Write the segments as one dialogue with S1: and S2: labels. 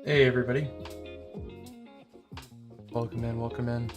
S1: Hey everybody. Welcome in, welcome in.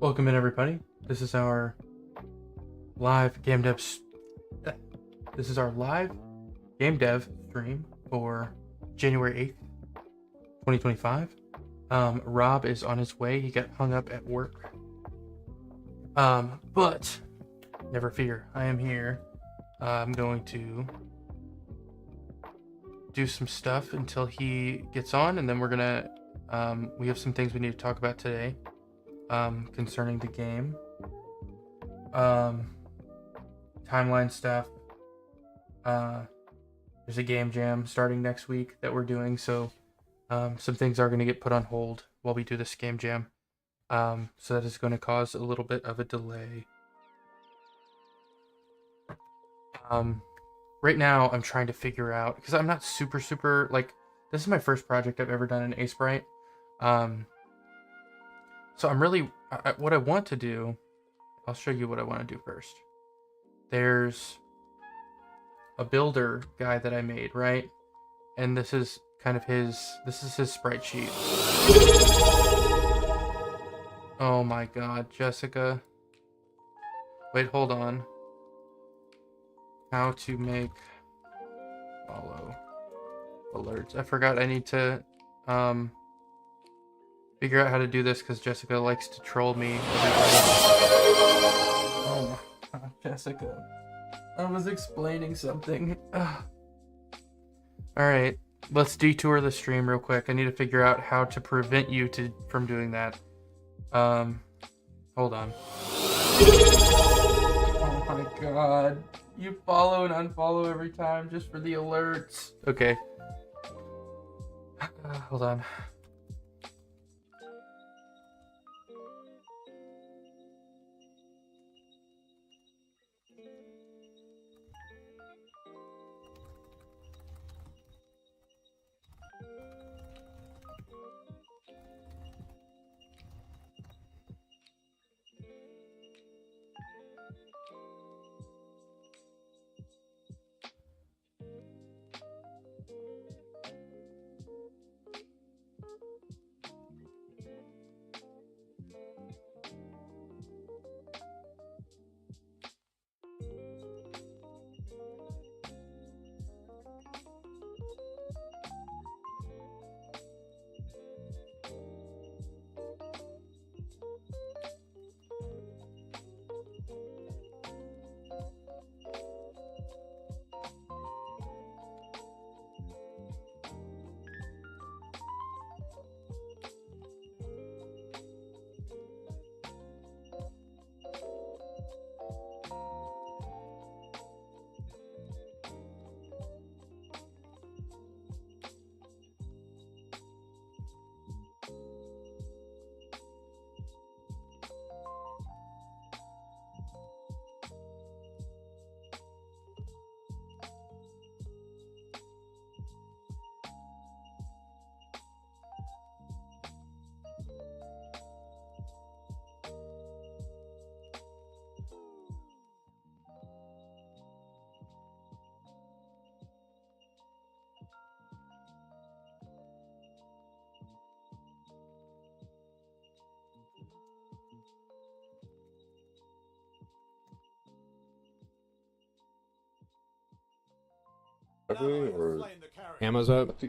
S1: Welcome in everybody. This is our live Gamedev This is our live game dev stream for January 8th, 2025. Rob is on his way. He got hung up at work. But never fear. I am here. I'm going to do some stuff until he gets on, and then we're gonna we have some things we need to talk about today concerning the game, timeline stuff. There's a game jam starting next week that we're doing, so some things are going to get put on hold while we do this game jam, so that is going to cause a little bit of a delay. Right now I'm trying to figure out, because I'm not super like, this is my first project I've ever done in Sprite. So I'm really, what I want to do, I'll show you what I want to do first. There's a builder guy that I made, right? And this is kind of this is his sprite sheet. Oh my god, Jessica. Wait, hold on. How to make follow alerts. I forgot I need to figure out how to do this because Jessica likes to troll me. Oh my god, Jessica. I was explaining something. Alright, let's detour the stream real quick. I need to figure out how to prevent you from doing that. Hold on. Oh my god. You follow and unfollow every time just for the alerts. Okay. Hold on.
S2: Or
S3: Ammo's up.
S2: yeah.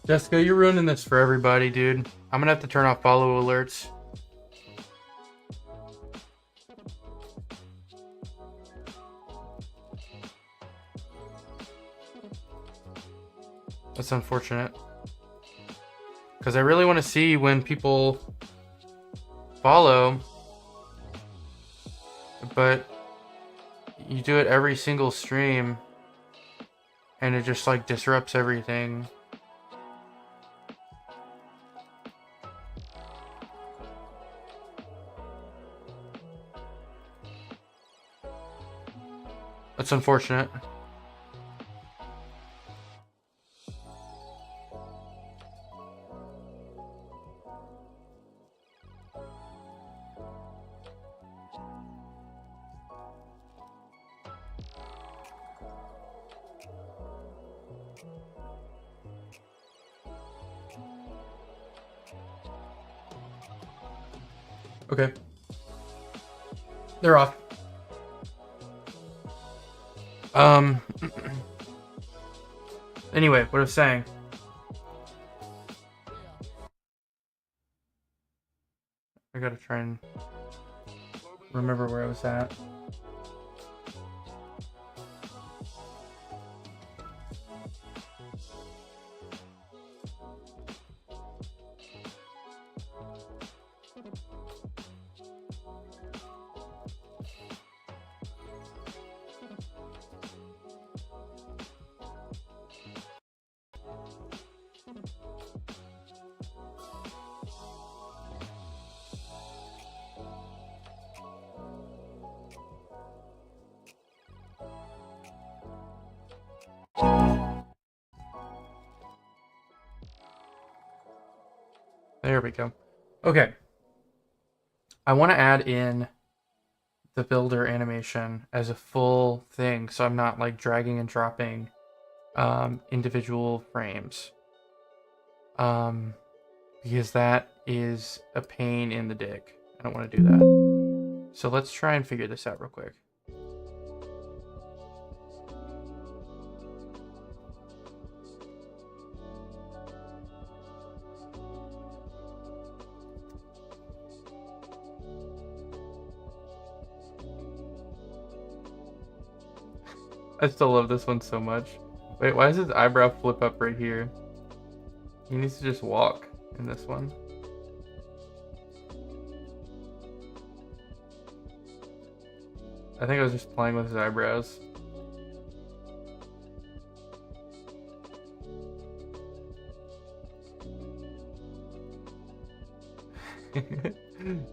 S1: Jessica, you're ruining this for everybody, dude. I'm gonna have to turn off follow alerts. That's unfortunate. Because I really want to see when people follow, but you do it every single stream and it just like disrupts everything. That's unfortunate. Okay. They're off. Anyway, what I was saying. I gotta try and remember where I was at. There we go. Okay. I want to add in the builder animation as a full thing, so I'm not like dragging and dropping individual frames. Because that is a pain in the dick. I don't want to do that. So let's try and figure this out real quick. I still love this one so much. Wait, why does his eyebrow flip up right here? He needs to just walk in this one. I think I was just playing with his eyebrows.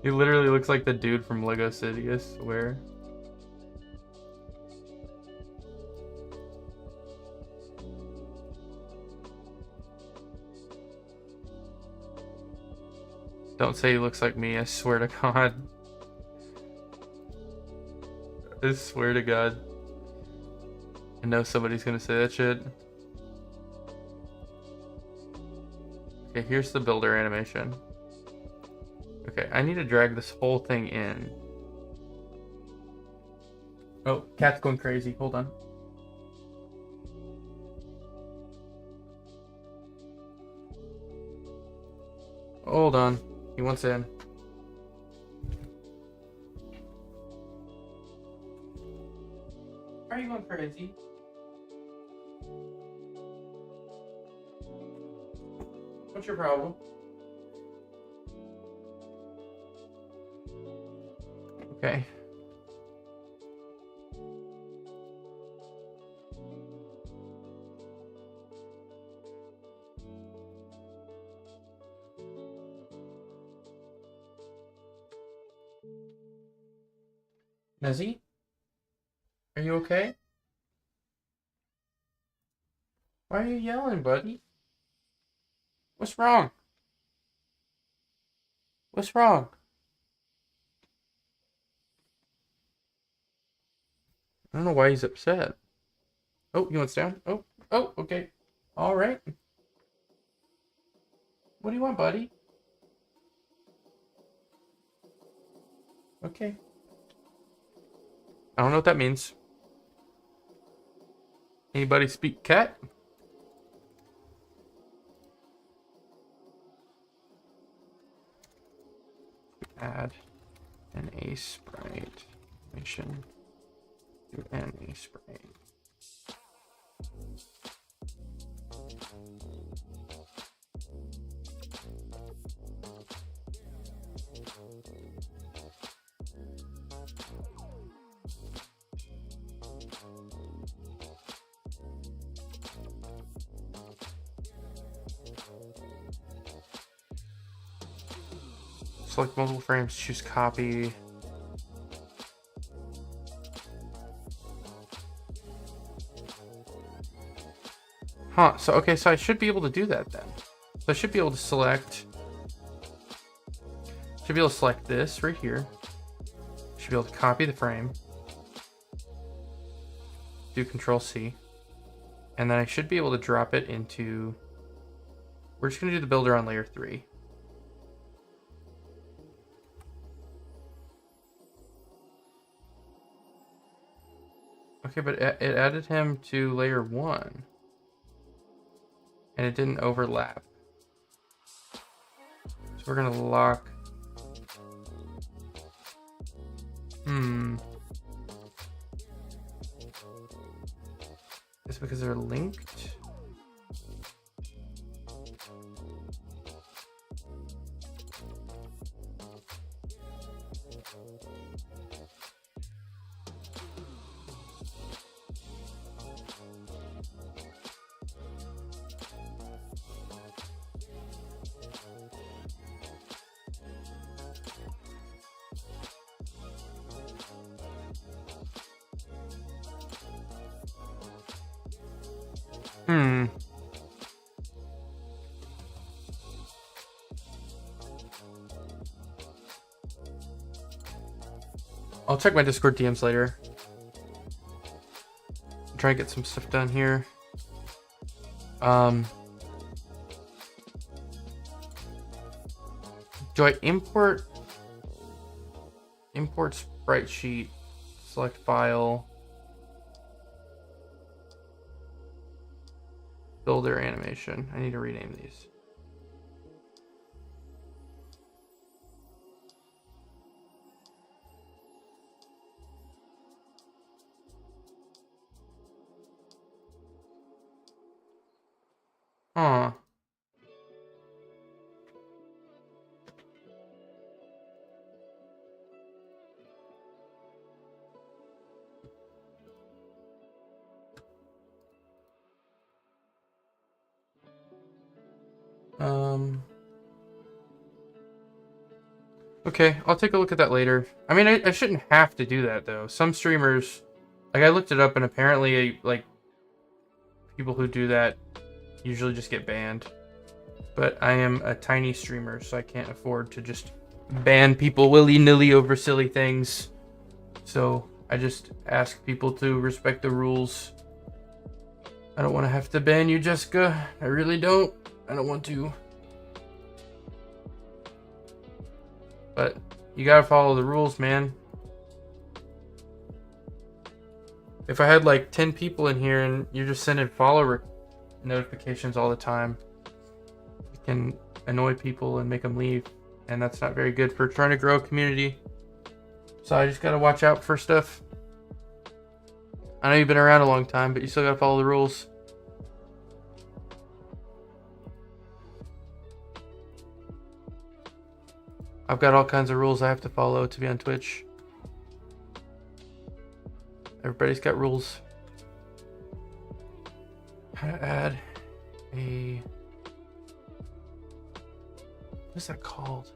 S1: He literally looks like the dude from Lego City, I swear. Don't say he looks like me, I swear to God. I swear to God. I know somebody's gonna say that shit. Okay, here's the builder animation. Okay, I need to drag this whole thing in. Oh, cat's going crazy. Hold on. Hold on. He wants in. Why are you going crazy? What's your problem? Okay. Nezzy? Are you okay? Why are you yelling, buddy? What's wrong? What's wrong? I don't know why he's upset. Oh, he wants down? Oh, okay. All right. What do you want, buddy? Okay. I don't know what that means. Anybody speak cat? Add an A sprite. Mission to an A sprite. Select multiple frames, choose copy. Huh, so okay, so I should be able to do that then. So I should be able to select this right here. Should be able to copy the frame. Do Control C. And then I should be able to drop it into, we're just gonna do the builder on layer 3. Okay, but it added him to layer 1. And it didn't overlap. So we're gonna lock. Is it because they're linked? I'll check my Discord DMs later. Try and get some stuff done here. Do I import sprite sheet, select file, builder animation? I need to rename these. Huh. Okay, I'll take a look at that later. I mean, I shouldn't have to do that though. Some streamers, like I looked it up and apparently like people who do that usually just get banned. But I am a tiny streamer, so I can't afford to just ban people willy-nilly over silly things. So I just ask people to respect the rules. I don't want to have to ban you, Jessica. I really don't. I don't want to. But you gotta follow the rules, man. If I had like 10 people in here and you're just sending follow notifications all the time, annoy people and make them leave, and that's not very good for trying to grow a community. So I just gotta watch out for stuff. I know you've been around a long time, but you still gotta follow the rules. I've got all kinds of rules I have to follow to be on Twitch. Everybody's got rules. How to add a... What's that called?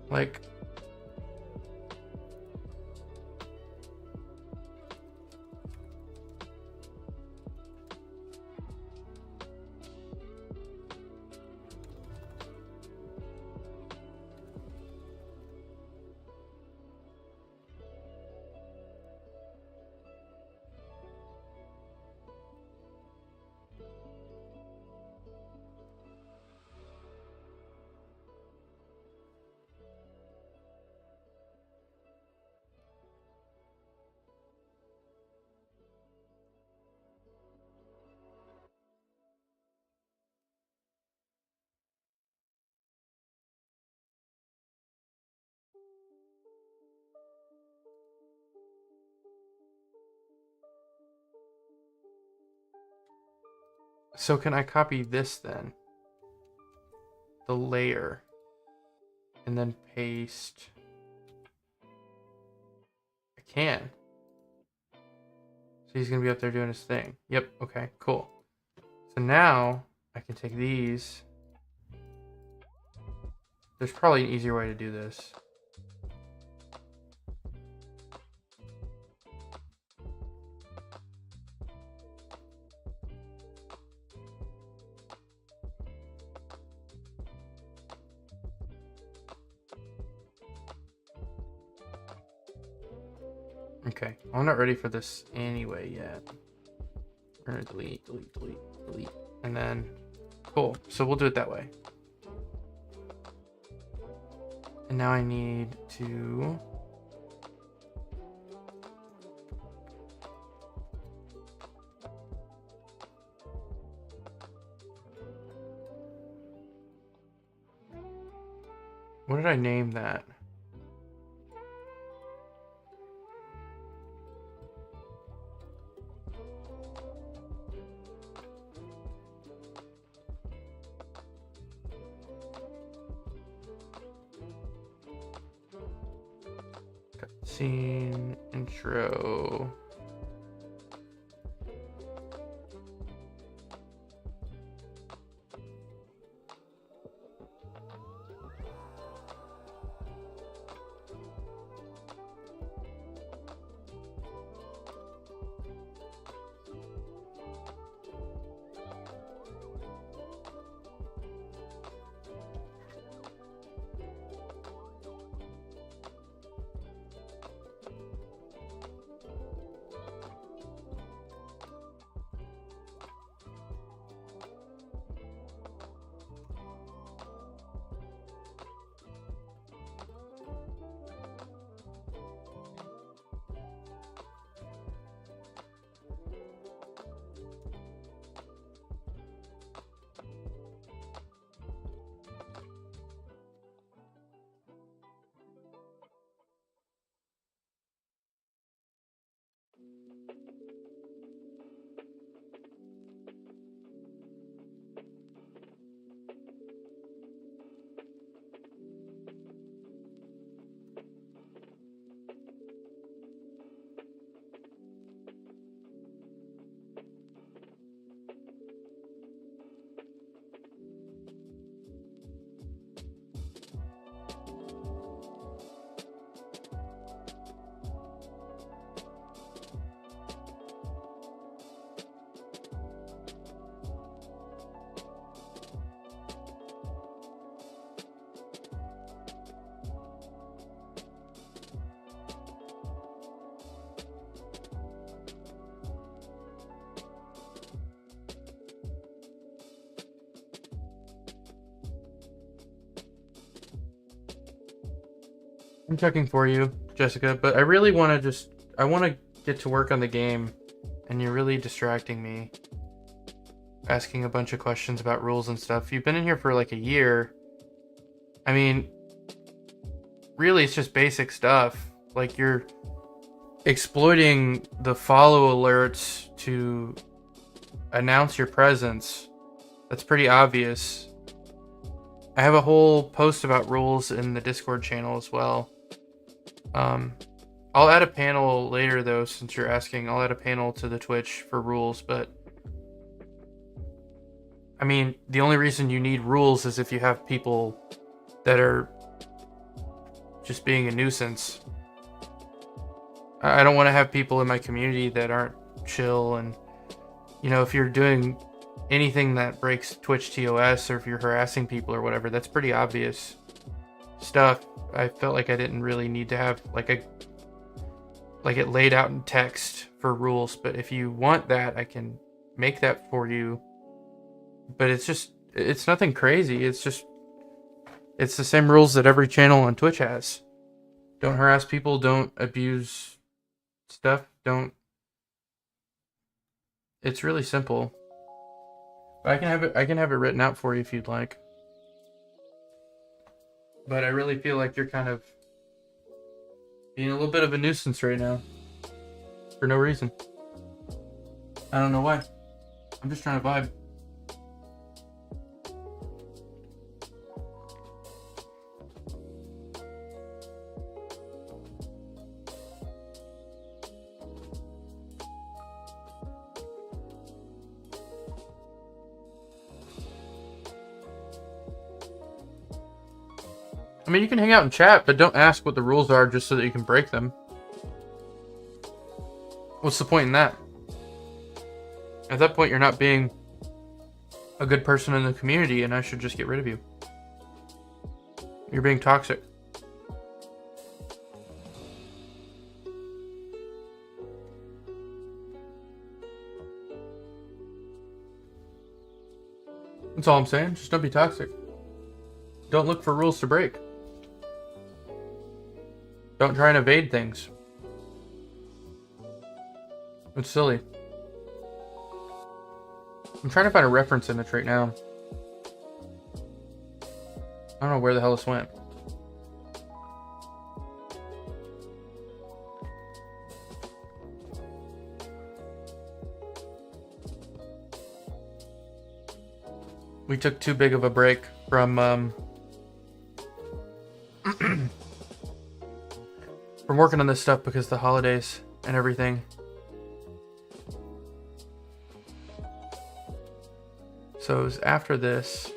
S1: Like... So can I copy this then? The layer. And then paste. I can. So he's going to be up there doing his thing. Yep, okay, cool. So now I can take these. There's probably an easier way to do this. Okay, I'm not ready for this anyway yet. We're gonna delete, delete, delete, delete. And then, cool. So we'll do it that way. And now I need to... What did I name that? Scene intro. I'm checking for you, Jessica, but I really want to I want to get to work on the game, and you're really distracting me. asking a bunch of questions about rules and stuff. You've been in here for like a year. I mean, really, it's just basic stuff. Like, you're exploiting the follow alerts to announce your presence. That's pretty obvious. I have a whole post about rules in the Discord channel as well. I'll add a panel later, though, since you're asking. I'll add a panel to the Twitch for rules, but I mean, the only reason you need rules is if you have people that are just being a nuisance. I don't want to have people in my community that aren't chill, and, you know, if you're doing anything that breaks Twitch TOS, or if you're harassing people or whatever, that's pretty obvious stuff. I felt like I didn't really need to have like it laid out in text for rules, but if you want that, I can make that for you. But it's nothing crazy. It's the same rules that every channel on Twitch has. Don't harass people, don't abuse stuff, it's really simple. I can have it written out for you if you'd like. But I really feel like you're kind of being a little bit of a nuisance right now. For no reason. I don't know why. I'm just trying to vibe. I mean, you can hang out and chat, but don't ask what the rules are just so that you can break them. What's the point in that? At that point, you're not being a good person in the community, and I should just get rid of you. You're being toxic. That's all I'm saying. Just don't be toxic. Don't look for rules to break. Don't try and evade things. It's silly. I'm trying to find a reference image right now. I don't know where the hell this went. We took too big of a break from from working on this stuff because of the holidays and everything. So it was after this.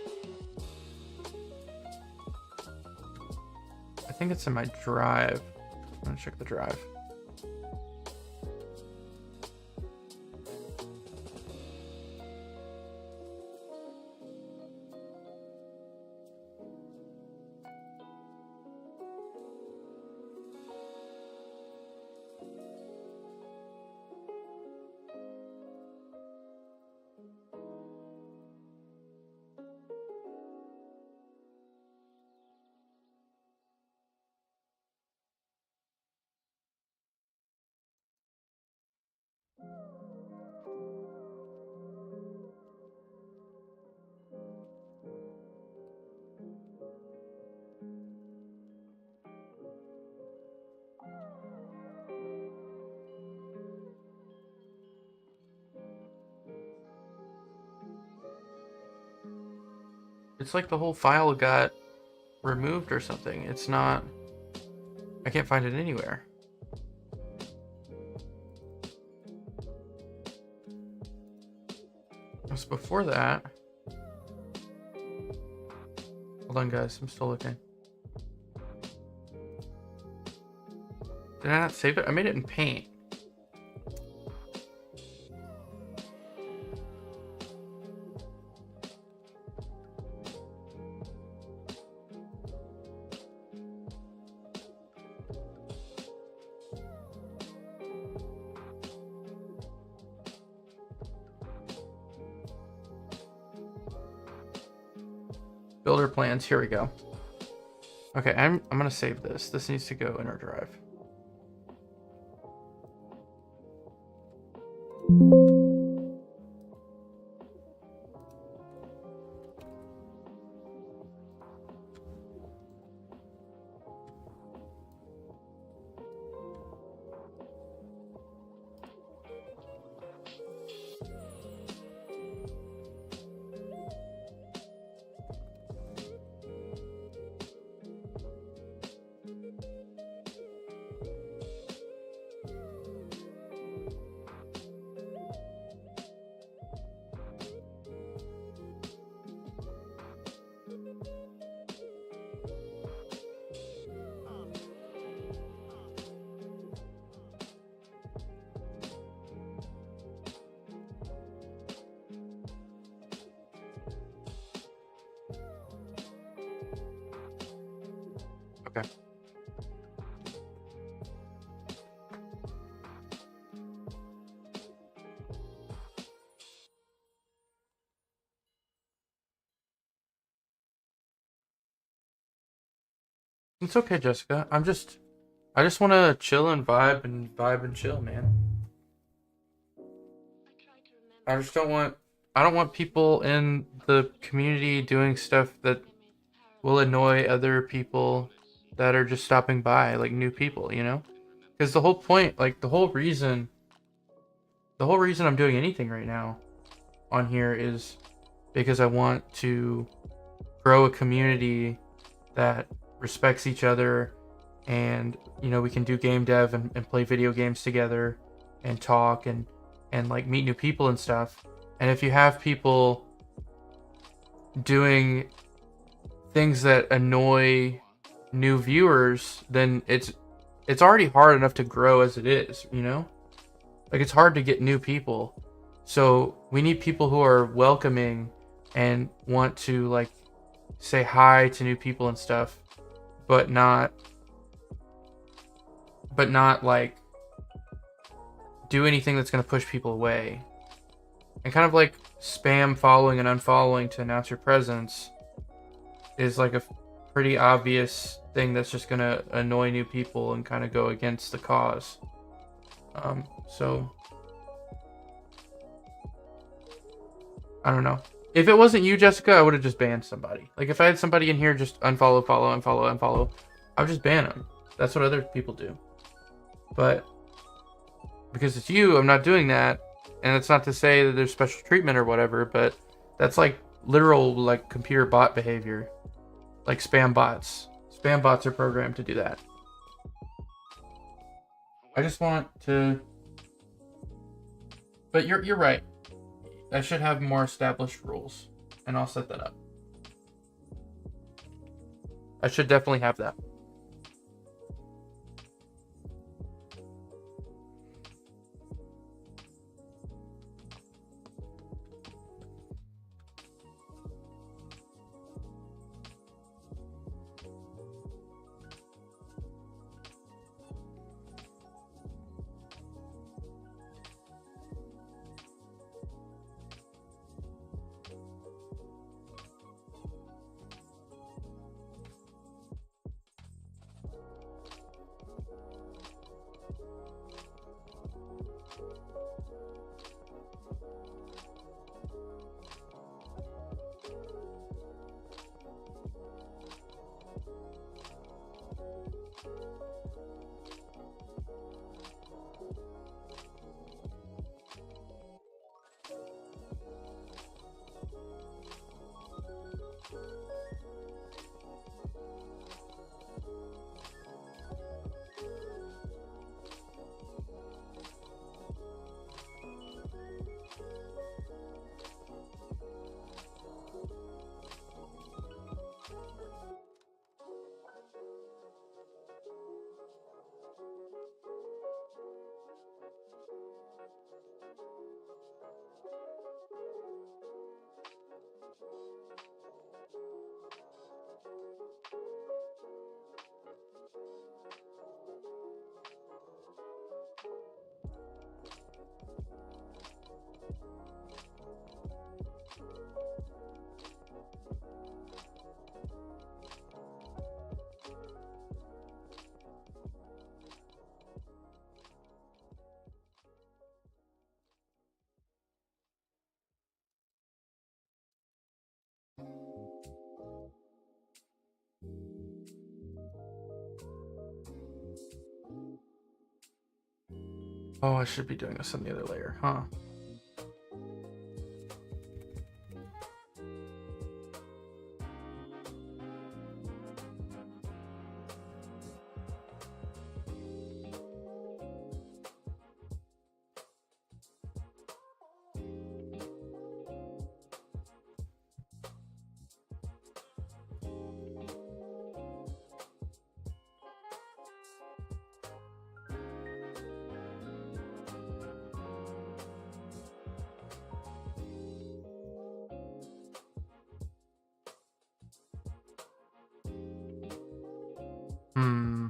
S1: I think it's in my drive. I'm gonna check the drive. It's like the whole file got removed or something. It's not... I can't find it anywhere. It was before that. Hold on, guys. I'm still looking. Did I not save it? I made it in Paint. Builder plans, here we go. Okay, I'm gonna save this. This needs to go in our drive. Okay. It's okay, Jessica. I just want to chill and vibe and chill, man. I just I don't want people in the community doing stuff that will annoy other people that are just stopping by, like new people, you know? Because the whole point, like the whole reason I'm doing anything right now on here is because I want to grow a community that respects each other, and you know, we can do game dev and play video games together and talk and like meet new people and stuff. And if you have people doing things that annoy new viewers, then it's already hard enough to grow as it is, you know? Like, it's hard to get new people. So we need people who are welcoming and want to like say hi to new people and stuff, but not like do anything that's going to push people away. And kind of like spam following and unfollowing to announce your presence is like a pretty obvious thing that's just going to annoy new people and kind of go against the cause. So I don't know. If it wasn't you, Jessica, I would have just banned somebody. Like, if I had somebody in here just unfollow, follow, unfollow, unfollow, I would just ban them. That's what other people do. But because it's you, I'm not doing that. And it's not to say that there's special treatment or whatever, but that's like literal like computer bot behavior. Like spam bots. Spam bots are programmed to do that. I just want to... But you're right. I should have more established rules, and I'll set that up. I should definitely have that. Oh, I should be doing this on the other layer, huh? Hmm.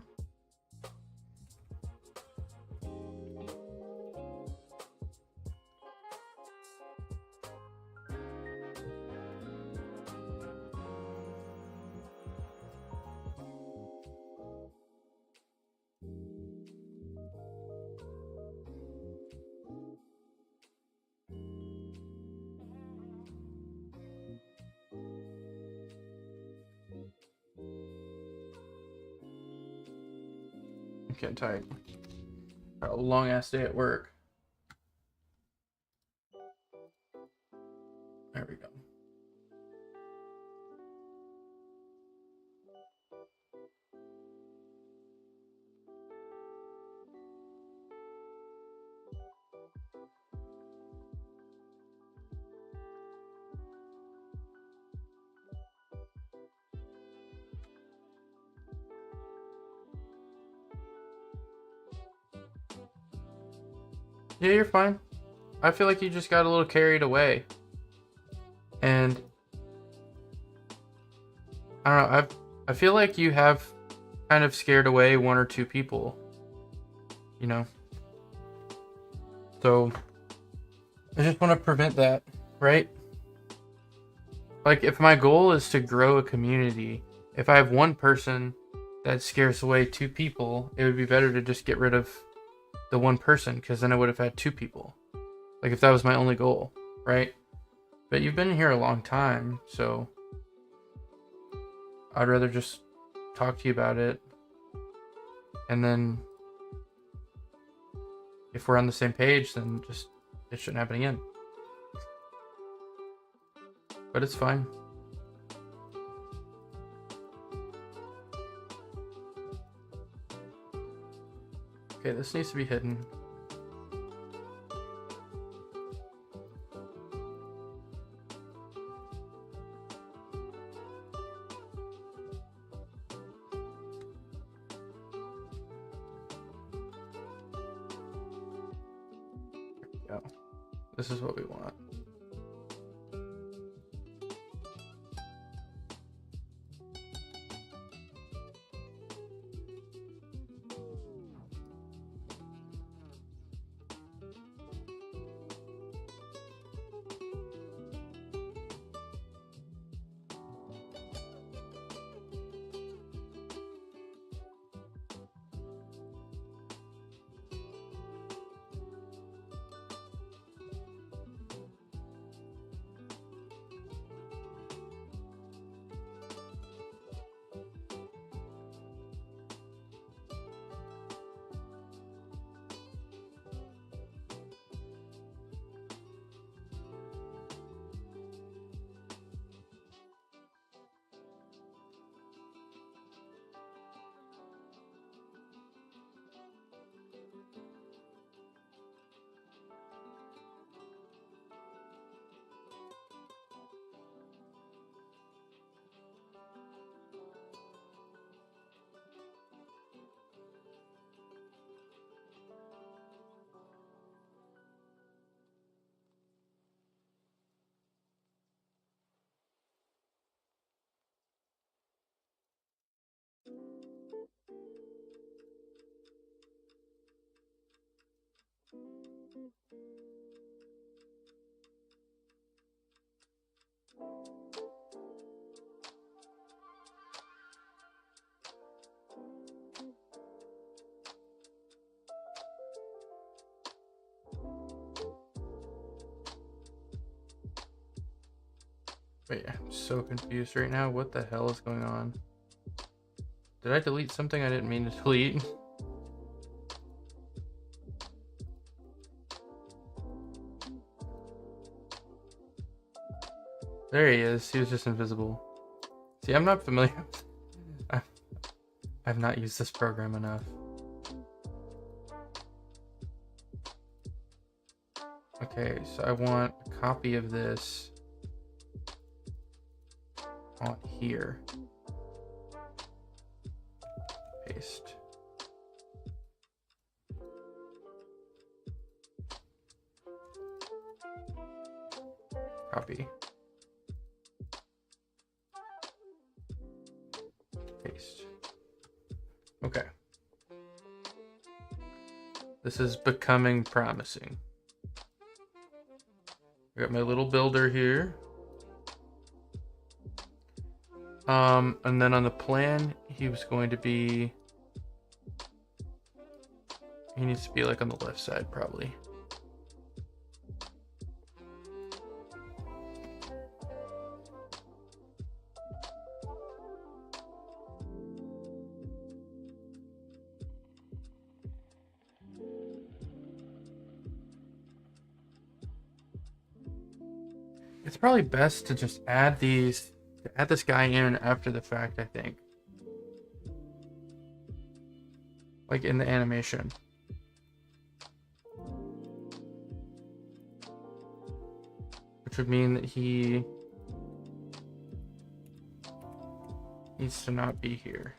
S1: I'm getting tight. Got a long ass day at work. There we go. Yeah, you're fine. I feel like you just got a little carried away. And I don't know, I feel like you have kind of scared away one or two people. You know? So I just want to prevent that, right? Like, if my goal is to grow a community, if I have one person that scares away two people, it would be better to just get rid of the one person, because then I would have had two people. Like, if that was my only goal, right? But you've been here a long time, so I'd rather just talk to you about it. And then if we're on the same page, then just it shouldn't happen again. But it's fine. Okay, this needs to be hidden. Yeah, this is what we want. Wait, I'm so confused right now. What the hell is going on? Did I delete something I didn't mean to delete? There he is. He was just invisible. See, I'm not familiar. I've not used this program enough. Okay, so I want a copy of this on here. Paste. Copy. Paste. Okay. This is becoming promising. I got my little builder here. And then on the plan, he was going to be... He needs to be like on the left side, probably. It's probably best to just add this guy in after the fact, I think. Like in the animation. Which would mean that he needs to not be here.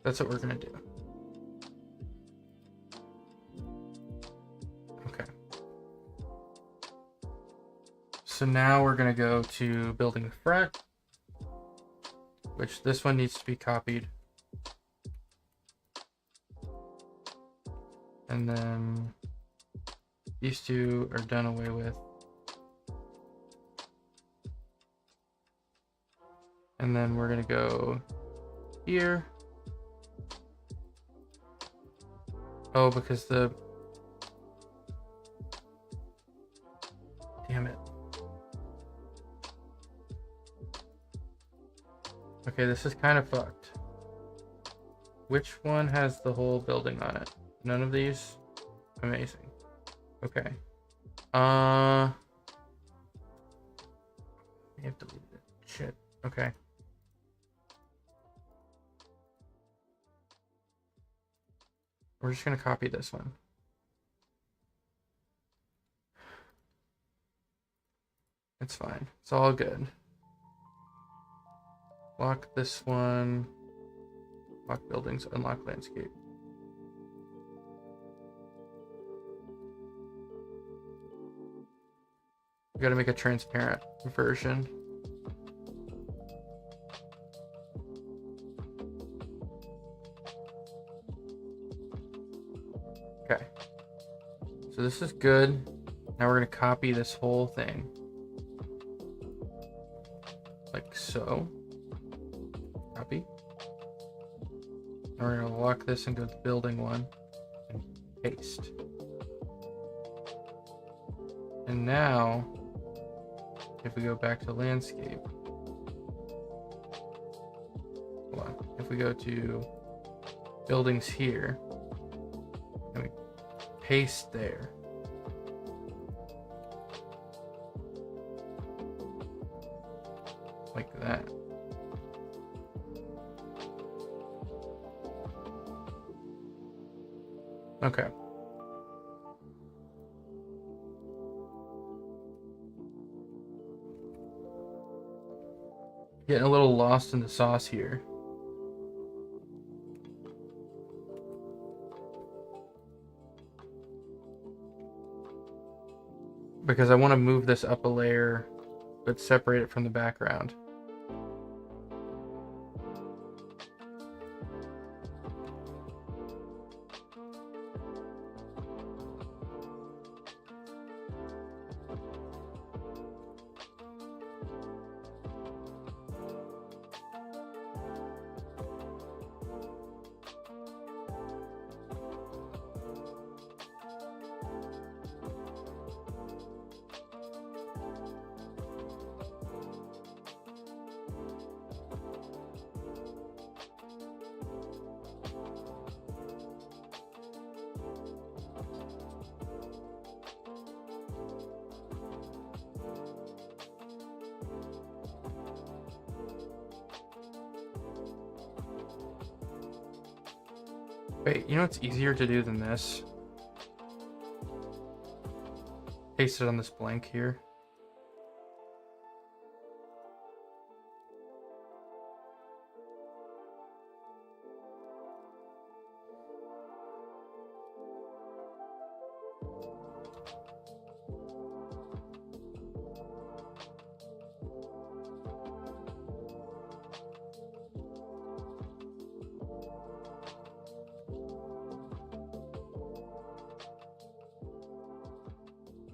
S1: That's what we're gonna do. Okay. So now we're gonna go to building the front, which this one needs to be copied. And then these two are done away with. And then we're gonna go here. Oh, because the... Damn it. Okay, this is kind of fucked. Which one has the whole building on it? None of these? Amazing. Okay. I have to leave it. Shit. Okay. We're just gonna copy this one. It's fine. It's all good. Lock this one. Lock buildings, unlock landscape. We gotta make a transparent version. Okay. So this is good. Now we're gonna copy this whole thing. Like so. Copy. And we're gonna lock this and go to building one. And paste. And now, if we go back to landscape. Hold on. If we go to buildings here. And we paste there. Like that. Okay. Getting a little lost in the sauce here. Because I want to move this up a layer, but separate it from the background. Wait, you know what's easier to do than this? Paste it on this blank here.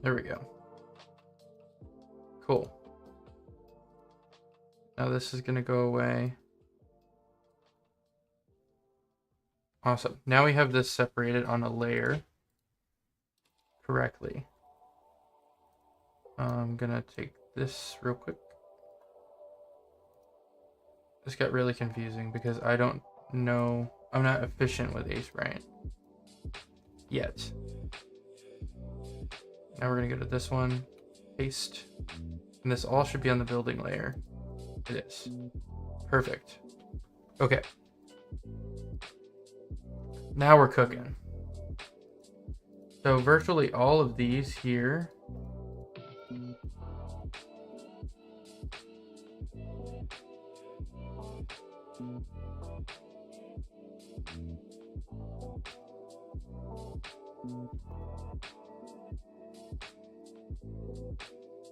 S1: There we go. Cool. Now this is going to go away. Awesome. Now we have this separated on a layer correctly. I'm going to take this real quick. This got really confusing because I don't know. I'm not efficient with Ace Bryant yet. Now we're going to go to this one. Paste. And this all should be on the building layer. It is. Perfect. Okay. Now we're cooking. So virtually all of these here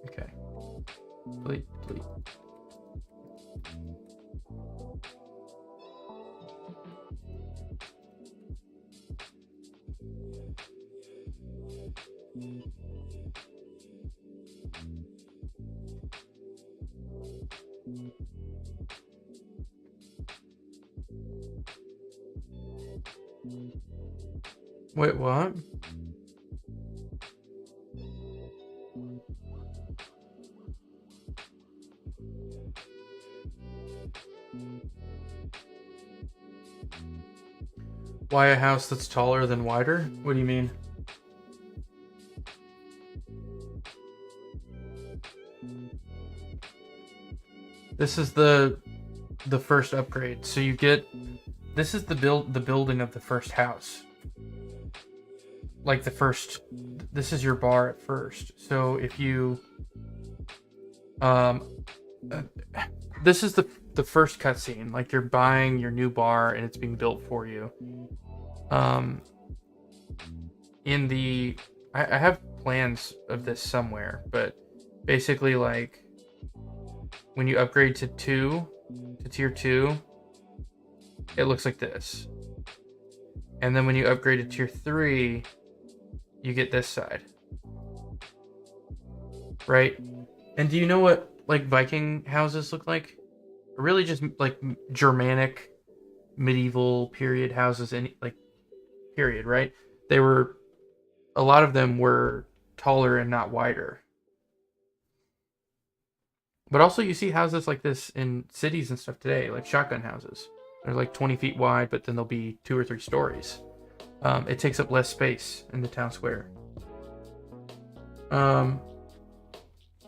S1: okay. Delete. Wait, what? Why a house that's taller than wider? What do you mean? This is the first upgrade. So you get, this is the building of the first house. Like this is your bar at first. So if you this is the first cutscene. Like you're buying your new bar and it's being built for you. I have plans of this somewhere, but basically like when you upgrade to tier 2, it looks like this. And then when you upgrade to tier 3, you get this side. Right? And do you know what like Viking houses look like? Really just like Germanic medieval period houses, in like period, right? A lot of them were taller and not wider. But also you see houses like this in cities and stuff today, like shotgun houses. They're like 20 feet wide, but then they'll be 2 or 3 stories. It takes up less space in the town square.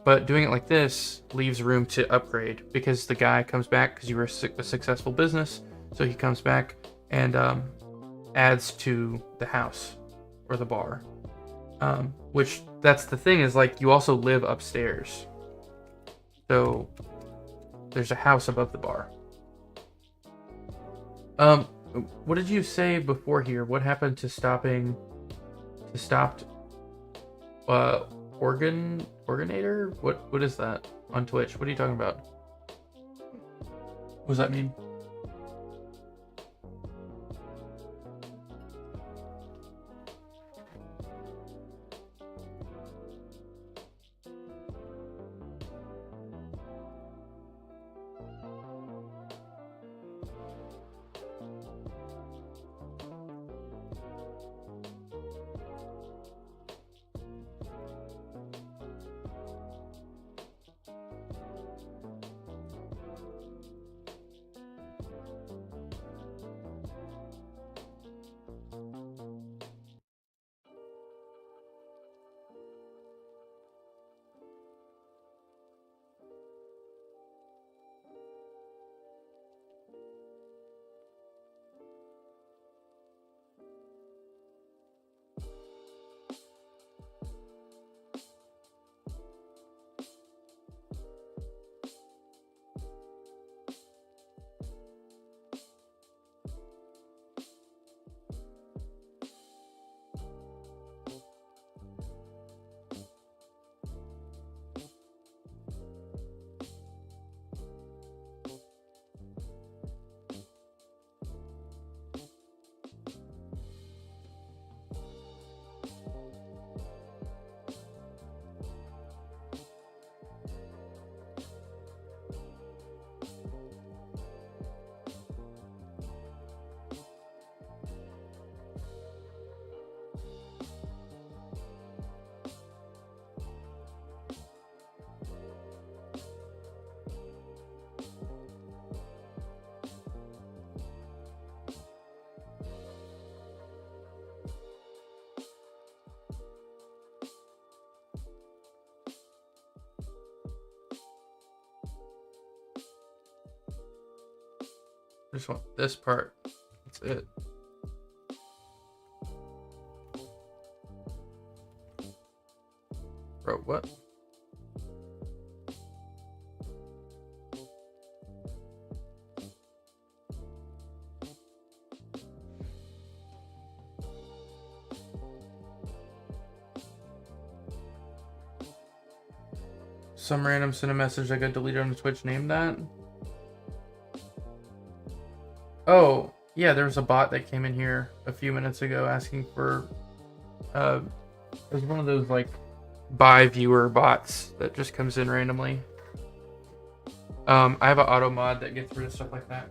S1: But doing it like this leaves room to upgrade because the guy comes back because you were a successful business. So he comes back and adds to the house or the bar. Which that's the thing is like you also live upstairs. So there's a house above the bar. What did you say before here? What happened to stopped Organator? What is that on Twitch? What are you talking about? What does that mean? I just want this part. That's it. Bro, what? Some random sent a message that got deleted on Twitch. Name that. Oh, yeah, there was a bot that came in here a few minutes ago asking for it was one of those like buy viewer bots that just comes in randomly. I have an auto mod that gets rid of stuff like that.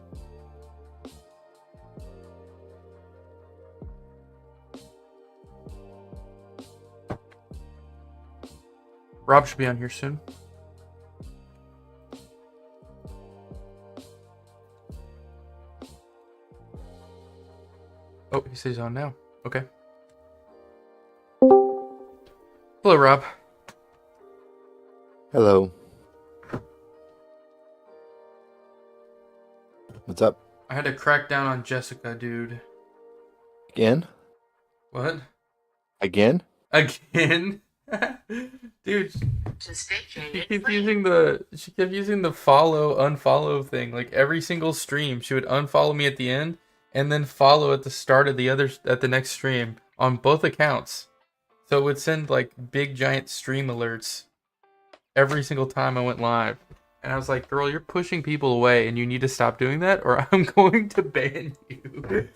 S1: Rob should be on here soon. Oh, he says he's on now. Okay. Hello, Rob.
S2: Hello. What's up?
S1: I had to crack down on Jessica, dude.
S2: Again?
S1: What?
S2: Again?
S1: Again? Dude, she kept using the follow unfollow thing. Like every single stream, she would unfollow me at the end and then follow at the start of the next stream on both accounts. So it would send like big giant stream alerts every single time I went live. And I was like, girl, you're pushing people away and you need to stop doing that or I'm going to ban you.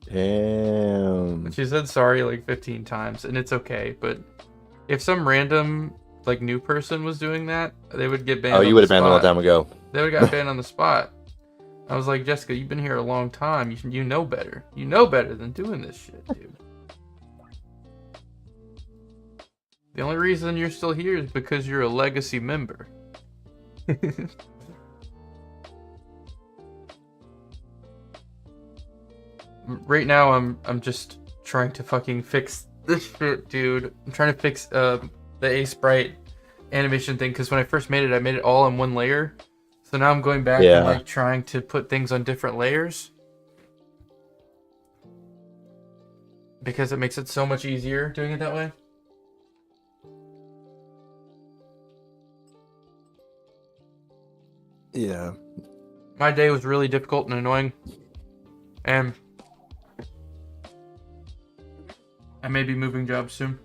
S2: Damn.
S1: She said sorry like 15 times and it's okay, but if some random like new person was doing that, they would get banned.
S2: Oh, you would have banned a long time ago.
S1: They would have got banned on the spot. I was like, Jessica, you've been here a long time. You know better. You know better than doing this shit, dude. The only reason you're still here is because you're a legacy member. Right now, I'm just trying to fucking fix this shit, dude. I'm trying to fix the A-Sprite animation thing because when I first made it, I made it all on one layer. So now I'm going back and like trying to put things on different layers because it makes it so much easier doing it that way.
S2: Yeah.
S1: My day was really difficult and annoying, and I may be moving jobs soon.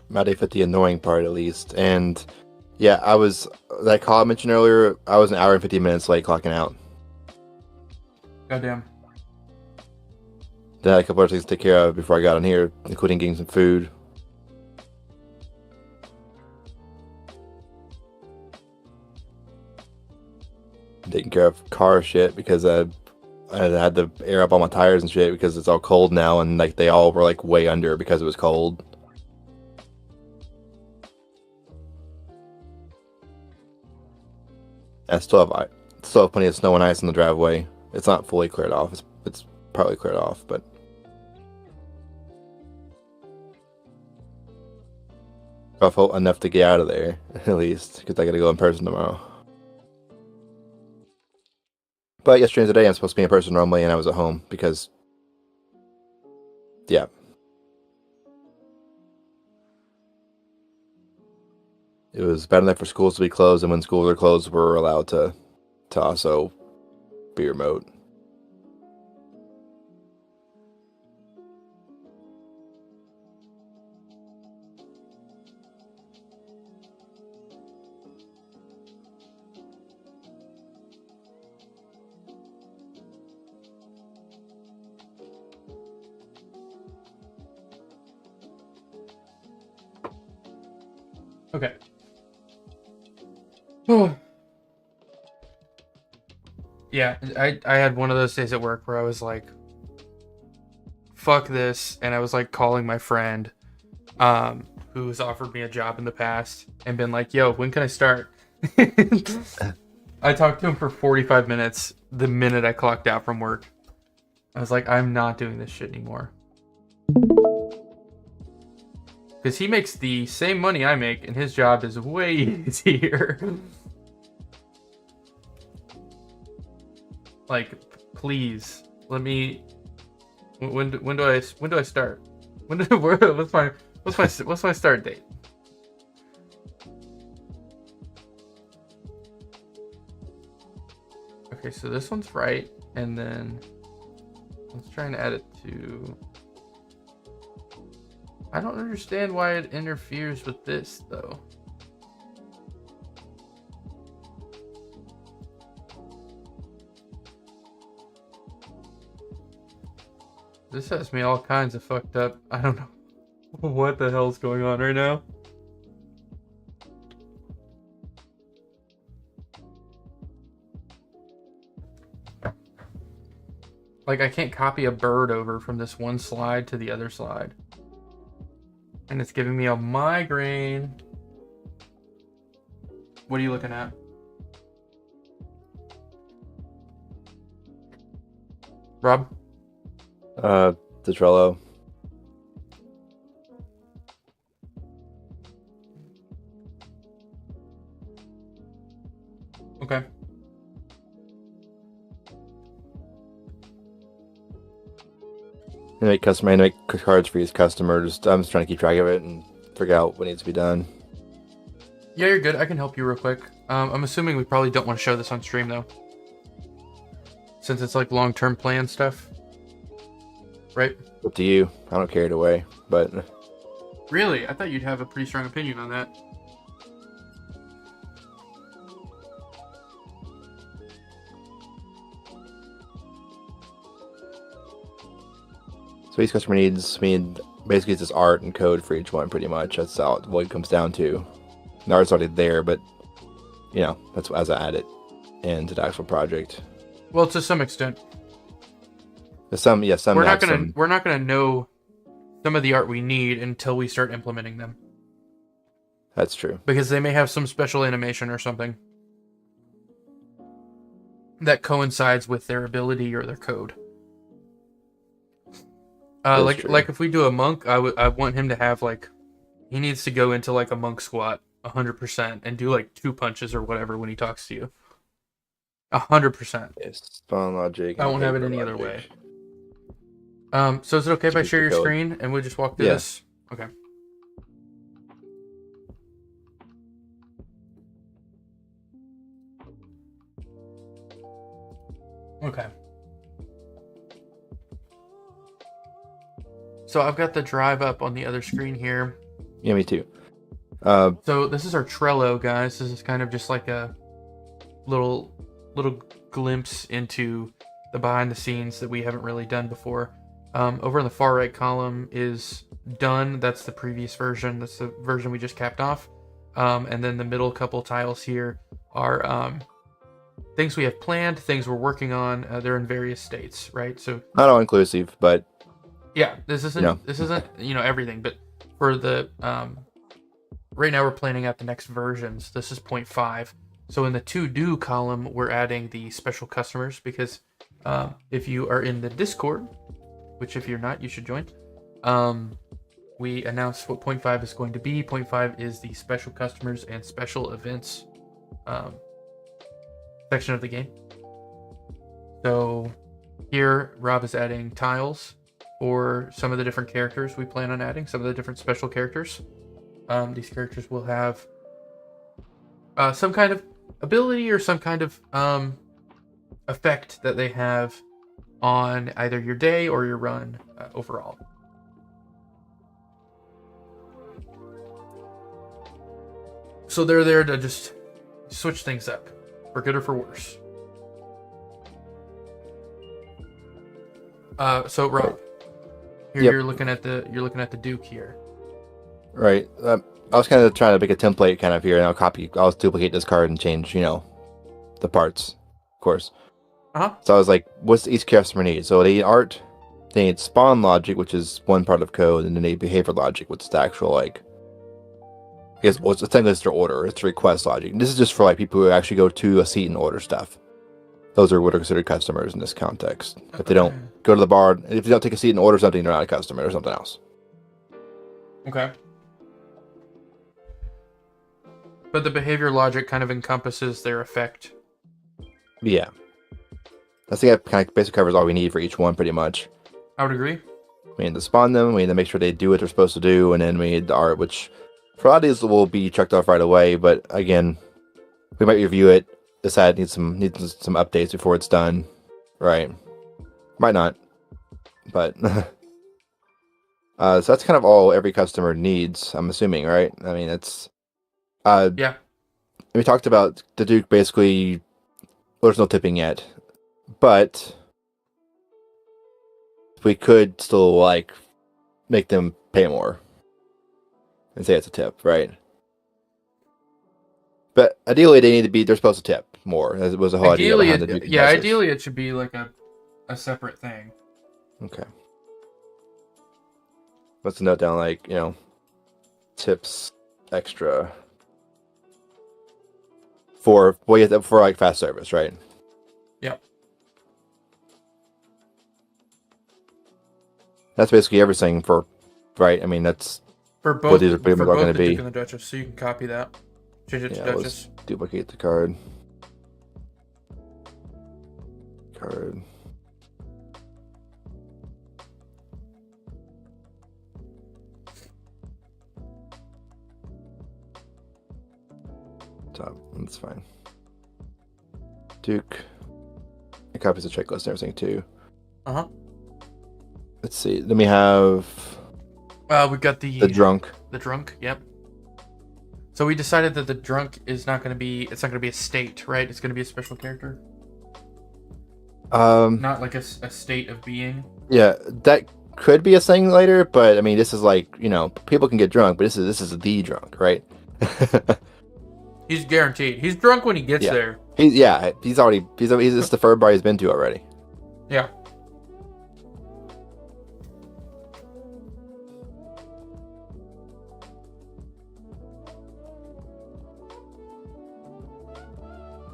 S2: My day fit the annoying part at least. And yeah, that call I mentioned earlier, I was an hour and 15 minutes late clocking out.
S1: Goddamn.
S2: Then I had a couple other things to take care of before I got on here, including getting some food. Taking care of car shit because I had to air up all my tires and shit because it's all cold now and like they all were like way under because it was cold. I still have plenty of snow and ice in the driveway. It's not fully cleared off. It's partly cleared off, but I felt enough to get out of there at least because I got to go in person tomorrow. But yesterday and today I'm supposed to be in person normally and I was at home because, yeah. It was bad enough for schools to be closed, and when schools are closed, we're allowed to also be remote.
S1: Okay. Oh. Yeah, I had one of those days at work where I was like, fuck this, and I was like calling my friend who's offered me a job in the past and been like, yo, when can I start? I talked to him for 45 minutes the minute I clocked out from work. I was like, I'm not doing this shit anymore. Because he makes the same money I make, and his job is way easier. Like, please let me. When do I start? What's my start date? Okay, so this one's right, and then let's try and add it to. I don't understand why it interferes with this though. This has me all kinds of fucked up. I don't know what the hell's going on right now. Like, I can't copy a bird over from this one slide to the other slide. And it's giving me a migraine. What are you looking at? Rob?
S2: The Trello.
S1: Okay.
S2: I make cards for each customer. I'm just trying to keep track of it and figure out what needs to be done.
S1: Yeah, you're good. I can help you real quick. I'm assuming we probably don't want to show this on stream though, since it's like long-term plan stuff, right?
S2: Up to you. I don't carry it away, but
S1: Really? I thought you'd have a pretty strong opinion on that.
S2: so each customer needs. I mean, basically it's just art and code for each one, pretty much. That's what it comes down to. The art's already there, but you know, that's as I add it into the actual project.
S1: Well, to some extent.
S2: Some
S1: We're not gonna know some of the art we need until we start implementing them,
S2: That's true.
S1: because they may have some special animation or something that coincides with their ability or their code.
S2: That's true.
S1: Like if we do a monk, I want him to have like, he needs to go into like a monk squat 100% and do like 2 punches or whatever when he talks to you. 100%.
S2: Yes, spawn logic.
S1: I won't have it any other way. So is it okay if I share your screen and we'll just walk through this? Okay. Okay. So I've got the drive up on the other screen here.
S2: Yeah, me too.
S1: So this is our Trello, guys. This is kind of just like a little glimpse into the behind the scenes that we haven't really done before. Over in the far right column is done. That's the previous version. That's the version we just capped off. And then the middle couple tiles here are things we have planned, things we're working on. They're in various states, right? So
S2: not all inclusive, but
S1: yeah, this isn't everything, but for the right now we're planning out the next versions. This is 0.5. So in the to do column, we're adding the special customers because if you are in the Discord, which if you're not, you should join. We announced what 0.5 is going to be. 0.5 is the special customers and special events section of the game. So here, Rob is adding tiles for some of the different characters we plan on adding, some of the different special characters. These characters will have some kind of ability or some kind of effect that they have on either your day or your run overall. So they're there to just switch things up, for good or for worse. So Rob, here you're looking at the Duke here.
S2: Right. I was kind of trying to make a template kind of here, and I'll duplicate this card and change, the parts, of course. So I was like, what's each customer need? So they need art, they need spawn logic, which is one part of code, and then they need behavior logic, which is the actual it's technically it's their order, it's request logic. And this is just for people who actually go to a seat and order stuff. Those are what are considered customers in this context. If they don't go to the bar, if they don't take a seat and order something, they're not a customer or something else.
S1: Okay. But the behavior logic kind of encompasses their effect.
S2: Yeah. I think that kind of basically covers all we need for each one, pretty much.
S1: I would agree.
S2: We need to spawn them. We need to make sure they do what they're supposed to do, and then we need the art, which for a lot of these will be checked off right away. But again, we might review it. Decide needs some updates before it's done. Right? Might not, but so that's kind of all every customer needs. I'm assuming, right? I mean, it's
S1: yeah.
S2: We talked about the Duke. Basically, there's no tipping yet, but we could still like make them pay more and say it's a tip, right? But ideally, they're supposed to tip more. As it was a whole idea behind the Duke.
S1: Yeah, ideally it should be like a separate thing.
S2: Okay. Let's note down like tips extra for like fast service, right?
S1: Yep.
S2: That's basically everything for, right? I mean, that's
S1: for both. What these are pretty much going to be. Duke and the Duchess, so you can copy that. Change it to Duchess.
S2: Let's duplicate the card. Top. That's fine. Duke. It copies the checklist and everything too. Let's see. Then we have.
S1: We got the
S2: drunk.
S1: The drunk. Yep. So we decided that the drunk is not going to be. It's not going to be a state, right? It's going to be a special character. Not like a state of being.
S2: Yeah, that could be a thing later, but I mean, this is like people can get drunk, but this is the drunk, right?
S1: He's guaranteed. He's drunk when he gets there.
S2: He's it's the first bar he's been to already.
S1: Yeah.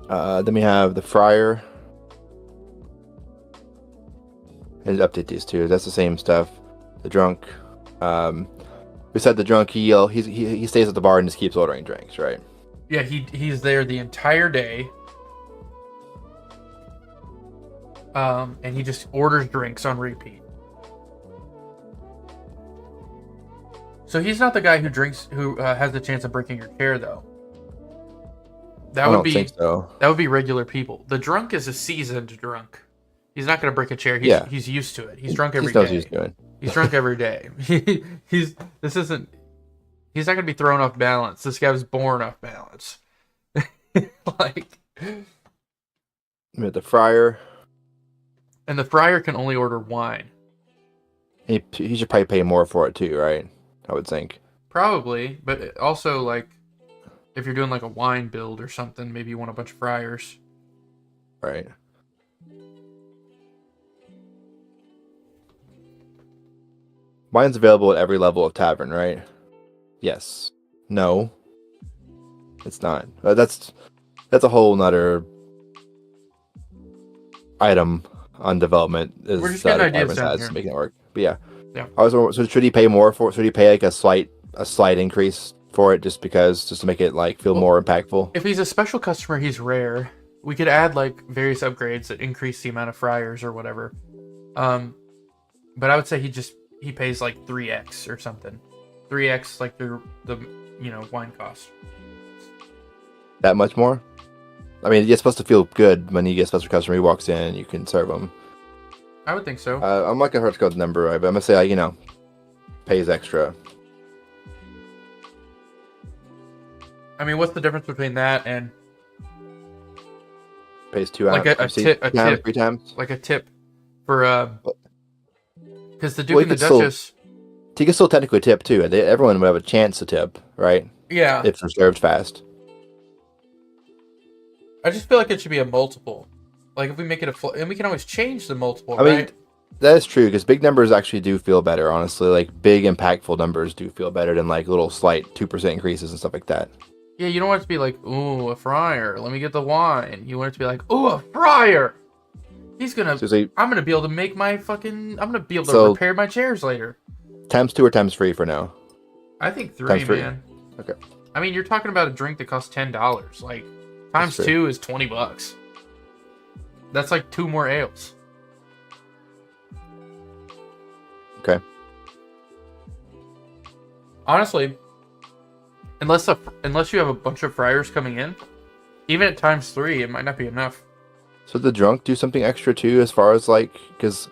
S2: Then we have the friar. And update these two. That's the same stuff. The drunk. We said the drunk. He stays at the bar and just keeps ordering drinks, right?
S1: Yeah, he's there the entire day. And he just orders drinks on repeat. So he's not the guy who has the chance of breaking your chair, though. I don't think so. That would be regular people. The drunk is a seasoned drunk. He's not going to break a chair. He's used to it. He's drunk every day. He knows what he's doing. He's drunk every day. He's not going to be thrown off balance. This guy was born off balance. Like,
S2: we have the friar.
S1: And the friar can only order wine.
S2: He should probably pay more for it too, right? I would think.
S1: Probably, but also like if you're doing like a wine build or something, maybe you want a bunch of friars.
S2: Right. Wine's available at every level of tavern, right? Yes. No. It's not. That's a whole nother item on development.
S1: We're just getting ideas down here.
S2: Making it work. But yeah. So should he pay more for it? Should he pay like a slight increase for it just to make it like feel more impactful?
S1: If he's a special customer, he's rare. We could add like various upgrades that increase the amount of friars or whatever. But I would say he pays like 3x or something. 3x like the wine cost.
S2: That much more? I mean, you're supposed to feel good when you get a special customer who walks in and you can serve them.
S1: I would think so.
S2: I'm not gonna hurt to go the number right, but I'm gonna say pays extra.
S1: I mean, what's the difference between that and
S2: pays 2 hours?
S1: Like a tip,
S2: 3 times?
S1: Like a tip for because the Duke and the Duchess.
S2: He can still technically tip too. Everyone would have a chance to tip, right?
S1: Yeah.
S2: If they're served fast.
S1: I just feel like it should be a multiple. Like if we make it and we can always change the multiple.
S2: I mean, that is true because big numbers actually do feel better. Honestly, like big impactful numbers do feel better than like little slight 2% increases and stuff like that.
S1: Yeah, you don't want it to be like, ooh, a friar. Let me get the wine. You want it to be like, ooh, a friar. He's gonna. I'm gonna be able to make my fucking. I'm gonna be able to repair my chairs later.
S2: Times 2 or times 3 for now?
S1: I think 3, man.
S2: Okay.
S1: I mean, you're talking about a drink that costs $10. Like times 2 is $20. That's like 2 more ales.
S2: Okay.
S1: Honestly, unless you have a bunch of friars coming in, even at ×3, it might not be enough.
S2: So the drunk do something extra too, as far as like, because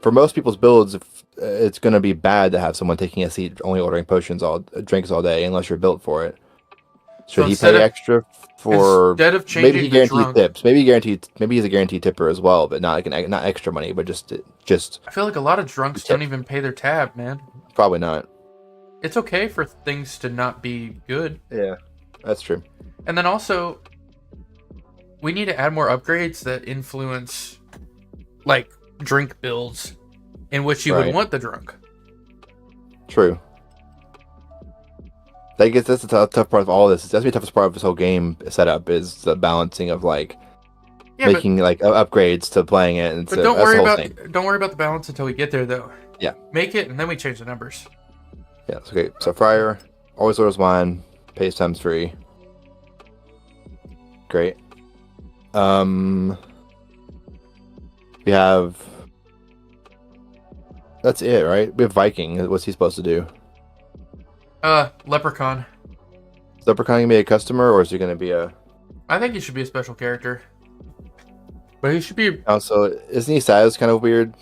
S2: for most people's builds, it's going to be bad to have someone taking a seat only ordering drinks all day unless you're built for it. Should he pay extra for?
S1: Instead of changing
S2: maybe he guarantees tips. Maybe he's a guaranteed tipper as well, but not like not extra money, but just.
S1: I feel like a lot of drunks don't even pay their tab, man.
S2: Probably not.
S1: It's okay for things to not be good.
S2: Yeah, that's true.
S1: And then also, we need to add more upgrades that influence, like, drink builds in which you would want the drunk.
S2: True. I guess that's the tough part of all this. That's the toughest part of this whole game setup is the balancing of like making like upgrades to playing it. And
S1: but don't worry about the balance until we get there, though.
S2: Yeah.
S1: Make it, and then we change the numbers.
S2: Yeah. Okay. So Friar always orders wine, pays ×3. Great. We have. That's it, right? We have Viking. What's he supposed to do?
S1: Leprechaun.
S2: Is Leprechaun gonna be a customer, or is he gonna be a?
S1: I think he should be a special character. But he should be.
S2: Also, isn't he size kind of weird?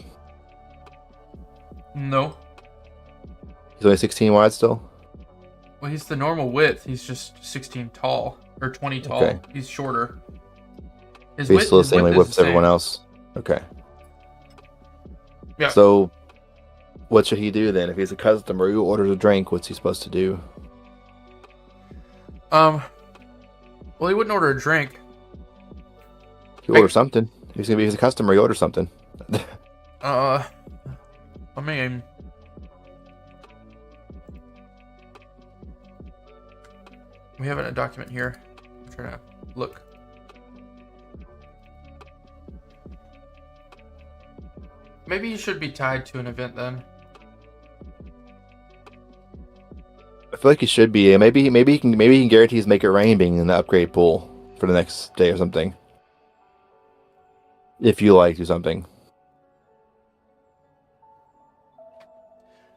S1: No.
S2: He's only 16 wide still.
S1: Well, he's the normal width. He's just 16 tall or 20 tall. Okay. He's shorter.
S2: He's still the same width as everyone else. Okay.
S1: Yeah.
S2: So, what should he do then? If he's a customer who orders a drink, what's he supposed to do?
S1: Well, he wouldn't order a drink.
S2: He orders something. If he's a customer, he orders something.
S1: I mean, we have a document here. I'm trying to look. Maybe he should be tied to an event then.
S2: I feel like he should be. Maybe he can guarantee his Make It Rain being in the upgrade pool for the next day or something. If you like, do something.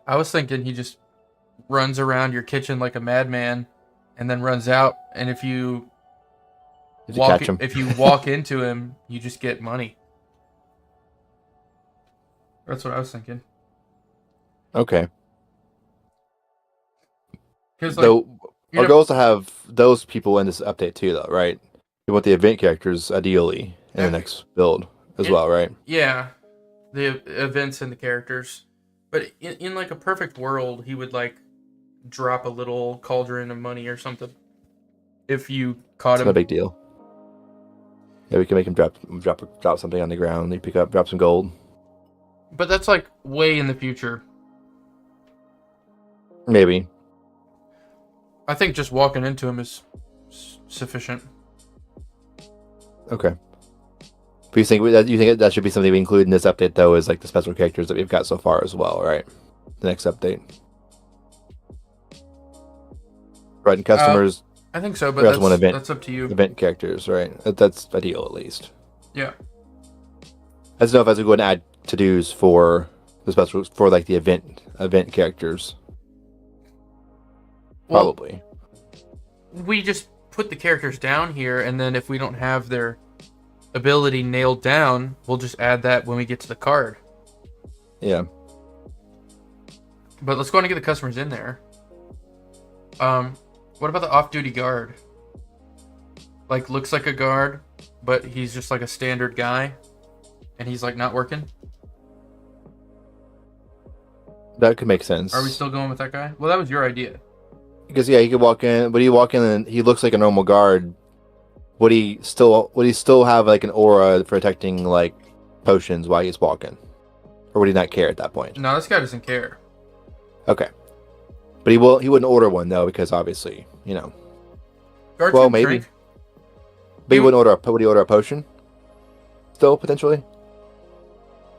S1: I was thinking he just runs around your kitchen like a madman, and then runs out. And if you walk into him, you just get money. That's what I was thinking.
S2: Okay.
S1: So
S2: our goal is to have those people in this update too, though, right? You want the event characters ideally in the next build as well, right?
S1: Yeah, the events and the characters. But in like a perfect world, he would like drop a little cauldron of money or something. If you caught him,
S2: not a big deal. Yeah, we can make him drop something on the ground. And drop some gold.
S1: But that's like way in the future.
S2: Maybe.
S1: I think just walking into him is sufficient.
S2: Okay. But you think that should be something we include in this update, though, is like the special characters that we've got so far as well, right? The next update. Right, and customers.
S1: I think so, but that's up to you.
S2: Event characters, right? That's ideal, at least.
S1: Yeah.
S2: I don't know if I was going to add to-dos for the special for like the event characters. Probably.
S1: We just put the characters down here, and then if we don't have their ability nailed down, we'll just add that when we get to the card.
S2: Yeah.
S1: But let's go on and get the customers in there. What about the off-duty guard? Like, looks like a guard, but he's just like a standard guy, and he's like not working.
S2: That could make sense.
S1: Are we still going with that guy? Well, that was your idea.
S2: Because he could walk in, but he walk in and he looks like a normal guard. Would he still have like an aura protecting like potions while he's walking, or would he not care at that point?
S1: No, this guy doesn't care.
S2: Okay, but he wouldn't order one though, because obviously
S1: Guards
S2: maybe.
S1: Drink.
S2: But he wouldn't order. Would he order a potion? Still potentially.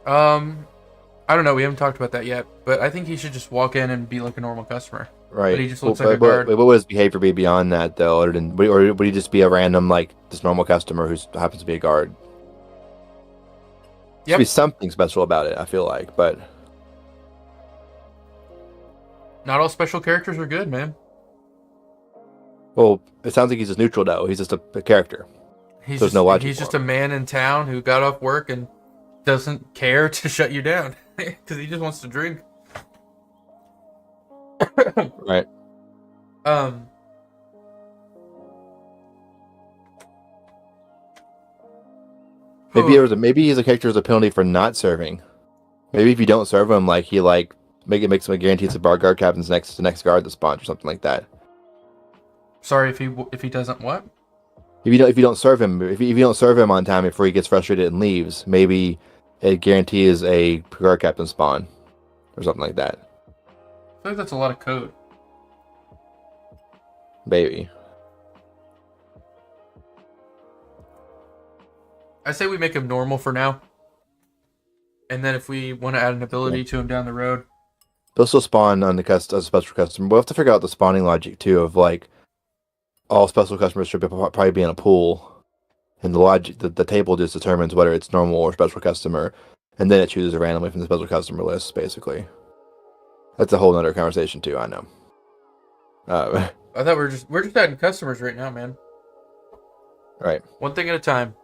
S1: I don't know. We haven't talked about that yet, but I think he should just walk in and be like a normal customer.
S2: Right.
S1: But he just looks like a guard.
S2: What would his behavior be beyond that, though? Or would he just be a random, like, just normal customer who happens to be a guard? Should be something special about it, I feel like, but
S1: not all special characters are good, man.
S2: Well, it sounds like he's just neutral though. He's just a character. There's no logic.
S1: He's just a man in town who got off work and doesn't care to shut you down because he just wants to drink.
S2: Right. Maybe he's a character as a penalty for not serving. Maybe if you don't serve him, like he makes him a guaranteed to bar guard captains next to next guard the spawn or something like that.
S1: Sorry, if he doesn't what?
S2: If you don't serve him on time before he gets frustrated and leaves, maybe it guarantees a guard captain spawn or something like that.
S1: I feel like that's a lot of code.
S2: Maybe.
S1: I say we make him normal for now. And then if we want to add an ability to him down the road.
S2: They'll still spawn on as a special customer. We'll have to figure out the spawning logic too of like all special customers should probably be in a pool. And the logic the table just determines whether it's normal or special customer. And then it chooses randomly from the special customer list, basically. That's a whole nother conversation too, I know.
S1: I thought we're just adding customers right now, man.
S2: Right.
S1: One thing at a time.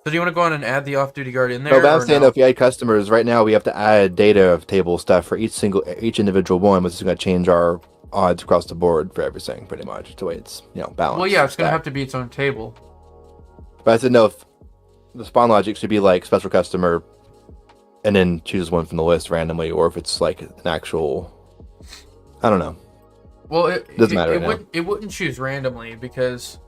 S1: So do you want to go on and add the off-duty guard in there?
S2: No, but I'm saying if you add customers, right now we have to add data of table stuff for each individual one, which is going to change our odds across the board for everything, pretty much, the way it's balanced.
S1: Well, yeah, it's going to have to be its own table.
S2: But I said no, if the spawn logic should be like special customer, and then choose one from the list randomly, or if it's like an actual, I don't know.
S1: Well, it
S2: doesn't matter.
S1: It wouldn't choose randomly because.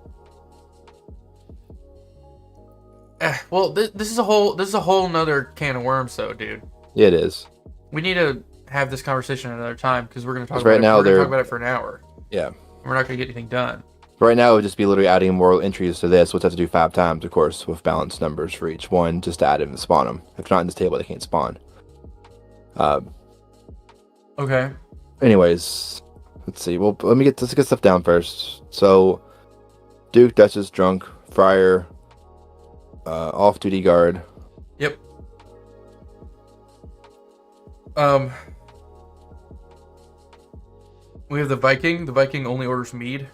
S1: Well, this is a whole nother can of worms, though, dude.
S2: Yeah, it is.
S1: We need to have this conversation another time because we're going to talk about it for an hour.
S2: Yeah.
S1: We're not going to get anything done.
S2: Right now, it would just be literally adding more entries to this, which have to do 5 times, of course, with balanced numbers for each one, just to add them and spawn them. If not in this table, they can't spawn.
S1: Okay.
S2: Anyways, let's see. Well, let's get stuff down first. So, Duke, Duchess, Drunk, Friar, off-duty guard.
S1: Yep. We have the Viking. The Viking only orders mead.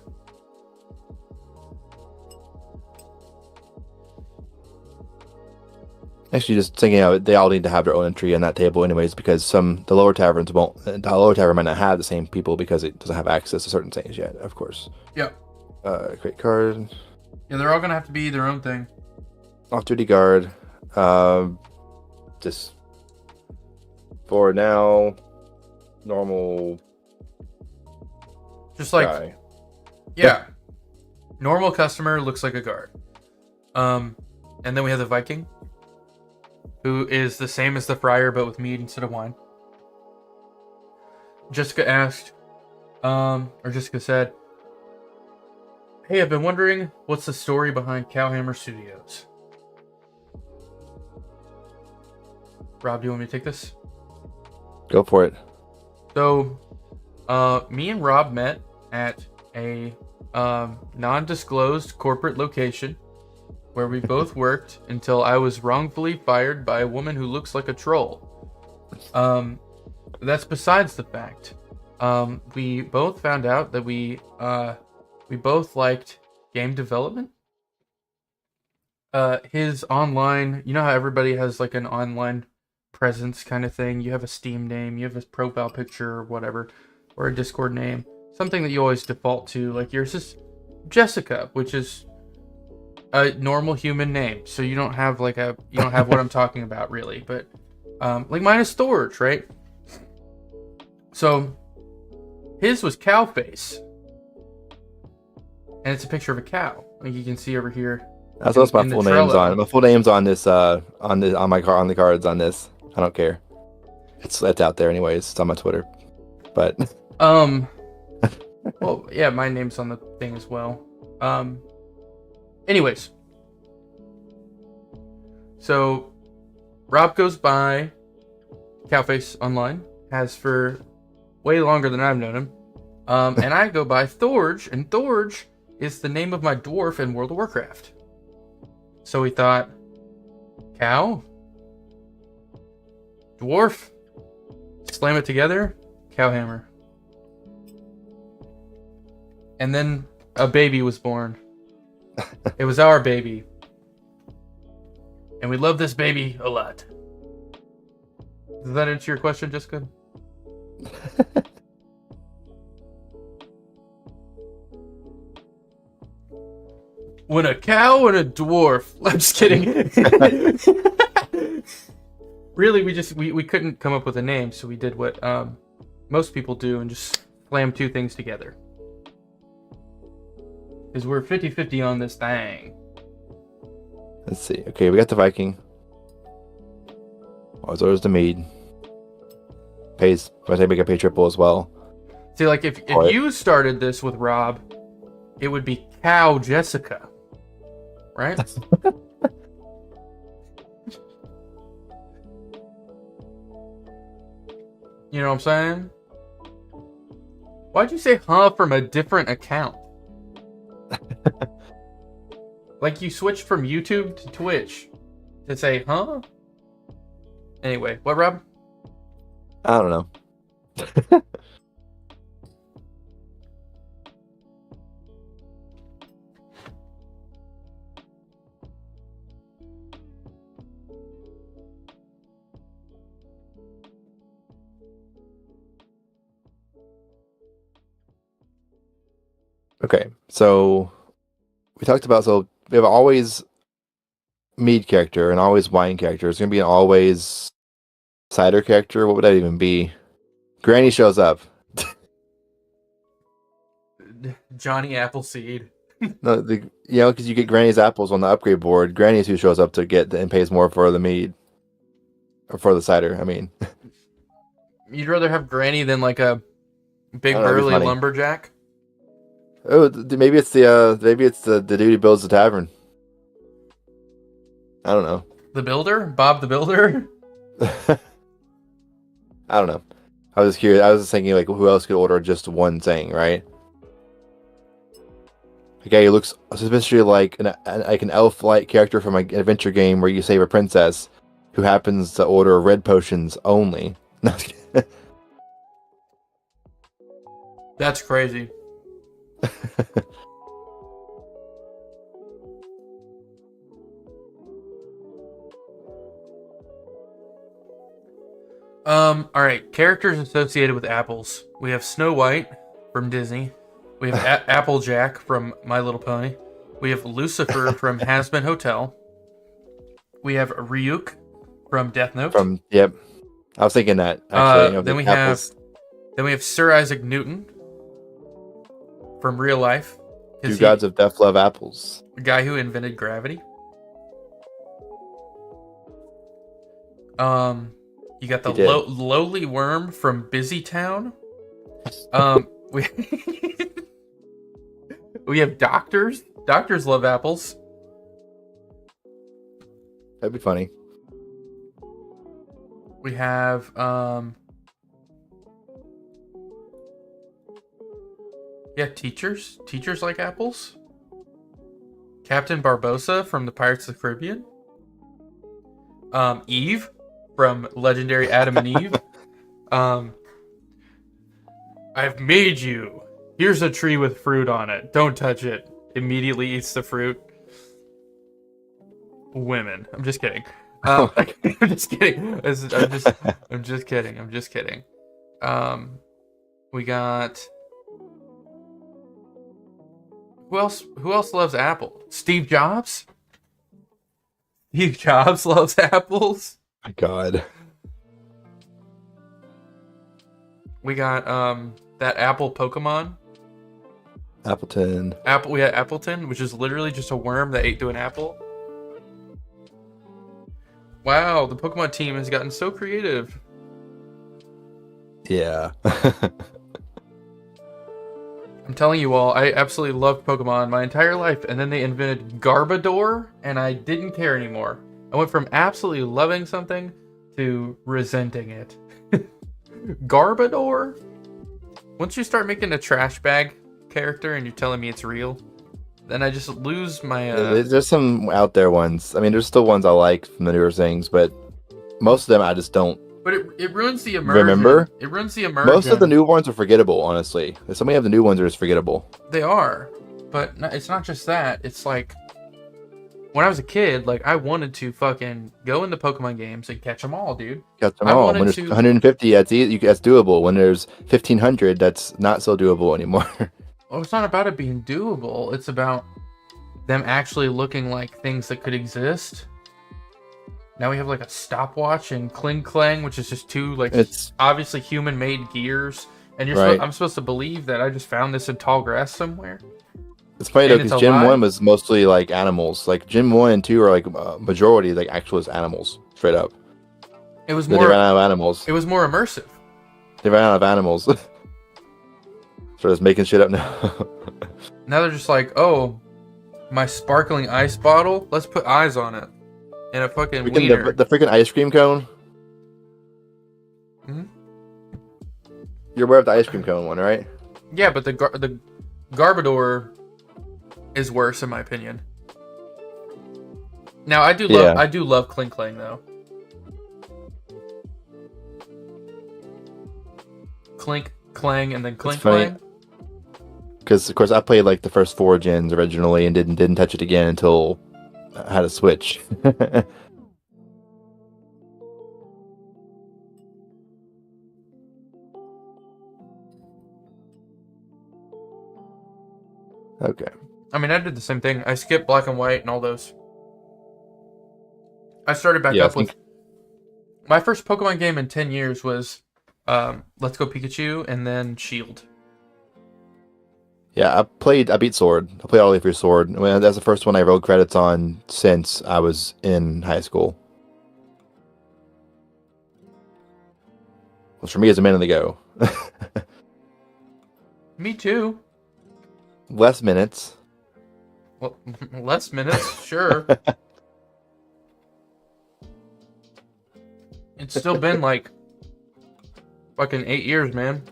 S2: Actually, just thinking out, they all need to have their own entry in that table, anyways, because the lower taverns won't. The lower tavern might not have the same people because it doesn't have access to certain things yet. Of course.
S1: Yep.
S2: Create card.
S1: Yeah, they're all gonna have to be their own thing.
S2: Off-duty guard. Just for now, normal.
S1: Just like
S2: guy.
S1: Yeah. Normal customer looks like a guard. And then we have the Viking, who is the same as the Friar but with mead instead of wine. Jessica said, "Hey, I've been wondering what's the story behind Cowhammer Studios." Rob, do you want me to take this?
S2: Go for it.
S1: So, me and Rob met at a non-disclosed corporate location where we both worked until I was wrongfully fired by a woman who looks like a troll. That's besides the fact. We both found out that we both liked game development. His online, you know how everybody has like an online presence kind of thing. You have a Steam name, you have a profile picture or whatever, or a Discord name, something that you always default to. Like yours is Jessica, which is a normal human name, so you don't have what I'm talking about really. But like mine is Storage, right? So his was Cowface, and it's a picture of a cow, like you can see over here.
S2: That's what my full name's on. My full name's on this on the cards on this. I don't care. It's out there anyways. It's on my Twitter. But
S1: well, yeah, my name's on the thing as well. Anyways. So Rob goes by Cowface online, has for way longer than I've known him. And I go by Thorge, and Thorge is the name of my dwarf in World of Warcraft. So we thought, cow? Dwarf. Slam it together. Cowhammer. And then a baby was born. It was our baby. And we love this baby a lot. Does that answer your question, Jessica? When a cow and a dwarf. I'm just kidding. Really, we couldn't come up with a name, so we did what most people do and just slam two things together. Because we're 50-50 on this thing.
S2: Let's see. Okay, we got the Viking. Always orders the mead. Pays. I think we can pay triple as well.
S1: See, like if you started this with Rob, it would be Cow Jessica, right? You know what I'm saying? Why'd you say huh from a different account? Like you switched from YouTube to Twitch to say huh? Anyway, what, Rob?
S2: I don't know. Okay, so we talked about, so we have always mead character and always wine character. It's going to be an always cider character. What would that even be? Granny shows up.
S1: Johnny Appleseed.
S2: No, because you get Granny's apples on the upgrade board. Granny's who shows up to get and pays more for the mead. Or for the cider, I mean.
S1: You'd rather have Granny than like a big burly lumberjack?
S2: Oh, maybe it's the dude who builds the tavern. I don't know.
S1: The builder? Bob the Builder?
S2: I don't know. I was just curious. I was just thinking, like, who else could order just one thing, right? A guy who looks suspiciously like an elf-like character from an adventure game where you save a princess who happens to order red potions only.
S1: That's crazy. All right. Characters associated with apples. We have Snow White from Disney. We have Applejack from My Little Pony. We have Lucifer from Hazbin Hotel. We have Ryuk from Death Note.
S2: Yep. I was thinking that actually.
S1: Then we have Sir Isaac Newton from Real Life.
S2: Two gods of death love apples.
S1: The guy who invented gravity. You got the lowly worm from Busy Town. We have doctors. Doctors love apples.
S2: That'd be funny.
S1: We have teachers. Teachers like apples. Captain Barbossa from the Pirates of the Caribbean. Eve from Legendary Adam and Eve. I've made you. Here's a tree with fruit on it. Don't touch it. Immediately eats the fruit. Women. I'm just kidding. I'm just kidding. I'm just kidding. We got. Who else loves apple? Steve Jobs? Steve Jobs loves apples?
S2: My God.
S1: We got that apple Pokemon.
S2: Appleton.
S1: We had Appleton, which is literally just a worm that ate through an apple. Wow, the Pokemon team has gotten so creative.
S2: Yeah.
S1: I'm telling you all, I absolutely loved Pokemon my entire life, and then they invented Garbodor, and I didn't care anymore. I went from absolutely loving something to resenting it. Garbodor? Once you start making a trash bag character and you're telling me it's real, then I just lose my...
S2: There's some out there ones. I mean, there's still ones I like from the newer things, but most of them I just don't
S1: But it ruins the immersion.
S2: Remember?
S1: It ruins the immersion.
S2: Most of the new ones are forgettable, honestly. So many of the new ones are just forgettable.
S1: They are. But it's not just that. It's like, when I was a kid, like, I wanted to fucking go into Pokemon games and catch them all, dude.
S2: Catch them all. When there's 150, that's doable. When there's 1,500, that's not so doable anymore.
S1: Well, it's not about it being doable. It's about them actually looking like things that could exist. Now we have like a stopwatch and Kling Klang, which is just two like it's obviously human-made gears. And I'm supposed to believe that I just found this in tall grass somewhere.
S2: It's funny though, because Gen 1 was mostly like animals. Like Gen 1 and 2 are like majority like actual animals, straight up.
S1: It was more.
S2: They ran out of animals.
S1: It was more immersive.
S2: They ran out of animals. So just making shit up now.
S1: Now they're just like, oh, my sparkling ice bottle. Let's put eyes on it. And a fucking wiener.
S2: The freaking ice cream cone.
S1: Hmm?
S2: You're aware of the ice cream cone one, right?
S1: Yeah, but the Garbodor is worse in my opinion. Now I do love Kling Klang though. Clink Clang and then Kling Klang.
S2: Because of course I played like the first 4 gens originally and didn't touch it again until I had a Switch. Okay.
S1: I mean, I did the same thing. I skipped Black and White and all those. I started back up with... My first Pokemon game in 10 years was Let's Go Pikachu and then Shield.
S2: Yeah, I beat Sword. I played all the way through Sword. I mean, that's the first one I wrote credits on since I was in high school. Which for me is a minute ago.
S1: Me too.
S2: Less minutes.
S1: Well, less minutes, sure. It's still been like fucking 8 years, man.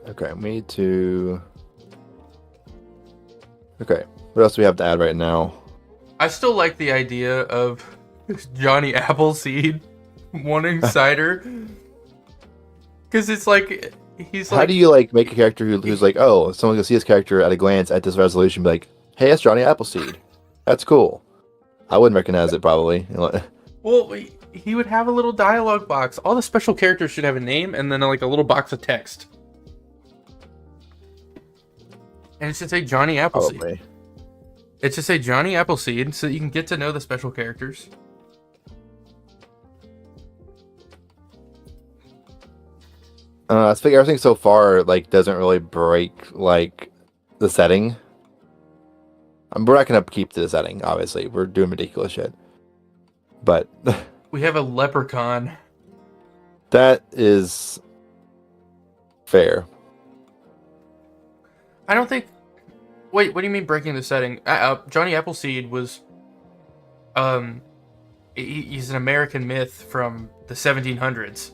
S2: Okay, we need to... Okay, what else do we have to add right now?
S1: I still like the idea of Johnny Appleseed wanting cider. Because it's like, he's like...
S2: How do you like make a character who's like, oh, someone can see his character at a glance at this resolution and be like, hey, that's Johnny Appleseed. That's cool. I wouldn't recognize it probably.
S1: Well, he would have a little dialogue box. All the special characters should have a name and then like a little box of text. And it should say Johnny Appleseed. Probably. It should say Johnny Appleseed so that you can get to know the special characters.
S2: I think everything so far like doesn't really break like the setting. We're not gonna keep to the setting, obviously. We're doing ridiculous shit. But
S1: we have a leprechaun.
S2: That is fair.
S1: I don't think... Wait, what do you mean breaking the setting? Johnny Appleseed was... he's an American myth from the 1700s.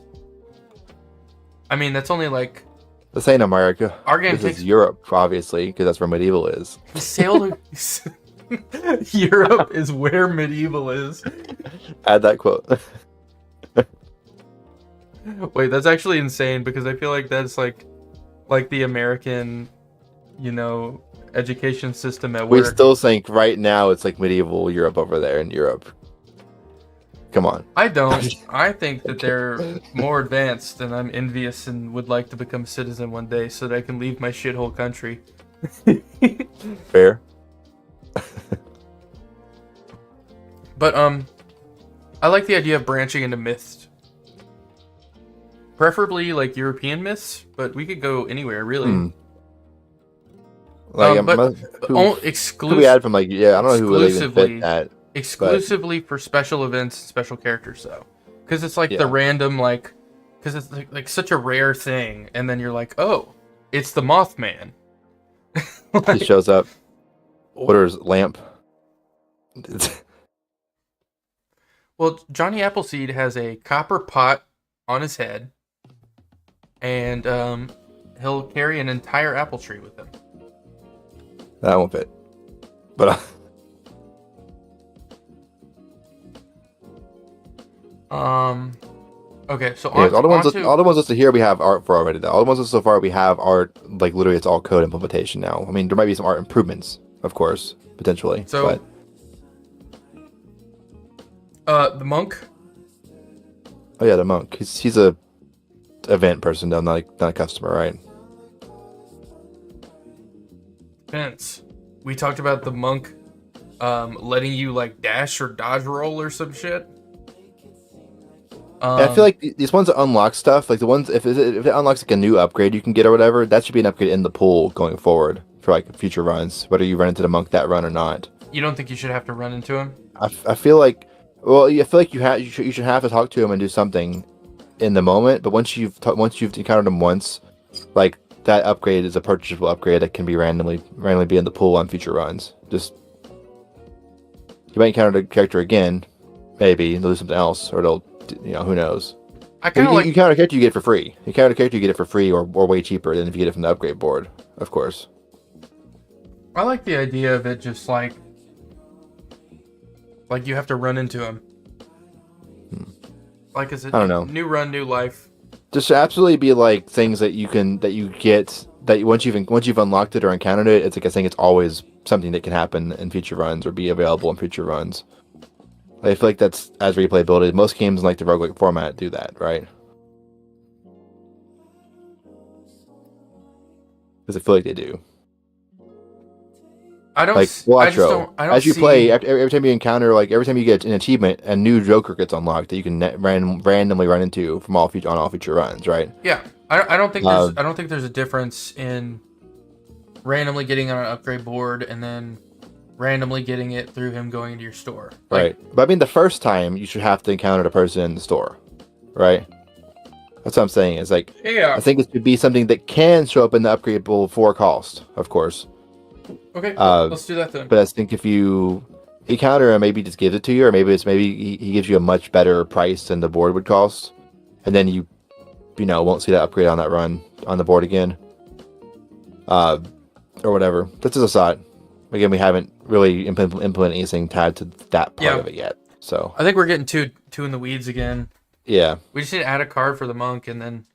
S1: I mean, that's only like...
S2: This ain't America.
S1: Our game
S2: takes... is Europe, obviously, because that's where medieval is.
S1: He sailed... Europe is where medieval is.
S2: Add that quote.
S1: Wait, that's actually insane, because I feel like that's like the American... you know, education system at work.
S2: We still think right now it's like medieval Europe over there in Europe. Come on.
S1: I don't. I think that they're more advanced and I'm envious and would like to become a citizen one day so that I can leave my shithole country.
S2: Fair.
S1: But, I like the idea of branching into myths. Preferably, like, European myths, but we could go anywhere, really.
S2: Like,
S1: exclusively.
S2: We add from like, yeah, I don't know who would even fit that.
S1: Exclusively for special events and special characters, though, because it's like the random, like, because it's like such a rare thing, and then you're like, oh, it's the Mothman.
S2: He shows up, orders lamp.
S1: Well, Johnny Appleseed has a copper pot on his head, and he'll carry an entire apple tree with him.
S2: That won't fit. But
S1: okay, so
S2: anyways, all the ones listed here we have art for already. Though all the ones listed so far we have art. Like literally, it's all code implementation now. I mean, there might be some art improvements, of course, potentially.
S1: So, the monk.
S2: Oh yeah, the monk. He's a event person, though, not a customer, right?
S1: Vince, we talked about the monk, letting you like dash or dodge roll or some shit.
S2: I feel like these ones that unlock stuff, like the ones if it unlocks like a new upgrade you can get or whatever, that should be an upgrade in the pool going forward for like future runs, whether you run into the monk that run or not.
S1: You don't think you should have to run into him?
S2: I feel like, well, I feel like you should have to talk to him and do something in the moment, but once you've encountered him once, like that upgrade is a purchasable upgrade that can be randomly be in the pool on future runs. Just you might encounter the character again, maybe they'll do something else, or they'll, who knows.
S1: I kind of like
S2: you encounter a character you get it for free. You encounter a character you get it for free or way cheaper than if you get it from the upgrade board, of course.
S1: I like the idea of it just like you have to run into him. Like, is it?
S2: I don't know.
S1: New run, new life.
S2: Just absolutely be like things that you get that once you've unlocked it or encountered it, it's like I think it's always something that can happen in future runs or be available in future runs. I feel like that's as replayability. Most games in like the roguelike format do that, right? Because I feel like they do.
S1: I don't.
S2: Like Watro,
S1: I don't
S2: as you
S1: see...
S2: play, every time you encounter, like every time you get an achievement, a new Joker gets unlocked that you can randomly run into from all future runs, right?
S1: Yeah, I don't think there's a difference in randomly getting on an upgrade board and then randomly getting it through him going into your store.
S2: Right. But I mean, the first time you should have to encounter the person in the store, right? That's what I'm saying. It's like,
S1: yeah.
S2: I think it should be something that can show up in the upgradable for cost, of course.
S1: Okay, let's do that then.
S2: But I think if you encounter him, maybe he just gives it to you, or maybe he gives you a much better price than the board would cost, and then you won't see that upgrade on that run on the board again, or whatever. That's just a thought. Again, we haven't really implemented anything tied to that part of it yet. So
S1: I think we're getting too in the weeds again.
S2: Yeah,
S1: we just need to add a card for the monk, and then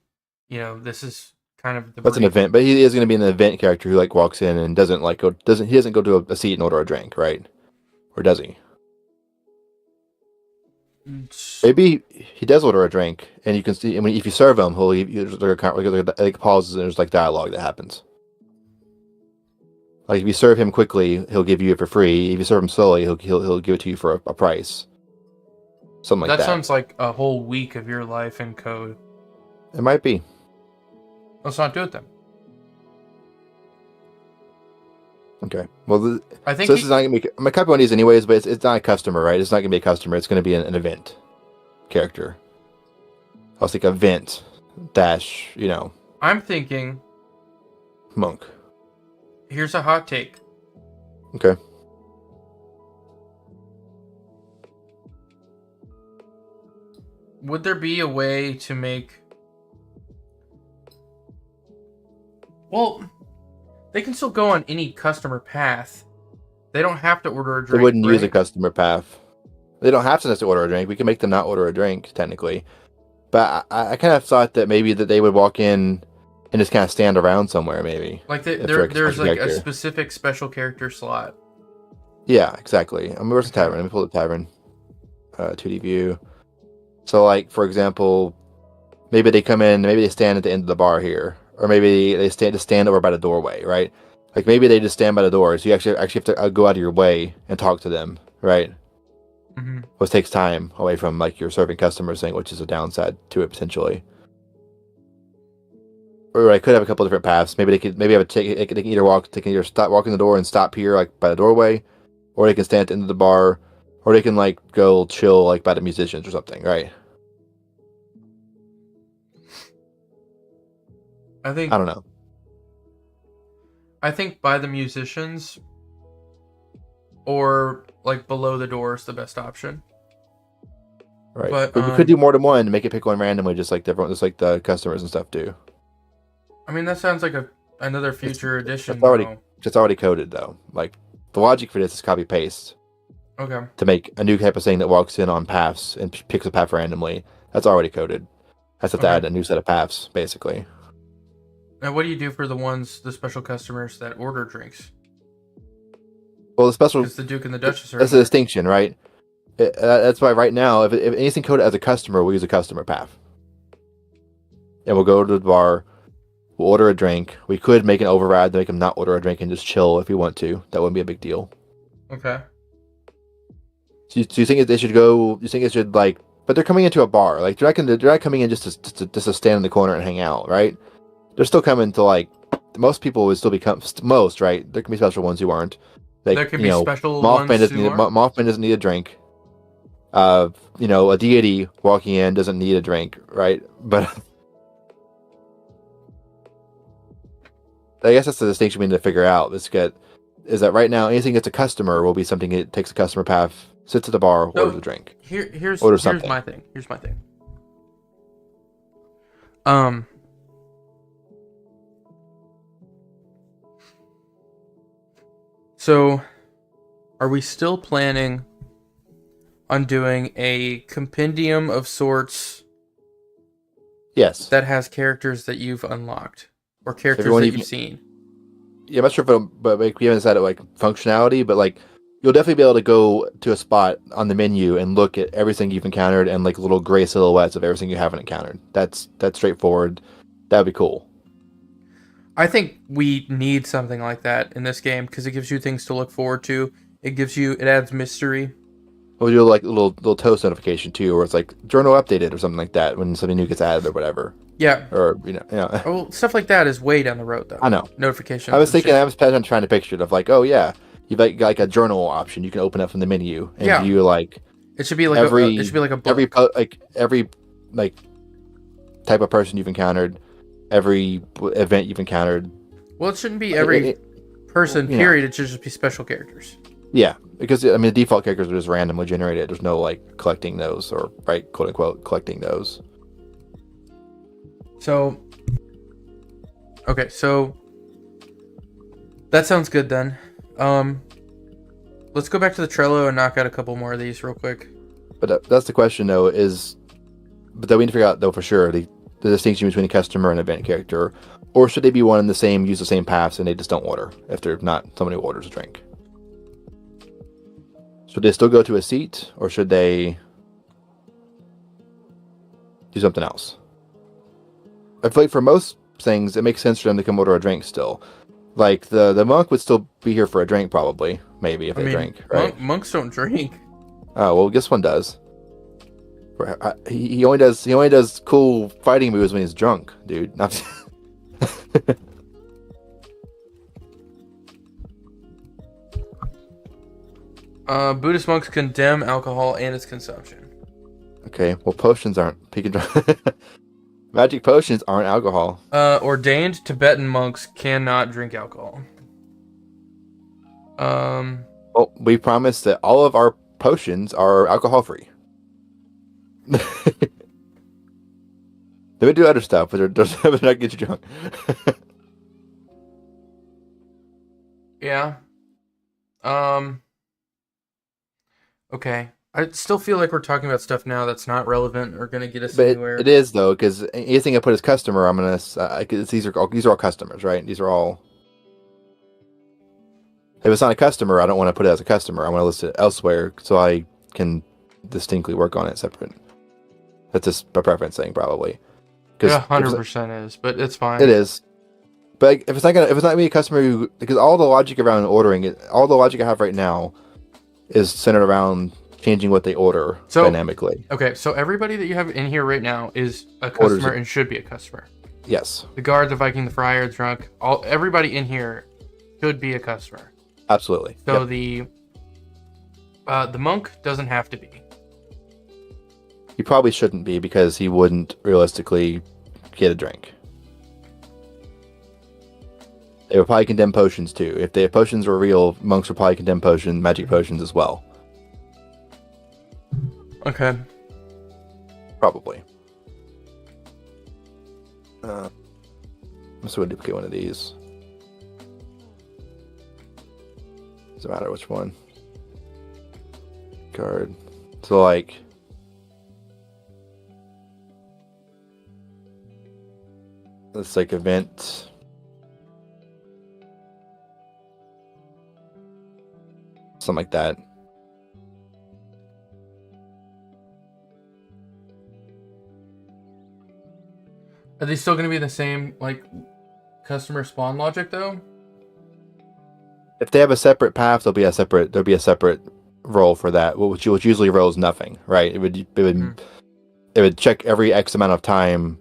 S1: this is kind of the
S2: that's an event, but he is going to be an event character who like walks in and doesn't go to a seat and order a drink, right? Or does he? Maybe he does order a drink, and you can see. I mean, if you serve him, he'll like pauses and there's like dialogue that happens. Like if you serve him quickly, he'll give you it for free. If you serve him slowly, he'll give it to you for a price. Something like that.
S1: That sounds like a whole week of your life in code.
S2: It might be.
S1: Let's not do it then.
S2: Okay. Well,
S1: I think
S2: this is not gonna be. I'm gonna copy one of these anyways, but it's not a customer, right? It's not gonna be a customer. It's gonna be an event character. I was like event dash.
S1: I'm thinking
S2: monk.
S1: Here's a hot take.
S2: Okay.
S1: Would there be a way to make... Well, they can still go on any customer path. They don't have to order a drink.
S2: They wouldn't use a customer path. They don't have to necessarily order a drink. We can make them not order a drink, technically. But I kind of thought that maybe that they would walk in and just kind of stand around somewhere, maybe.
S1: Like there's like a specific special character slot.
S2: Yeah, exactly. Where's the tavern? Let me pull the tavern. 2D view. So, like, for example, maybe they come in, maybe they stand at the end of the bar here. Or maybe they stand over by the doorway, right? Like, maybe they just stand by the door, so you actually have to go out of your way and talk to them, right?
S1: Mm-hmm.
S2: Which takes time away from, like, your serving customers thing, which is a downside to it, potentially. Or I could have a couple of different paths. Maybe they can either stop walking the door and stop here, like, by the doorway, or they can stand at the end of the bar, or they can, like, go chill, like, by the musicians or something, right? I don't know.
S1: I think by the musicians or, like, below the door is the best option.
S2: Right. But we could do more than one and make it pick one randomly, just like the customers and stuff do.
S1: I mean, that sounds like another future edition.
S2: That's already It's already coded though. Like the logic for this is copy paste.
S1: Okay.
S2: To make a new type of thing that walks in on paths and picks a path randomly. That's already coded. That's have to add a new set of paths, basically.
S1: Now, what do you do for the special customers that order drinks?
S2: Well, the special...
S1: Because the Duke and the Duchess are...
S2: That's the distinction, right? That's why right now, if anything coded as a customer, we'll use a customer path. And we'll go to the bar, we'll order a drink. We could make an override to make them not order a drink and just chill if we want to. That wouldn't be a big deal.
S1: Okay.
S2: So you think they should go? You think it should like? But they're coming into a bar. Like they're not coming in just to stand in the corner and hang out, right? They're still coming to like. Most people would still be most right. There can be special ones who aren't. Like,
S1: there can be special
S2: Mothman
S1: ones
S2: doesn't need Mothman doesn't need a drink. A deity walking in doesn't need a drink, right? But I guess that's the distinction we need to figure out. Is that right now anything that's a customer will be something that takes a customer path, sits at the bar, orders a drink.
S1: Here's
S2: something.
S1: my thing. So, are we still planning on doing a compendium of sorts?
S2: Yes.
S1: That has characters that you've unlocked or characters that you've seen.
S2: Yeah, I'm not sure but like, we haven't said it like functionality, but like you'll definitely be able to go to a spot on the menu and look at everything you've encountered and like little gray silhouettes of everything you haven't encountered. That's straightforward. That'd be cool.
S1: I think we need something like that in this game because it gives you things to look forward to. It adds mystery.
S2: We'll do like little toast notification too, where it's like journal updated or something like that when something new gets added or whatever.
S1: Yeah.
S2: Or
S1: Well, stuff like that is way down the road though.
S2: I know.
S1: Notifications.
S2: I was trying to picture it of like, oh yeah, you've like a journal option you can open up from the menu and view like.
S1: It should be like a book.
S2: Every type of person you've encountered, every event you've encountered.
S1: Well, it shouldn't be every person. Period. It should just be special characters.
S2: Yeah, because the default characters are just randomly generated. There's no like collecting those or quote unquote collecting those.
S1: So, okay, so that sounds good then. Let's go back to the Trello and knock out a couple more of these real quick.
S2: But that's the question though. But that we need to figure out though for sure the distinction between a customer and event character, or should they be one and the same, use the same paths, and they just don't order if they're not somebody who orders a drink. Should they still go to a seat, or should they do something else? I feel like for most things, it makes sense for them to come order a drink still. Like, the monk would still be here for a drink, probably. Maybe, if they drink, right?
S1: Monks don't drink.
S2: Oh, well, this one does. He only does cool fighting moves when he's drunk, dude.
S1: Buddhist monks condemn alcohol and its consumption.
S2: Okay, well, potions aren't. Magic potions aren't alcohol.
S1: Ordained Tibetan monks cannot drink alcohol.
S2: Well, we promise that all of our potions are alcohol-free. They would do other stuff, but they're not get you drunk.
S1: Yeah. Okay. I still feel like we're talking about stuff now that's not relevant or going to get us anywhere.
S2: It is though, because anything I put as customer, I'm gonna. These are all customers, right? These are all. If it's not a customer, I don't want to put it as a customer. I want to list it elsewhere so I can distinctly work on it separate. That's just a preference thing, probably.
S1: It 100% is, but it's fine.
S2: It is. But if it's not gonna be a customer because all the logic around ordering it, all the logic I have right now is centered around changing what they order dynamically.
S1: Okay, so everybody that you have in here right now is a customer and should be a customer.
S2: Yes.
S1: The guard, the Viking, the friar, the drunk, everybody in here should be a customer.
S2: Absolutely.
S1: So the monk doesn't have to be.
S2: He probably shouldn't be because he wouldn't realistically get a drink. They would probably condemn potions too. If the potions were real, monks would probably condemn magic potions as well.
S1: Okay.
S2: Probably. Let's duplicate one of these. Doesn't matter which one. Card. So like. Let's like event. Something like that.
S1: Are they still going to be the same like customer spawn logic though?
S2: If they have a separate path, there'll be a separate role for that, which usually rolls nothing, right? It would check every X amount of time.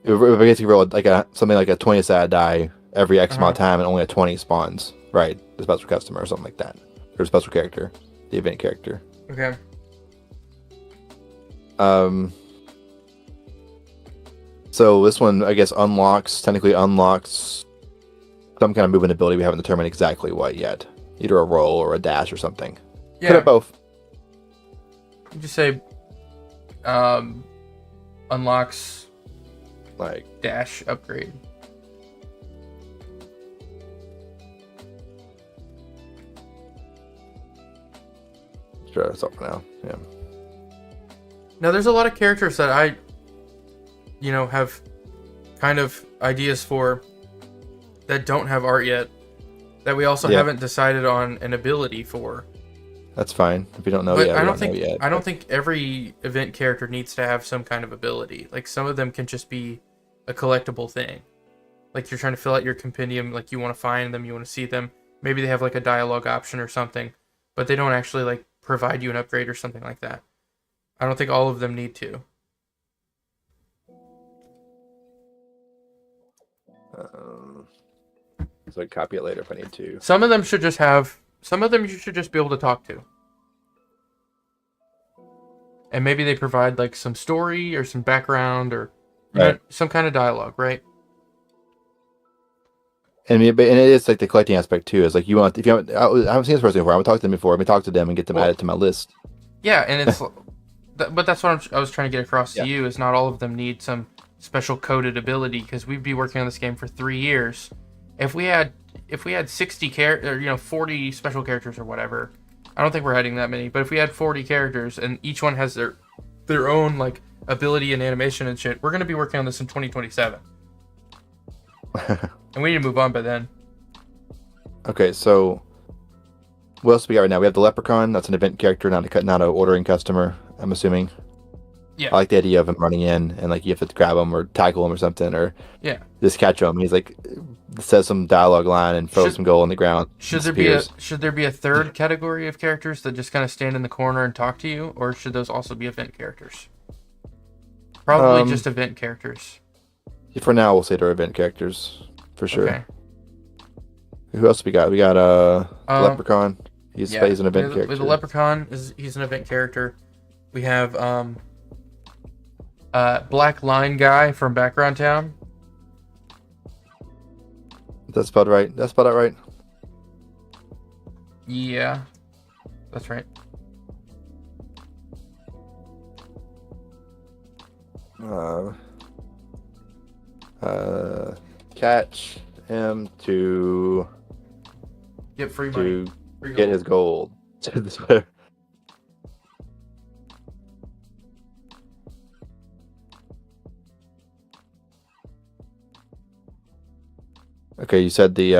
S2: It would basically roll like something like a 20-sided die every X amount of time, and only a 20 spawns, right? The special customer or something like that, or special character, the event character.
S1: Okay.
S2: So this one, I guess, technically unlocks some kind of movement ability. We haven't determined exactly what yet. Either a roll or a dash or something.
S1: Yeah.
S2: Could have both.
S1: You just say unlocks
S2: like
S1: dash upgrade.
S2: Sure, that's all for now. Yeah.
S1: Now there's a lot of characters that I have kind of ideas for that don't have art yet, that we also haven't decided on an ability for.
S2: That's fine. If you don't know yet,
S1: I don't think every event character needs to have some kind of ability. Like some of them can just be a collectible thing. Like you're trying to fill out your compendium, like you want to find them, you want to see them. Maybe they have like a dialogue option or something, but they don't actually like provide you an upgrade or something like that. I don't think all of them need to.
S2: So I can copy it later if I need to.
S1: Some of them should just have. Some of them you should just be able to talk to. And maybe they provide like some story or some background or some kind of dialogue, right?
S2: And it is like the collecting aspect too. Is like I haven't seen this person before. I haven't talked to them before. I'm gonna talk to them and get them added to my list.
S1: Yeah, and it's, but that's what I was trying to get across to you. Is not all of them need some special coded ability, because we'd be working on this game for 3 years. If we had 60 or 40 special characters or whatever, I don't think we're heading that many. But if we had 40 characters and each one has their own like ability and animation and shit, we're gonna be working on this in 2027. And we need to move on by then.
S2: Okay, so what else do we got right now? We have the Leprechaun. That's an event character, not an ordering customer, I'm assuming.
S1: Yeah.
S2: I like the idea of him running in and like you have to grab him or tackle him or something, or just catch him. He's like says some dialogue line and throws some gold on the ground.
S1: Should there be a third category of characters that just kind of stand in the corner and talk to you, or should those also be event characters? Probably just event characters.
S2: For now, we'll say they're event characters for sure. Okay. Who else we got? We got Leprechaun. He's an event character.
S1: With the Leprechaun, he's an event character. We have Black Line Guy from Background Town.
S2: That's about right.
S1: Yeah, that's right.
S2: Catch him to
S1: get free money.
S2: Get his gold. Okay, you said the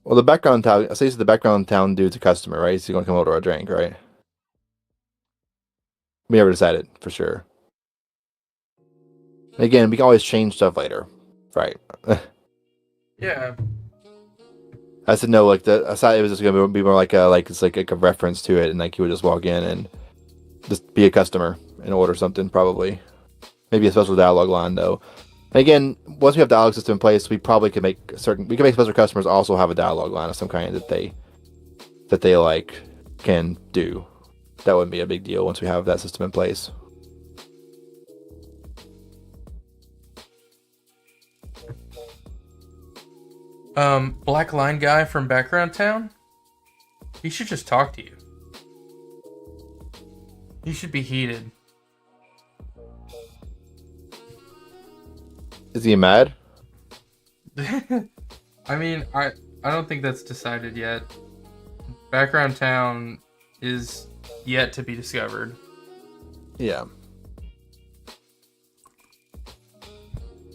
S2: the background town. I say the background town dude's a customer, right? He's going to come over to a drink, right? We never decided for sure. Again, we can always change stuff later, right?
S1: Yeah.
S2: I said no. Like I thought it was just gonna be more like a reference to it, and like he would just walk in and just be a customer and order something, probably. Maybe a special dialogue line though. And again, once we have dialogue system in place, we probably can make special customers also have a dialogue line of some kind that they like can do. That wouldn't be a big deal once we have that system in place.
S1: Black Line Guy from Background Town? He should just talk to you. He should be heated. Is
S2: he mad?
S1: I mean, I I don't think that's decided yet. Background Town is yet to be discovered.
S2: Yeah.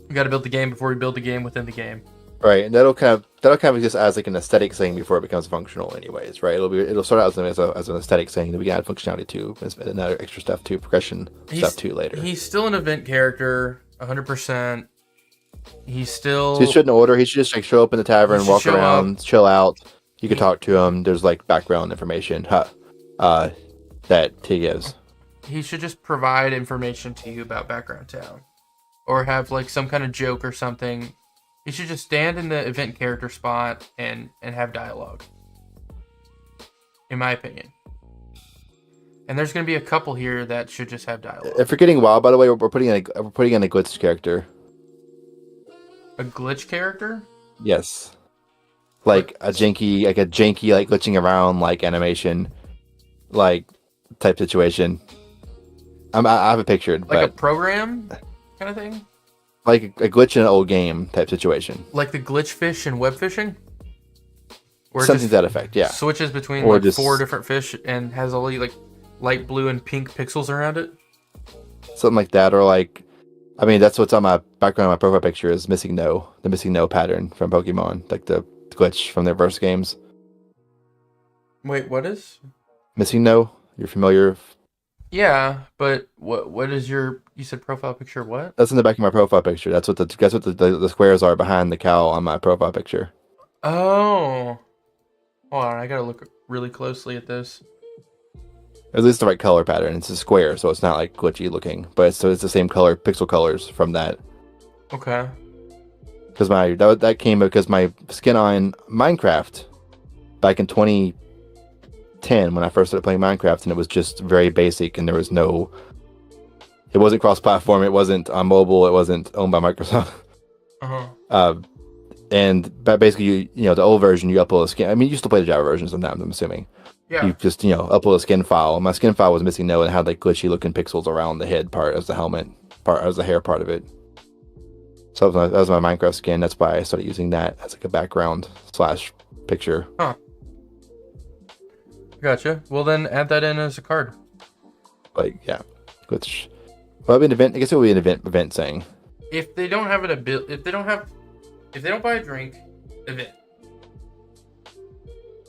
S1: We got to build the game before we build the game within the game.
S2: Right, and that'll kind of exist as like an aesthetic thing before it becomes functional, anyways. Right, it'll start out as an aesthetic thing that we can add functionality to, and other extra stuff to, progression stuff to later.
S1: He's still an event character, 100%. He's still.
S2: So he shouldn't order. He should just like show up in the tavern, walk around, chill out. You can talk to him. There's like background information that he gives.
S1: He should just provide information to you about Background Town, or have like some kind of joke or something. He should just stand in the event character spot and have dialogue, in my opinion. And there's going to be a couple here that should just have dialogue.
S2: If you're getting wild, by the way, we're putting in a glitch character.
S1: A glitch character?
S2: Yes. Like a janky like glitching around like animation, like type situation. I have it pictured.
S1: Like a program kind of thing?
S2: Like a glitch in an old game type situation.
S1: Like the glitch fish in web fishing?
S2: Or something to that effect, yeah.
S1: Switches between like 4 different fish and has all like light blue and pink pixels around it?
S2: Something like that, or like, I mean, that's what's on my background on my profile picture is the missing no pattern from Pokemon, like the glitch from their verse games.
S1: Wait, what is?
S2: Missing no? You're familiar?
S1: Yeah, but what is you said profile picture what?
S2: That's in the back of my profile picture. That's what the squares are behind the cow on my profile picture.
S1: Oh. Hold on, I gotta look really closely at this.
S2: At least the right color pattern. It's a square, so it's not like glitchy looking, but it's the same color, pixel colors from that.
S1: Okay.
S2: Because that came because my skin on Minecraft back in 2010 when I first started playing Minecraft, and it was just very basic, and it wasn't cross-platform, it wasn't on mobile, it wasn't owned by Microsoft. And basically, the old version, you upload a skin. I mean, you used to play the Java version sometimes, I'm assuming.
S1: Yeah.
S2: You just, upload a skin file. My skin file was missing no and had like glitchy looking pixels around the head part as the helmet part, as the hair part of it. So that was my Minecraft skin. That's why I started using that as like a background / picture.
S1: Huh. Gotcha. Well, then add that in as a card.
S2: Like, yeah. Which, well, I guess it would be an event thing.
S1: If they don't have if they don't buy a drink, event.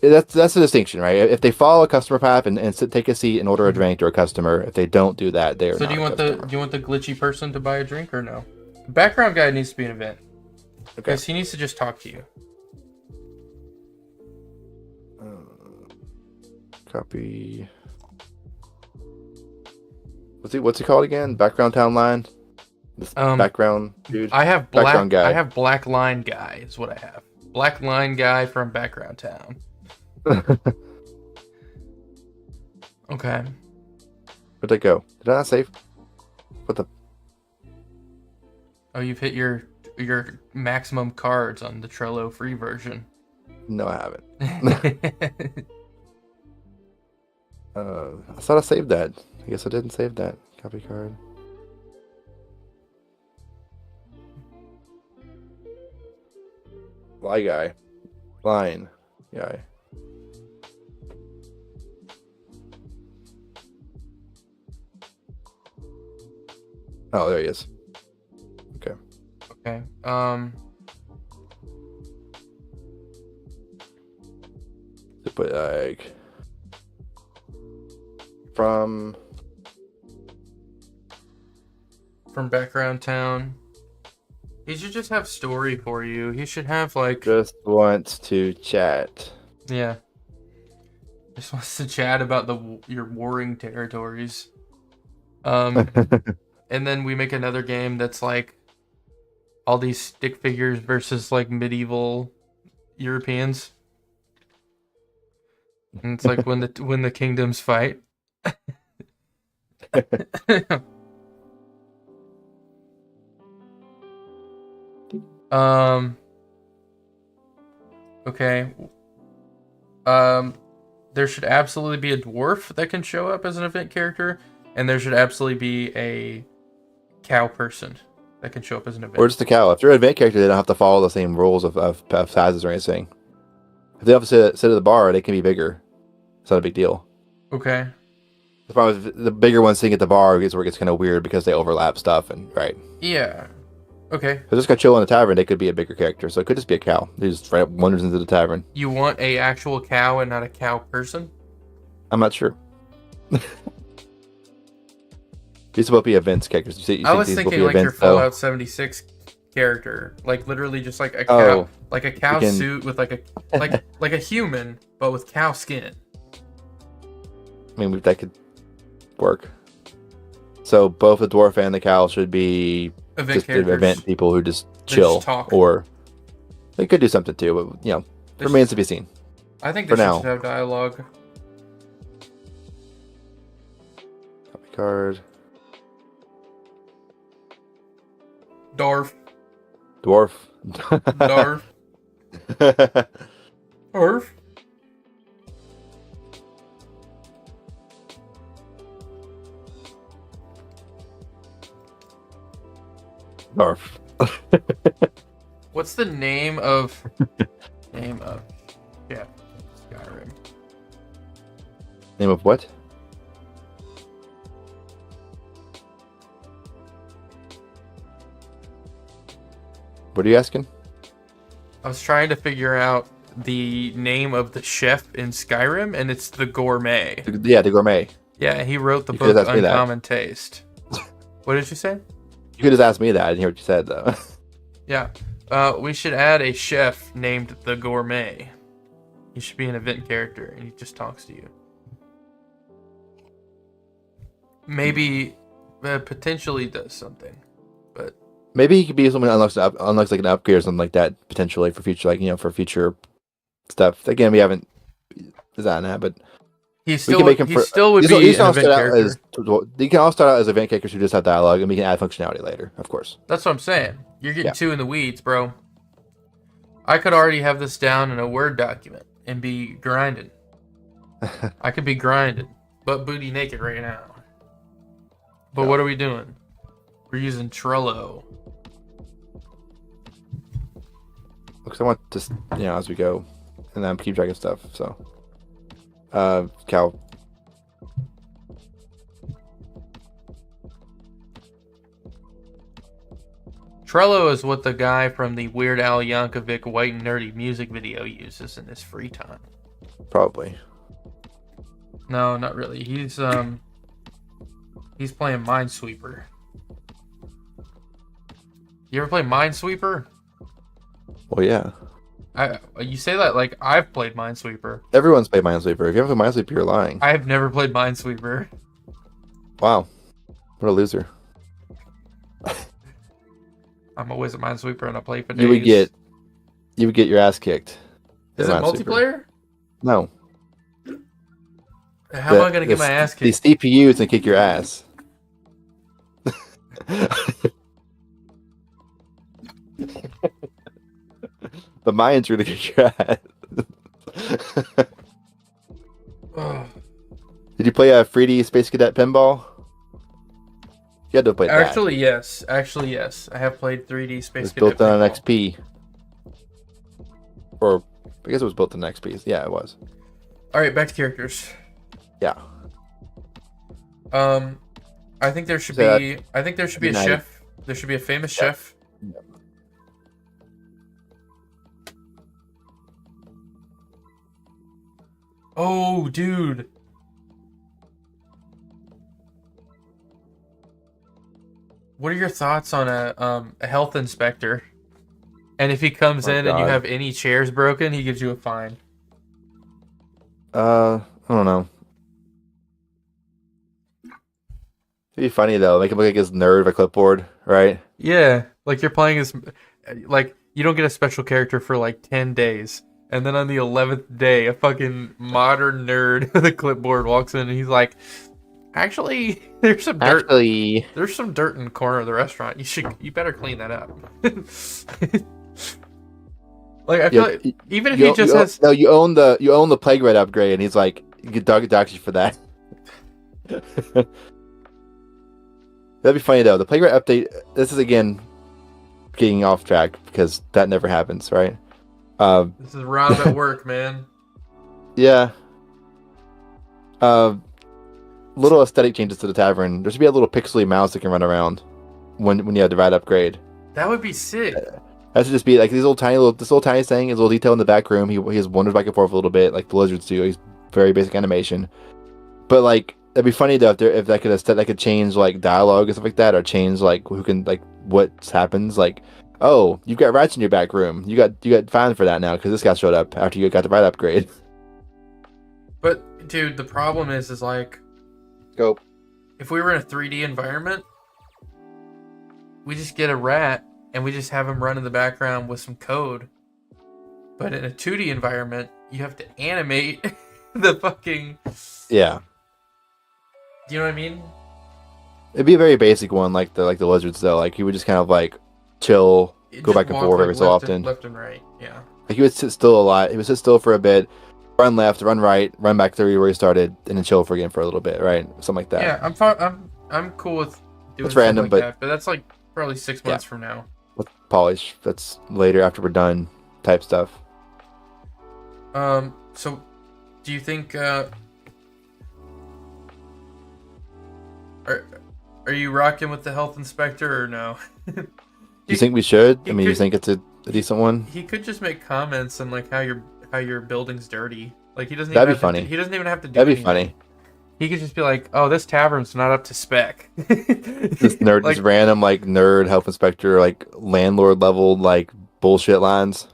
S2: That's the distinction, right? If they follow a customer path and take a seat and order a drink to a customer, if they don't do that, they are not. So do
S1: you want the glitchy person to buy a drink or no? The background guy needs to be an event. Okay. Because he needs to just talk to you.
S2: Copy. What's he called again? Background town line. This background dude.
S1: I have
S2: background guy.
S1: I have black line guy. Is what I have. Black line guy from Background Town. Okay.
S2: Where'd they go? Did I not save? What the?
S1: Oh, you've hit your maximum cards on the Trello free version.
S2: No, I haven't. I thought I saved that. I guess I didn't save that. Copy card. Line guy. Oh, there he is. Okay. To put like from
S1: Background Town. He should just have story for you. He should have like
S2: just wants to chat.
S1: Yeah. Just wants to chat about your warring territories. And then we make another game that's like all these stick figures versus like medieval Europeans. And it's like when the kingdoms fight. Okay. There should absolutely be a dwarf that can show up as an event character, and there should absolutely be a cow person that can show up as an event.
S2: Or just a cow. If they're an event character, they don't have to follow the same rules of sizes or anything. If they have to sit at the bar, they can be bigger. It's not a big deal.
S1: Okay.
S2: The problem is the bigger ones sitting at the bar is where it gets kind of weird because they overlap stuff and right.
S1: Yeah. Okay.
S2: If they're just gonna chill in the tavern, they could be a bigger character. So it could just be a cow. They just wanders into the tavern.
S1: You want a actual cow and not a cow person?
S2: I'm not sure. These will be events characters.
S1: I was thinking like your Fallout 76 character, like literally just like a cow, like a cow suit with like a like a human, but with cow skin.
S2: I mean, that could work. So both the dwarf and the cow should be event people who just chill, just talk. Or they could do something too, but remains to be seen.
S1: I think they should have dialogue.
S2: Copy card.
S1: Dwarf.
S2: Dwarf.
S1: Dwarf. Dwarf.
S2: Dwarf.
S1: What's the name of yeah, Skyrim?
S2: Name of what? What are you asking?
S1: I was trying to figure out the name of the chef in Skyrim, and it's the Gourmet.
S2: Yeah, the Gourmet.
S1: Yeah, he wrote the book Uncommon Taste. What did you say?
S2: You could just ask me that. I didn't hear what you said, though.
S1: Yeah. We should add a chef named the Gourmet. He should be an event character, and he just talks to you. Maybe, potentially does something, but...
S2: Maybe he could be someone who unlocks like an upgrade or something like that, potentially, for future, for future stuff. Again, we haven't designed that, but... He still would be an event character. You can all start out as event characters who just have dialogue, and we can add functionality later, of course.
S1: That's what I'm saying. You're getting too in the weeds, bro. I could already have this down in a Word document and be grinding. I could be grinding, but booty naked right now. But what are we doing? We're using Trello.
S2: Because I want to, as we go, and then keep track of stuff, so... cow.
S1: Trello is what the guy from the Weird Al Yankovic White and Nerdy music video uses in his free time.
S2: Probably.
S1: No, not really. He's playing Minesweeper. You ever play Minesweeper?
S2: Well, yeah.
S1: You say that like I've played Minesweeper.
S2: Everyone's played Minesweeper. If you haven't played Minesweeper, you're lying.
S1: I have never played Minesweeper.
S2: Wow. What a loser.
S1: I'm always a Minesweeper and I play for days.
S2: You would get your ass kicked.
S1: Is it multiplayer?
S2: No.
S1: How am I going to get my ass kicked?
S2: The CPU is going to kick your ass. But mine's going to kick your ass. Did you play a 3D Space Cadet Pinball? You had to play that.
S1: Actually, yes. I have played 3D Space Cadet
S2: Pinball. It was built on an
S1: Pinball.
S2: XP. Or, I guess it was built on an XP. Yeah, it was.
S1: Alright, back to characters.
S2: Yeah.
S1: I think there should be a chef. There should be a famous chef.
S2: Yeah.
S1: Oh, dude. What are your thoughts on a health inspector? And if he comes in and you have any chairs broken, he gives you a fine.
S2: I don't know. It'd be funny though. Make him look like his nerd of a clipboard, right?
S1: Yeah, like you're playing as, like you don't get a special character for like 10 days, and then on the 11th day, a fucking modern nerd with a clipboard walks in, and he's like, "Actually, there's some dirt. There's some dirt in the corner of the restaurant. You better clean that up." Like I feel like even if he just has
S2: you own the plague red upgrade, and he's like, you get dox you for that. That'd be funny though. The plague red update. This is again getting off track because that never happens, right?
S1: This is Rob at work, man.
S2: Yeah. Little aesthetic changes to the tavern. There should be a little pixely mouse that can run around when you have the right upgrade.
S1: That would be sick.
S2: That should just be like this little tiny thing, his little detail in the back room. He has wanders back and forth a little bit, like the lizards do. He's very basic animation. But like it'd be funny though if that could change like dialogue and stuff like that, or change like who can like what happens. Like, oh, you've got rats in your back room. You got fined for that now because this guy showed up after you got the right upgrade.
S1: But dude, the problem is like,
S2: scope.
S1: If we were in a 3D environment, we just get a rat and we just have him run in the background with some code. But in a 2D environment, you have to animate the fucking...
S2: Yeah.
S1: Do you know what I mean?
S2: It'd be a very basic one, like the lizards though. Like he would just kind of like chill, go back and forth every so often.
S1: Left and right, yeah.
S2: Like he would sit still a lot. He would sit still for a bit, run left, run right, run back to where he started, and then chill for again for a little bit, right? Something like that.
S1: Yeah, I'm fine. I'm cool with doing
S2: it's random,
S1: like that, but that's like probably 6 months from now.
S2: With polish, that's later after we're done, type stuff.
S1: So, do you think are you rocking with the health inspector or no?
S2: You think we should? I mean, you think it's a decent one?
S1: He could just make comments on like how your building's dirty. Like he doesn't.
S2: That'd be funny.
S1: He doesn't even have to do.
S2: That'd be
S1: anything.
S2: funny.
S1: He could just be like, "Oh, this tavern's not up to spec."
S2: This nerd, like, this random like nerd health inspector, like landlord level like bullshit lines.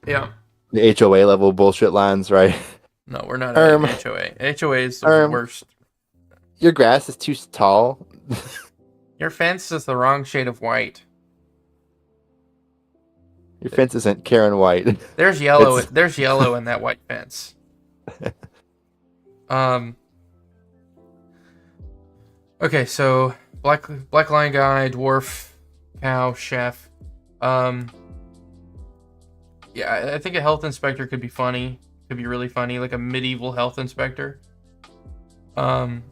S1: Yeah.
S2: The HOA level bullshit lines, right?
S1: No, we're not at HOA. HOA is the worst.
S2: Your grass is too tall.
S1: Your fence is the wrong shade of white.
S2: Your fence isn't Karen White.
S1: There's yellow. There's yellow in that white fence. Okay, so black lion guy, dwarf, cow, chef. Yeah, I think a health inspector could be funny. Could be really funny, like a medieval health inspector. And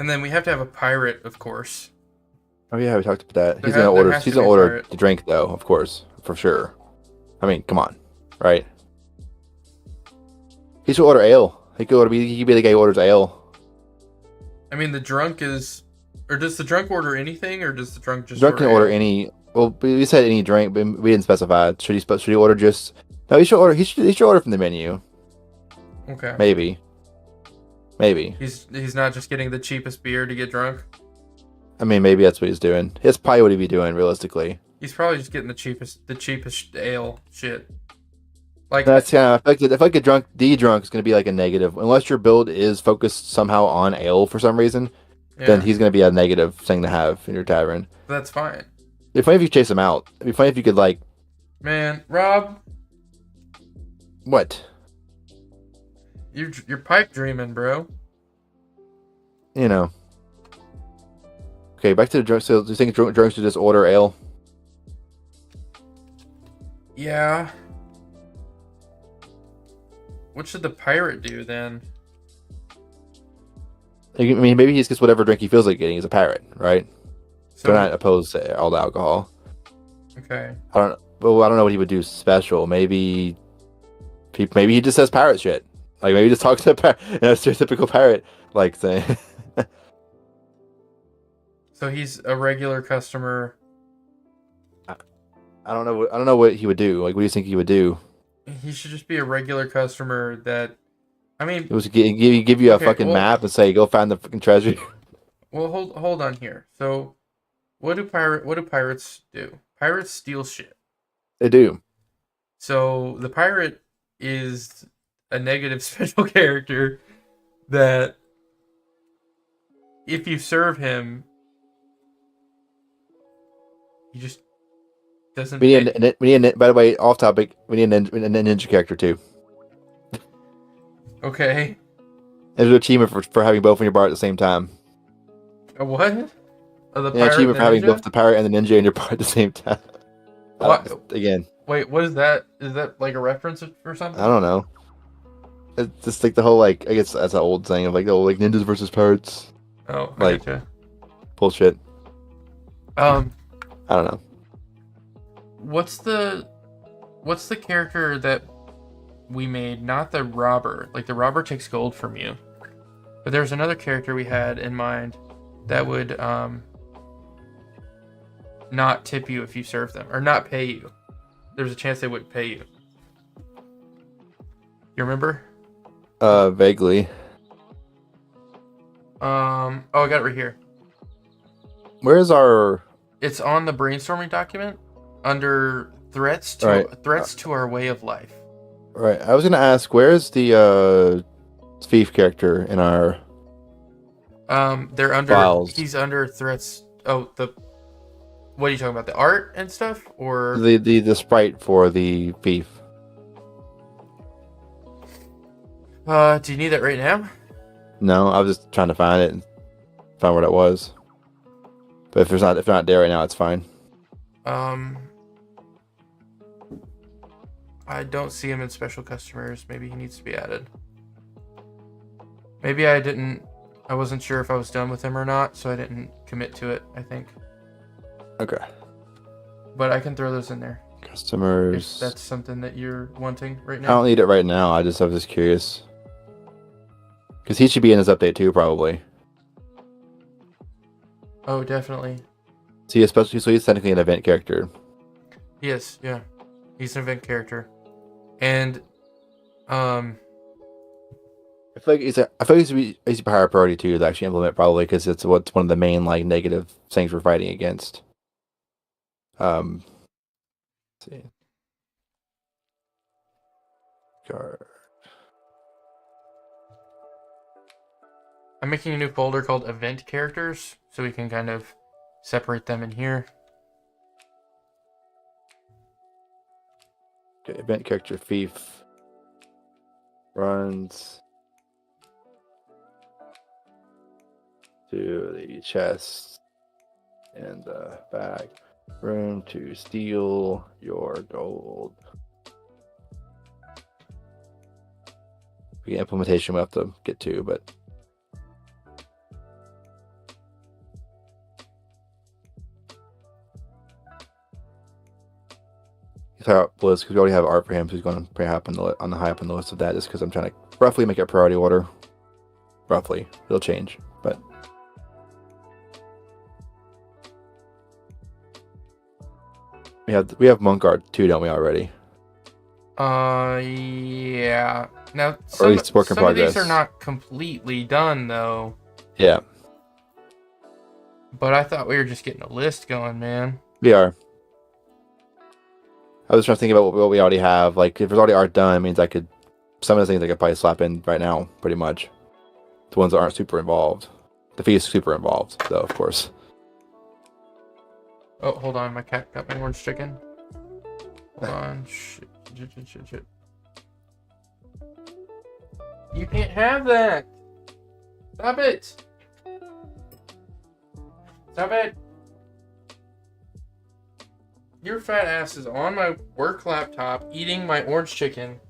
S1: then we have to have a pirate, of course.
S2: Oh yeah, we talked about that. He's gonna order the drink though, of course, for sure. I mean, come on, right? He should order ale. He could be the guy who orders ale.
S1: I mean, the drunk is, or does the drunk order anything, or does the drunk just?
S2: Drunk can order any. Well, we said any drink, but we didn't specify. Should he order just? No, he should order. He should order from the menu.
S1: Okay.
S2: Maybe.
S1: He's not just getting the cheapest beer to get drunk.
S2: I mean, maybe that's what he's doing. That's probably what he'd be doing, realistically.
S1: He's probably just getting the cheapest ale shit. Like
S2: that's kind of I feel like a drunk is gonna be like a negative unless your build is focused somehow on ale for some reason. Yeah. Then he's gonna be a negative thing to have in your tavern.
S1: That's fine.
S2: It'd be funny if you chase him out. It'd be funny if you could like.
S1: Man, Rob.
S2: What?
S1: You're pipe dreaming, bro.
S2: You know. Okay, back to the drunk. So, do you think drunks should just order ale?
S1: Yeah. What should the pirate do then?
S2: I mean, maybe he just gets whatever drink he feels like getting. He's a pirate, right? So they're not opposed to all the alcohol.
S1: Okay.
S2: I don't know what he would do special. Maybe he just says pirate shit. Like maybe he just talks to a stereotypical pirate like thing.
S1: So he's a regular customer.
S2: I don't know what he would do. Like, what do you think he would do?
S1: He should just be a regular customer that, I mean,
S2: it was give you a fucking map and say go find the fucking treasure.
S1: Well, hold on here. So, what do pirates do? Pirates steal shit.
S2: They do.
S1: So the pirate is a negative special character that if you serve him, he just doesn't.
S2: We need. By the way, off topic. We need a ninja character too.
S1: Okay.
S2: There's an achievement for having both in your bar at the same time.
S1: A what? Oh, the
S2: pirate achievement for having both the pirate and the ninja in your bar at the same time.
S1: What?
S2: Again.
S1: Wait, what is that? Is that like a reference or something?
S2: I don't know. It's just like the whole like I guess that's an old thing of like the old like ninjas versus pirates.
S1: Oh,
S2: like
S1: gotcha.
S2: bullshit.
S1: I
S2: don't know.
S1: What's the character that we made? Not the robber. Like the robber takes gold from you, but there's another character we had in mind that would not tip you if you serve them, or not pay you. There's a chance they wouldn't pay you. You remember?
S2: Vaguely.
S1: Oh, I got it right here.
S2: Where's our?
S1: It's on the brainstorming document under threats to our way of life.
S2: Right. I was gonna ask, where's the thief character in our?
S1: They're under.
S2: Files.
S1: He's under threats. Oh, what are you talking about? The art and stuff, or
S2: the sprite for the thief?
S1: Do you need that right now?
S2: No, I was just trying to find it and find what it was. But if it's not there right now, it's fine.
S1: I don't see him in special customers. Maybe he needs to be added. Maybe I wasn't sure if I was done with him or not, so I didn't commit to it, I think.
S2: Okay.
S1: But I can throw those in there.
S2: Customers.
S1: If that's something that you're wanting right now.
S2: I don't need it right now. I was just curious. Because he should be in this update too, probably.
S1: Oh, definitely.
S2: So he's technically an event character.
S1: He is, yeah. He's an event character. And I
S2: feel like he should be higher priority too to actually implement, probably, because it's what's one of the main negative things we're fighting against. Let's see. Card.
S1: I'm making a new folder called event characters, so we can kind of separate them in here.
S2: Okay, event character thief runs to the chest and the bag room to steal your gold. The implementation we'll have to get to, but because we already have art for him, so he's going to pretty high up on the high up on the list of that, just because I'm trying to roughly make it priority order. Roughly, it'll change, but we have monk art too, don't we already?
S1: Yeah. Now
S2: or at least work in
S1: some of
S2: progress.
S1: these are not completely done though.
S2: Yeah.
S1: But I thought we were just getting a list going, man.
S2: We are. I was trying to think about what we already have. Like, if there's already art done, it means some of the things I could probably slap in right now, pretty much. The ones that aren't super involved. The fee is super involved, though, of course.
S1: Oh, hold on. My cat got my orange chicken. Hold on. Shit. You can't have that. Stop it. Stop it. Your fat ass is on my work laptop eating my orange chicken.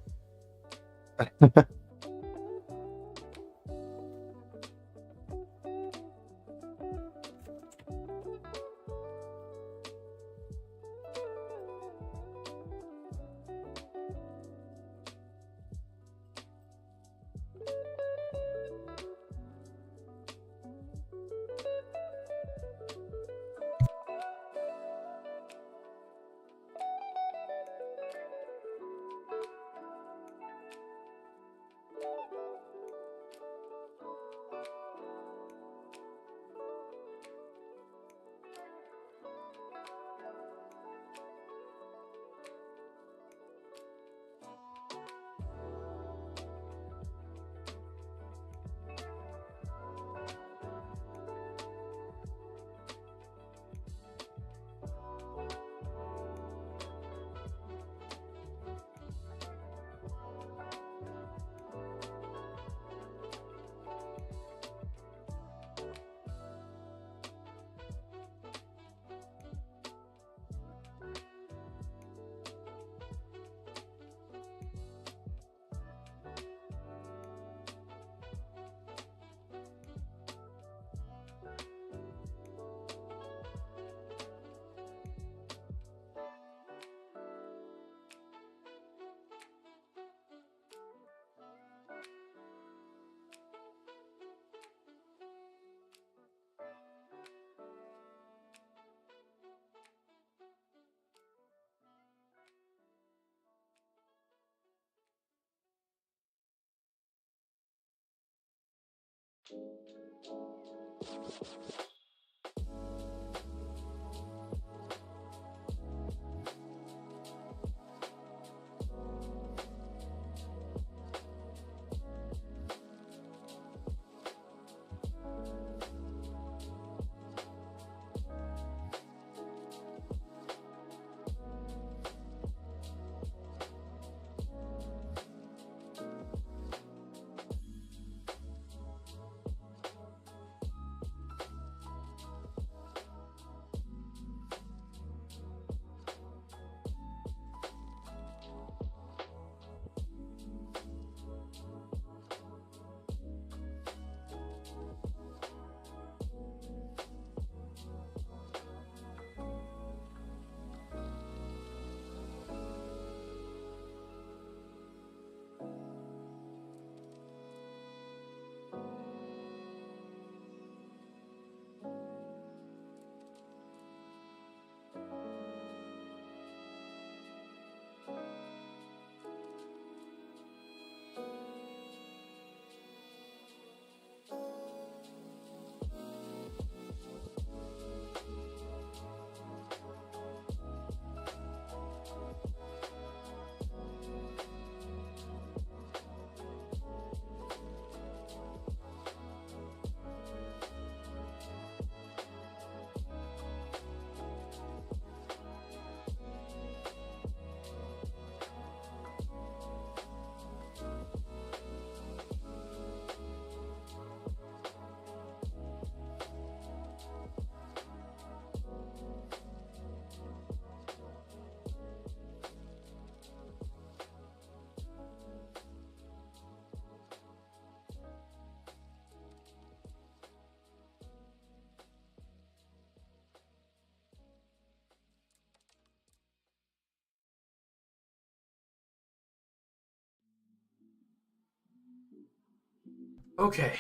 S1: Okay.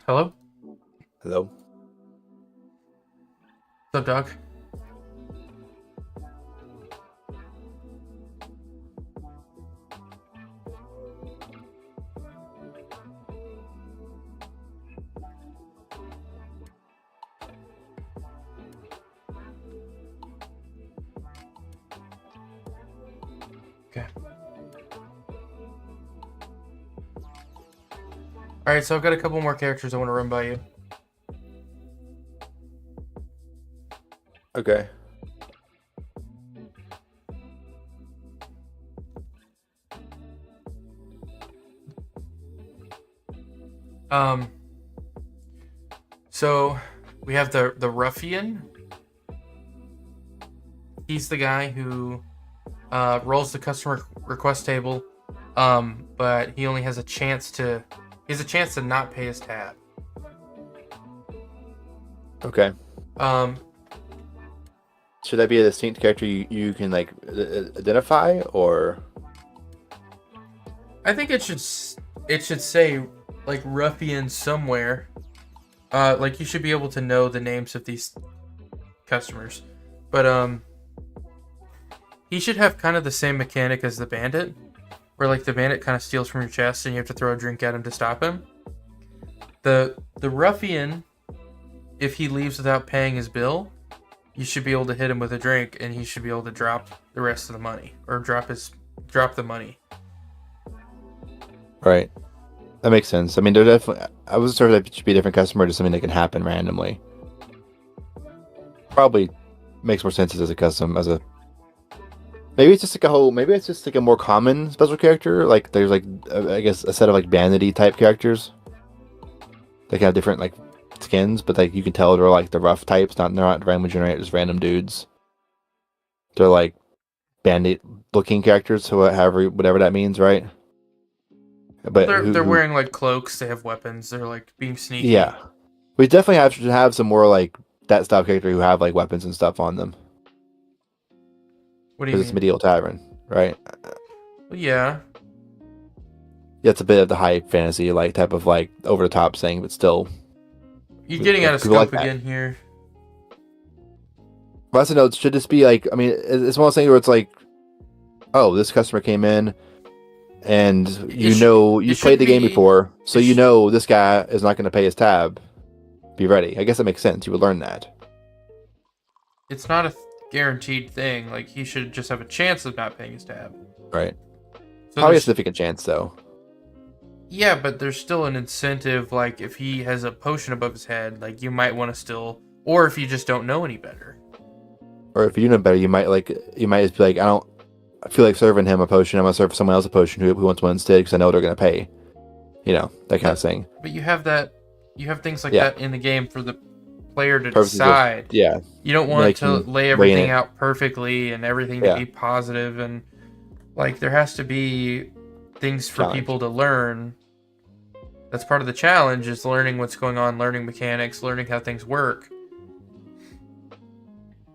S1: Hello?
S2: Hello?
S1: What's up, dog? Okay. Alright, so I've got a couple more characters I want to run by you.
S2: Okay.
S1: So we have the ruffian. He's the guy who rolls the customer request table, but he only has a chance to not pay his tab.
S2: Okay. Should that be a distinct character you can like identify, or?
S1: I think it should say like ruffian somewhere. Like you should be able to know the names of these customers, but he should have kind of the same mechanic as the bandit, where like the bandit kind of steals from your chest and you have to throw a drink at him to stop him. The ruffian, if he leaves without paying his bill, you should be able to hit him with a drink and he should be able to drop the rest of the money, or drop the money.
S2: Right. That makes sense. I mean, they're definitely. I was sure that it should be a different customer, just something that can happen randomly. Probably makes more sense as a custom, as a. Maybe it's just like a whole. Maybe it's just like a more common special character. Like there's like I guess a set of like bandity type characters. They can have different like skins, but like you can tell they're like the rough types. They're not randomly generated, just random dudes. They're like bandit looking characters, so whatever that means, right? But
S1: they're wearing like cloaks. They have weapons. They're like being sneaky.
S2: Yeah, we definitely have to have some more like that style character who have like weapons and stuff on them.
S1: What do you mean?
S2: Because it's medieval tavern, right?
S1: Well, yeah.
S2: Yeah, it's a bit of the high fantasy like type of like over the top thing, but still.
S1: You're getting out of scope like again here.
S2: Well, that's a note. Should this be like? I mean, it's one of those things where it's like, oh, this customer came in, and you played the game before, so you know this guy is not going to pay his tab. Be ready. I guess that makes sense. You would learn that.
S1: It's not a guaranteed thing. Like, he should just have a chance of not paying his tab.
S2: Right.
S1: So
S2: probably a significant chance, though.
S1: Yeah, but there's still an incentive. Like, if he has a potion above his head, like, you might want to still, or if you just don't know any better.
S2: Or if you know better, you might just be like, I feel like serving him a potion. I'm gonna serve someone else a potion who wants one instead because I know they're gonna pay. That kind of thing.
S1: But you have things like that in the game for the player to decide.
S2: Yeah.
S1: You don't want to lay everything out perfectly and everything to be positive, and like there has to be things for people to learn. That's part of the challenge, is learning what's going on, learning mechanics, learning how things work.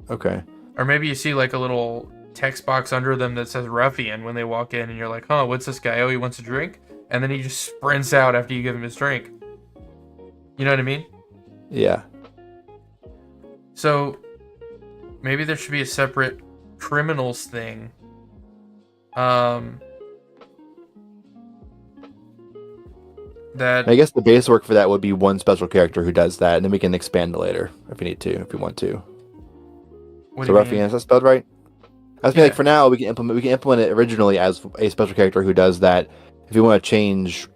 S2: Okay.
S1: Or maybe you see like a little text box under them that says ruffian when they walk in, and you're like, huh, what's this guy? Oh, he wants a drink? And then he just sprints out after you give him his drink. You know what I mean?
S2: Yeah.
S1: So maybe there should be a separate criminals thing. That
S2: I guess the base work for that would be one special character who does that, and then we can expand later if we need to, if we want to. So ruffian, is that spelled right? I was like, for now we can implement it originally as a special character who does that. If you want to change,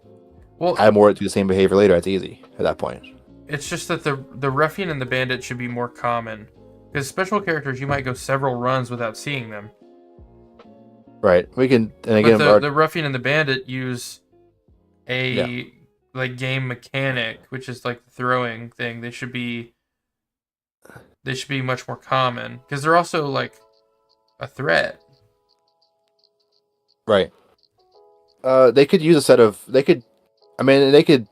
S2: add more to the same behavior later, it's easy at that point.
S1: It's just that the ruffian and the bandit should be more common, because special characters you might go several runs without seeing them.
S2: Right. We can, and again,
S1: the ruffian and the bandit use a like game mechanic, which is like the throwing thing. They should be much more common, because they're also like a threat.
S2: Right. They could use a set of. They could. I mean, they could.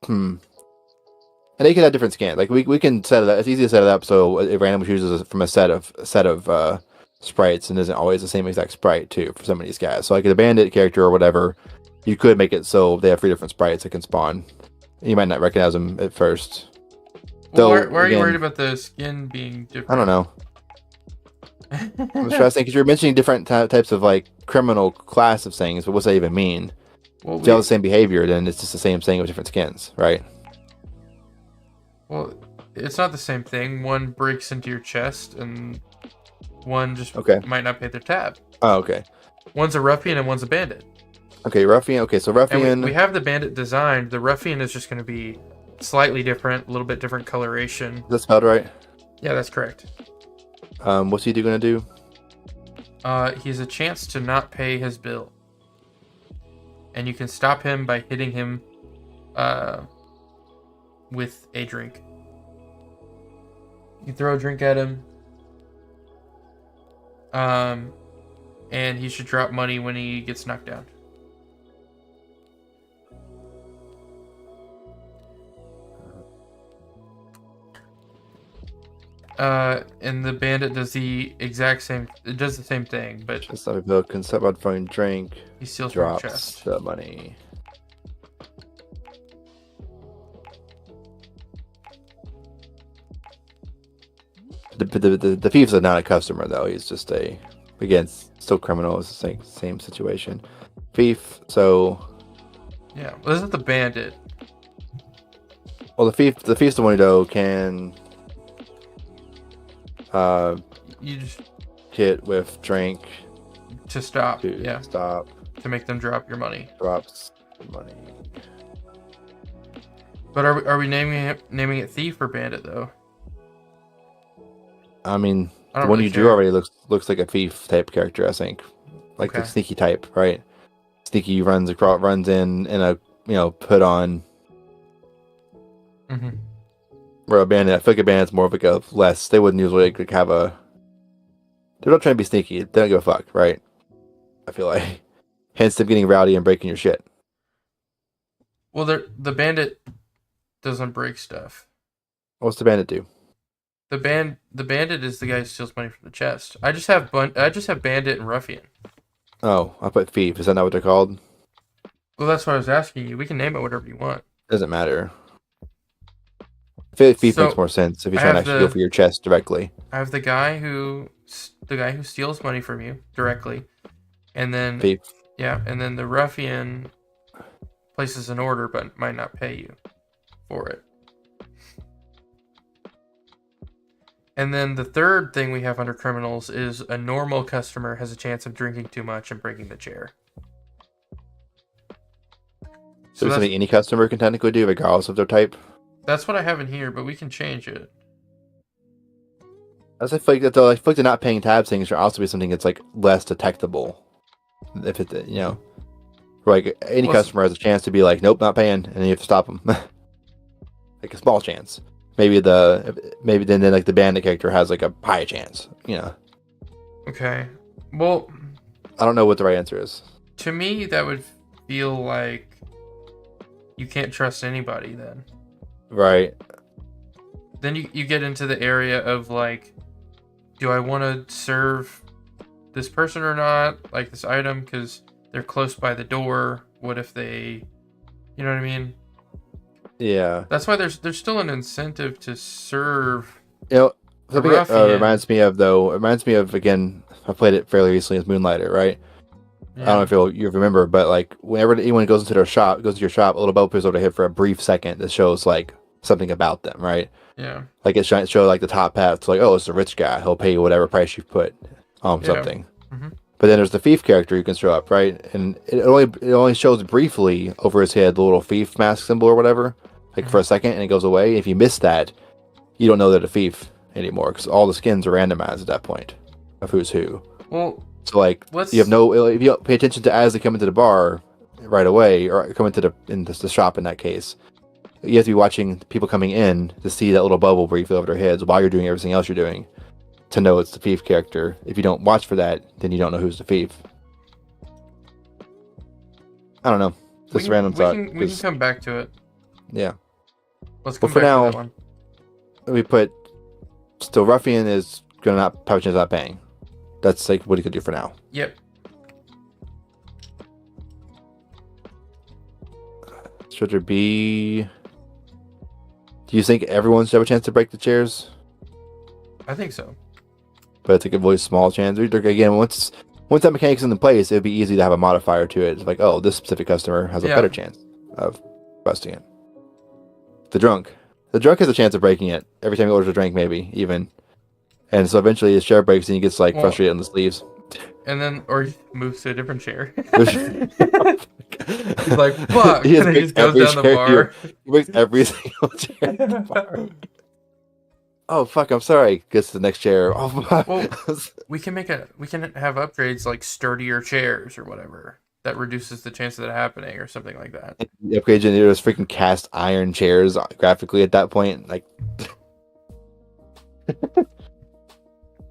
S2: And they could have different scans. Like we can set it up. It's easy to set it up so it randomly chooses from a set of sprites, and isn't always the same exact sprite too for some of these guys. So like the bandit character or whatever, you could make it so they have 3 different sprites that can spawn. You might not recognize them at first.
S1: Well, why are you worried about the skin being different?
S2: I don't know. I'm just trying to think, because you're mentioning different types of like criminal class of things, but what's that even mean? Well, if you have the same behavior, then it's just the same thing with different skins, right?
S1: Well, it's not the same thing. One breaks into your chest, and one just might not pay their tab.
S2: Oh, okay.
S1: One's a ruffian and one's a bandit.
S2: Okay, ruffian. Okay, so ruffian.
S1: And we have the bandit designed. The ruffian is just going to be slightly different, a little bit different coloration.
S2: Is that spelled right?
S1: Yeah, that's correct.
S2: What's he going to do?
S1: He has a chance to not pay his bill. And you can stop him by hitting him with a drink. You throw a drink at him. And he should drop money when he gets knocked down. And the bandit does the exact same. It does the same thing, but
S2: just like a bill can step out from drink.
S1: He steals from your chest.
S2: The money. The thief's not a customer though. He's just still criminal. It's the same situation. Thief. So.
S1: Yeah. Well, isn't the bandit?
S2: Well, the thief's the one though can.
S1: You just
S2: hit with drink
S1: to stop.
S2: Stop.
S1: To make them drop your money.
S2: Drops money.
S1: But are we naming it thief or bandit though?
S2: I mean, the one you drew already looks like a thief type character. I think, like the sneaky type, right? Sneaky runs in a put on.
S1: Mm-hmm.
S2: Where a bandit, I feel like a bandit's more of like a less. They wouldn't usually have a. They're not trying to be sneaky. They don't give a fuck, right? I feel like, hence them getting rowdy and breaking your shit.
S1: Well, the bandit doesn't break stuff.
S2: What's the bandit do?
S1: The bandit is the guy who steals money from the chest. I just have bandit and ruffian.
S2: Oh, I put thief. Is that not what they're called?
S1: Well, that's what I was asking you. We can name it whatever you want.
S2: Doesn't matter. I feel like thief makes more sense if you're trying to actually go for your chest directly.
S1: I have the guy who steals money from you directly, and then
S2: thief.
S1: Yeah, and then the ruffian places an order but might not pay you for it. And then the third thing we have under criminals is a normal customer has a chance of drinking too much and breaking the chair.
S2: So something any customer can technically do, regardless of their type?
S1: That's what I have in here, but we can change it.
S2: I feel like the not paying tab things should also be something that's like less detectable. If it, like any customer has a chance to be like, nope, not paying, and then you have to stop them. Like a small chance. Maybe then like the bandit character has like a high chance.
S1: Okay. Well,
S2: I don't know what the right answer is.
S1: To me, that would feel like you can't trust anybody then.
S2: Right.
S1: Then you get into the area of like, do I want to serve this person or not? Like this item because they're close by the door. What if they, you know what I mean?
S2: Yeah.
S1: That's why there's still an incentive to serve.
S2: Something that reminds me of, again, I played it fairly recently as Moonlighter, right? Yeah. I don't know if you remember, but like whenever anyone goes into your shop, a little bubble appears over the head for a brief second that shows like something about them, right?
S1: Yeah.
S2: Like it show like the top hat. It's like, oh, it's a rich guy. He'll pay you whatever price you put on something. Mm-hmm. But then there's the thief character who can show up, right? And it only shows briefly over his head the little thief mask symbol or whatever, like for a second, and it goes away. If you miss that, you don't know they're the thief anymore because all the skins are randomized at that point of who's who.
S1: Well,
S2: so like if you don't pay attention to as they come into the bar right away or come into the shop in that case, you have to be watching people coming in to see that little bubble briefly over their heads while you're doing everything else you're doing to know it's the thief character. If you don't watch for that, then you don't know who's the thief. I don't know. Just random thought.
S1: We can come back to it.
S2: Yeah.
S1: Let's come back to that one.
S2: We put still ruffian is gonna not have a chance of not paying. That's like what he could do for now.
S1: Yep.
S2: Should there be? Do you think everyone should have a chance to break the chairs?
S1: I think so.
S2: But it's like a really small chance. Again, once that mechanic's in place, it'd be easy to have a modifier to it. It's like, oh, this specific customer has a better chance of busting it. The drunk has a chance of breaking it every time he orders a drink, maybe even. And so eventually his chair breaks and he gets like frustrated and just leaves.
S1: And then, or he moves to a different chair. He's like, fuck.
S2: He
S1: and he just goes down the bar.
S2: He breaks every single chair in the bar. Oh, fuck, I'm sorry. Gets to the next chair. Oh, fuck.
S1: Well, we can have upgrades like sturdier chairs or whatever. That reduces the chance of that happening or something like that.
S2: The upgrades into those freaking cast iron chairs graphically at that point. Like,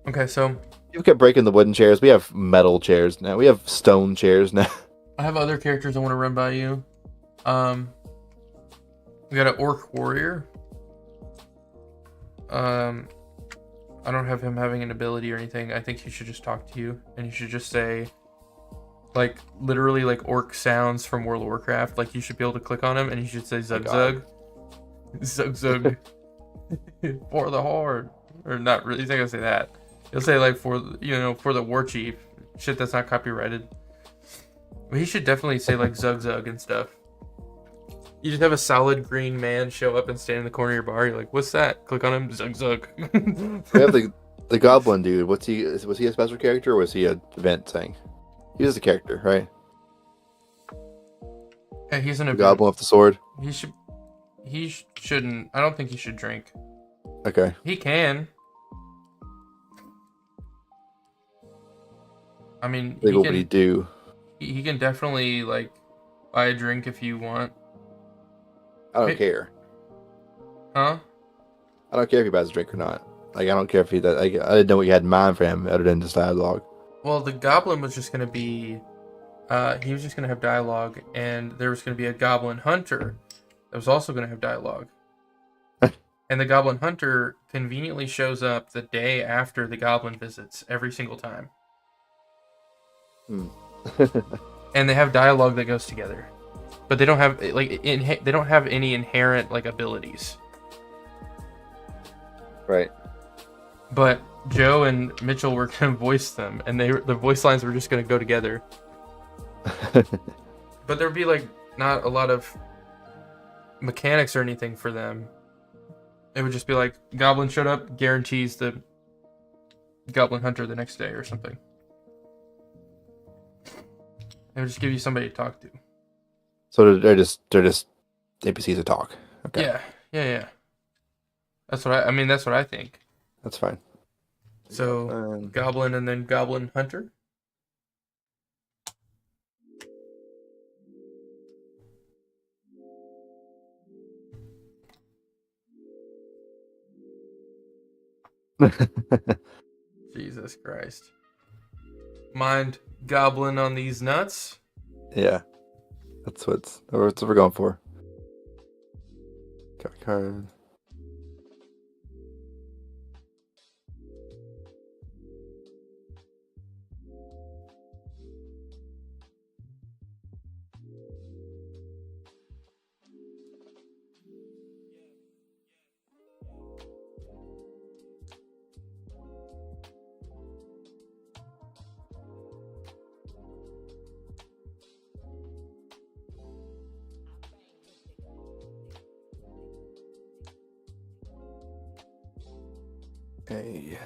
S1: okay, so
S2: you kept breaking the wooden chairs. We have metal chairs now. We have stone chairs now.
S1: I have other characters I want to run by you. We got an orc warrior. I don't have him having an ability or anything. I think he should just talk to you, and you should just say, like, literally like orc sounds from World of Warcraft. Like, you should be able to click on him, and you should say Zug Zug. Zug Zug. For the Horde. Or not really, he's not gonna say that. He'll say, like, for the War Chief. Shit that's not copyrighted. But he should definitely say, like, Zug Zug and stuff. You just have a solid green man show up and stand in the corner of your bar. You're like, what's that? Click on him, Zug Zug.
S2: We have the goblin dude. Was he a special character or was he an event thing? He was a character, right?
S1: Yeah, he's an event.
S2: Goblin with the sword.
S1: He shouldn't. I don't think he should drink.
S2: Okay.
S1: He can. I mean,
S2: what would he do?
S1: He can definitely like buy a drink if you want.
S2: I don't care.
S1: Huh?
S2: I don't care if he buys a drink or not. Like, I don't care if he does. I didn't know what you had in mind for him other than just dialogue.
S1: Well, the goblin was just going to be... he was just going to have dialogue, and there was going to be a goblin hunter that was also going to have dialogue. And the goblin hunter conveniently shows up the day after the goblin visits every single time. And they have dialogue that goes together. But they don't have they don't have any inherent like abilities.
S2: Right.
S1: But Joe and Mitchell were going to voice them, and the voice lines were just going to go together. But there'd be like not a lot of mechanics or anything for them. It would just be like Goblin showed up, guarantees the Goblin Hunter the next day or something. It would just give you somebody to talk to.
S2: So they're just NPCs to talk. Okay.
S1: Yeah. That's what that's what I think.
S2: That's fine.
S1: So Goblin and then Goblin Hunter. Jesus Christ. Mind Goblin on these nuts?
S2: Yeah. That's what we're going for. Got a card. Hey.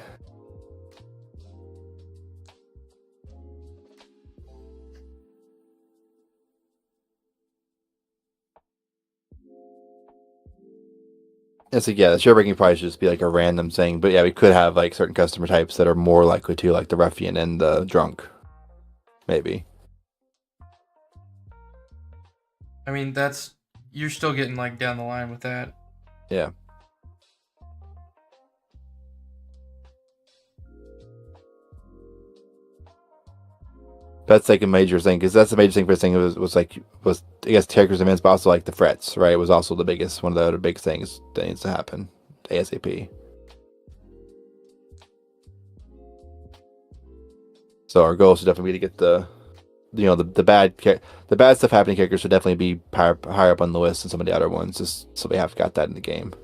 S2: It's like, yeah, the share breaking probably should just be like a random thing, but yeah, we could have like certain customer types that are more likely to, like the ruffian and the drunk, maybe.
S1: I mean, you're still getting like down the line with that.
S2: Yeah. That's like a major thing, because that's the major thing for this thing was I guess characters immense, but also like the frets, right? Was also the biggest one of the other big things that needs to happen ASAP. So our goal should definitely be to get the bad stuff happening characters should definitely be higher up on the list than some of the other ones, just so we have got that in the game.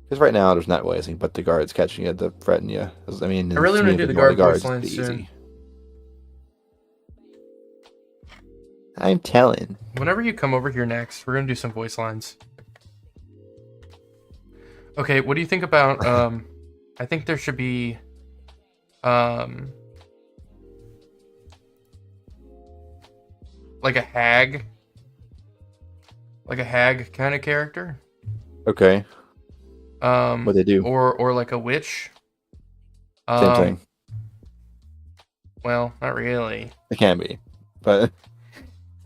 S2: Because right now there's not really anything but the guards catching you, the threatening you. I mean,
S1: I really want to do the guard voice lines soon.
S2: I'm telling.
S1: Whenever you come over here next, we're gonna do some voice lines. Okay, what do you think about? I think there should be, like a hag kind of character.
S2: Okay. What they do,
S1: or like a witch.
S2: Same thing.
S1: Well, not really.
S2: It can be, but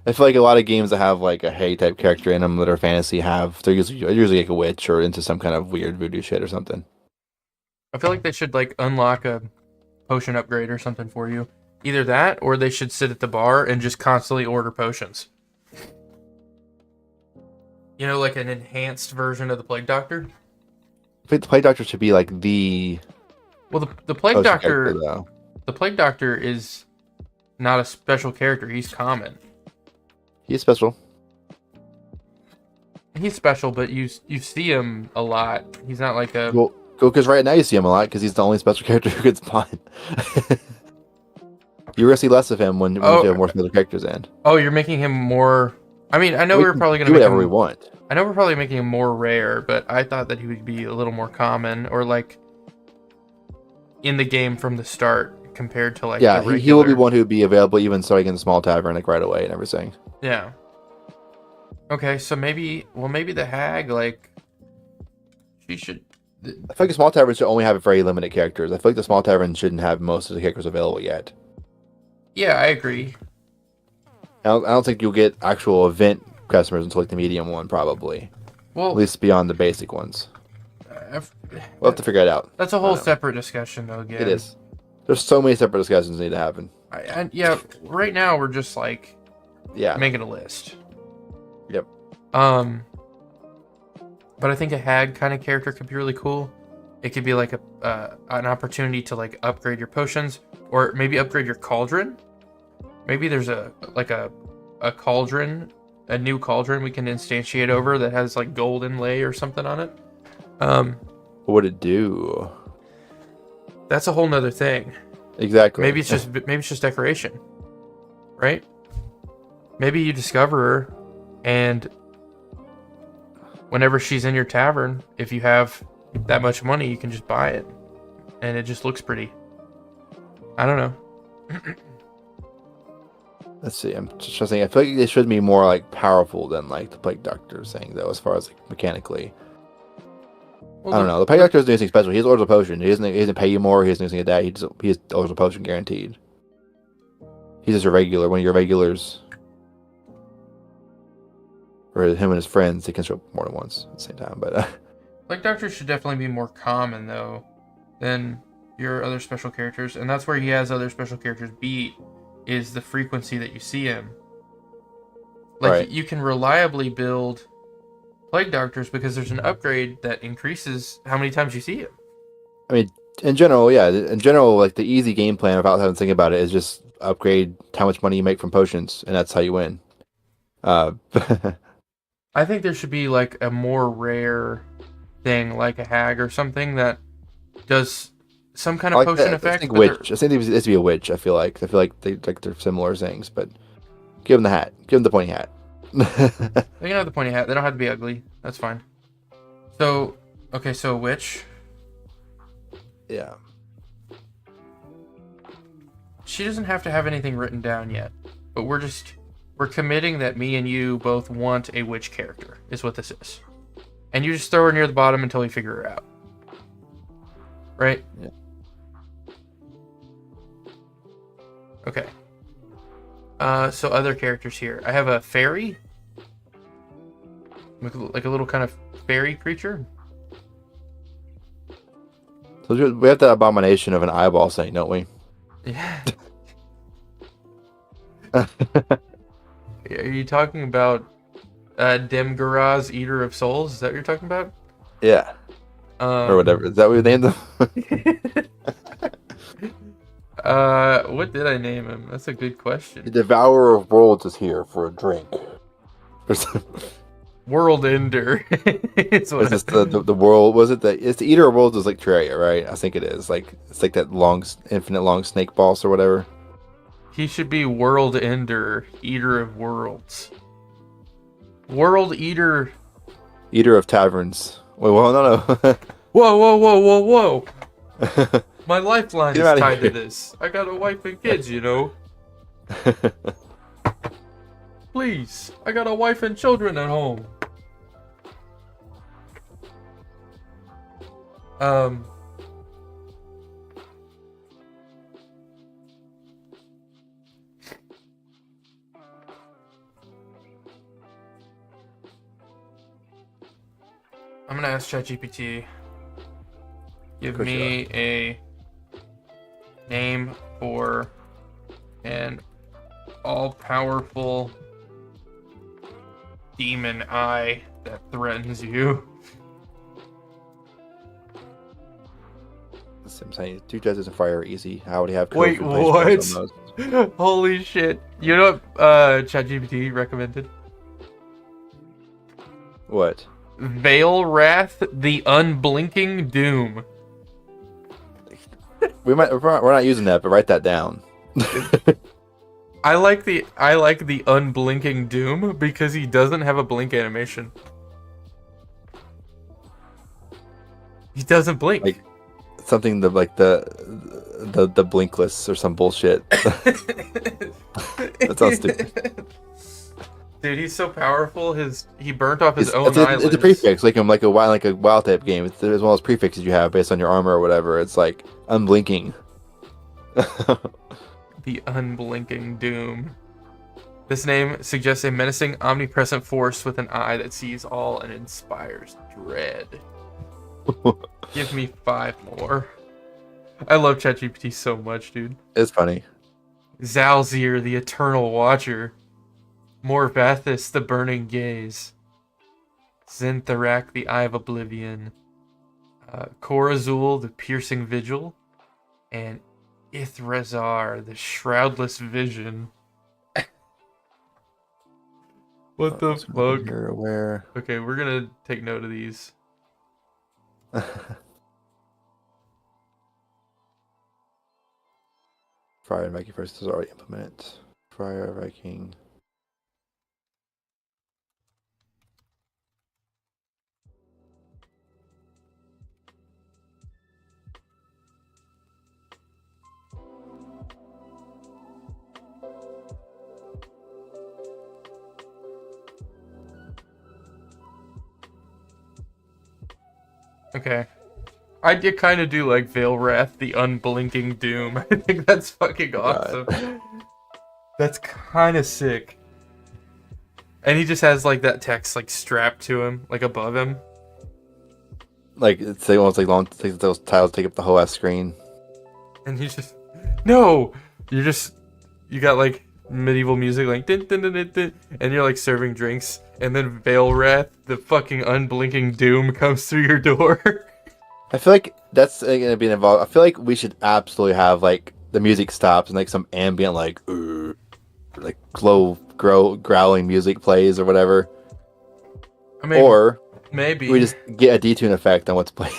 S2: I feel like a lot of games that have like a hag type character in them that are fantasy they're usually like a witch or into some kind of weird voodoo shit or something.
S1: I feel like they should like unlock a potion upgrade or something for you. Either that, or they should sit at the bar and just constantly order potions. You know, like an enhanced version of the Plague Doctor.
S2: I think the Plague Doctor should be like the.
S1: Well, the Plague Doctor. The Plague Doctor is not a special character. He's common.
S2: He's special.
S1: He's special, but you see him a lot. He's not like a.
S2: Well, because right now you see him a lot because he's the only special character who gets spawned. You're gonna see less of him when you have more special characters in.
S1: Oh, you're making him more. I mean, I know we're probably gonna
S2: do whatever we want.
S1: I know we're probably making him more rare, but I thought that he would be a little more common, or like in the game from the start compared to like.
S2: Yeah, he will be one who would be available even starting in the small tavern like right away and everything.
S1: Yeah. Okay, so maybe the hag, like, she should.
S2: I feel like the small tavern should only have very limited characters. I feel like the small tavern shouldn't have most of the characters available yet.
S1: Yeah, I agree.
S2: I don't think you'll get actual event customers until like the medium one, probably.
S1: Well,
S2: at least beyond the basic ones. We'll have to figure it out.
S1: That's a whole separate discussion, though. Again,
S2: it is. There's so many separate discussions that need to happen.
S1: Yeah, right now we're just like, making a list.
S2: Yep.
S1: But I think a hag kind of character could be really cool. It could be like an opportunity to like upgrade your potions, or maybe upgrade your cauldron. Maybe there's a cauldron, a new cauldron we can instantiate over that has like gold inlay or something on it.
S2: What would it do?
S1: That's a whole nother thing.
S2: Exactly.
S1: Maybe it's just decoration, right? Maybe you discover her, and whenever she's in your tavern, if you have that much money, you can just buy it, and it just looks pretty. I don't know. Let's
S2: see. I'm just trying to think. I feel like they should be more like powerful than like the Plague Doctor is saying, though, as far as like mechanically. Well, I don't know. The Plague Doctor is doing anything special. He has orders of potion. He doesn't pay you more. He doesn't do anything like that. He has orders of potion guaranteed. He's just a regular. One of your regulars. Or him and his friends, they can show up more than once at the same time. But
S1: Plague Doctor should definitely be more common, though, than your other special characters. And that's where he has other special characters beat, is the frequency that you see him. Like, right. You can reliably build Plague Doctors because there's an upgrade that increases how many times you see him.
S2: I mean, in general, yeah. In general, like, the easy game plan, without having to think about it, is just upgrade how much money you make from potions, and that's how you win.
S1: I think there should be, like, a more rare thing, like a hag or something that does some kind of like potion effect.
S2: I think witch. I think it has to be a witch. I feel like they're similar things, but give them the hat. Give them the pointy hat.
S1: They can have the pointy hat. They don't have to be ugly. That's fine. So, okay, so witch.
S2: Yeah.
S1: She doesn't have to have anything written down yet, but we're committing that me and you both want a witch character, is what this is. And you just throw her near the bottom until we figure her out. Right?
S2: Yeah.
S1: Okay. So other characters here. I have a fairy. Like a little kind of fairy creature.
S2: So we have that abomination of an eyeball thing, don't we?
S1: Yeah. Are you talking about Demgaraz, Eater of Souls? Is that what you're talking about?
S2: Yeah. Or whatever. Is that what you named them?
S1: What did I name him? That's a good question.
S2: The Devourer of Worlds is here for a drink.
S1: World Ender.
S2: It's the world? Was it it's the Eater of Worlds is like Terraria, right? I think it is. Like it's like that infinite long snake boss or whatever.
S1: He should be World Ender, Eater of Worlds. World Eater.
S2: Eater of Taverns. Wait, well, no.
S1: Whoa. My lifeline is tied to this. I got a wife and kids, you know. Please, I got a wife and children at home. I'm gonna ask ChatGPT. Give me a name for an all-powerful demon eye that threatens you.
S2: I'm saying 2 judges and fire are easy. How would he have?
S1: Wait, what? Holy shit! You know what ChatGPT recommended?
S2: What?
S1: Veil Wrath, the Unblinking Doom.
S2: We're not using that, but write that down.
S1: I like the Unblinking Doom because he doesn't have a blink animation. He doesn't blink.
S2: Like something the blinkless or some bullshit. That sounds stupid.
S1: Dude, he's so powerful. He burnt off his own eyelids.
S2: It's a prefix, like a wild type game. It's one of those prefixes you have based on your armor or whatever. It's like unblinking.
S1: The Unblinking Doom. This name suggests a menacing, omnipresent force with an eye that sees all and inspires dread. Give me 5 more. I love ChatGPT so much, dude.
S2: It's funny.
S1: Zalzir, the Eternal Watcher. Morvathis, the Burning Gaze. Zentharak, the Eye of Oblivion. Korazul, the Piercing Vigil. And Ithrazar, the Shroudless Vision. What the fuck?
S2: You're aware.
S1: Okay, we're gonna take note of these.
S2: Fryer and Viking first is already implemented. Fryer, Viking.
S1: Okay. I did kind of do like Veil Wrath, the unblinking doom. I think that's fucking awesome. God. That's kind of sick. And he just has like that text like strapped to him, like above him.
S2: Like it's almost like long. Those tiles take up the whole ass screen.
S1: And he's just no. You got like medieval music like din, din, din, din, din, and you're like serving drinks, and then Veil Wrath, the fucking unblinking doom, comes through your door.
S2: I feel like that's gonna be involved. I feel like we should absolutely have like the music stops and like some ambient like slow growling music plays or whatever. I mean, or
S1: maybe
S2: we just get a detune effect on what's playing.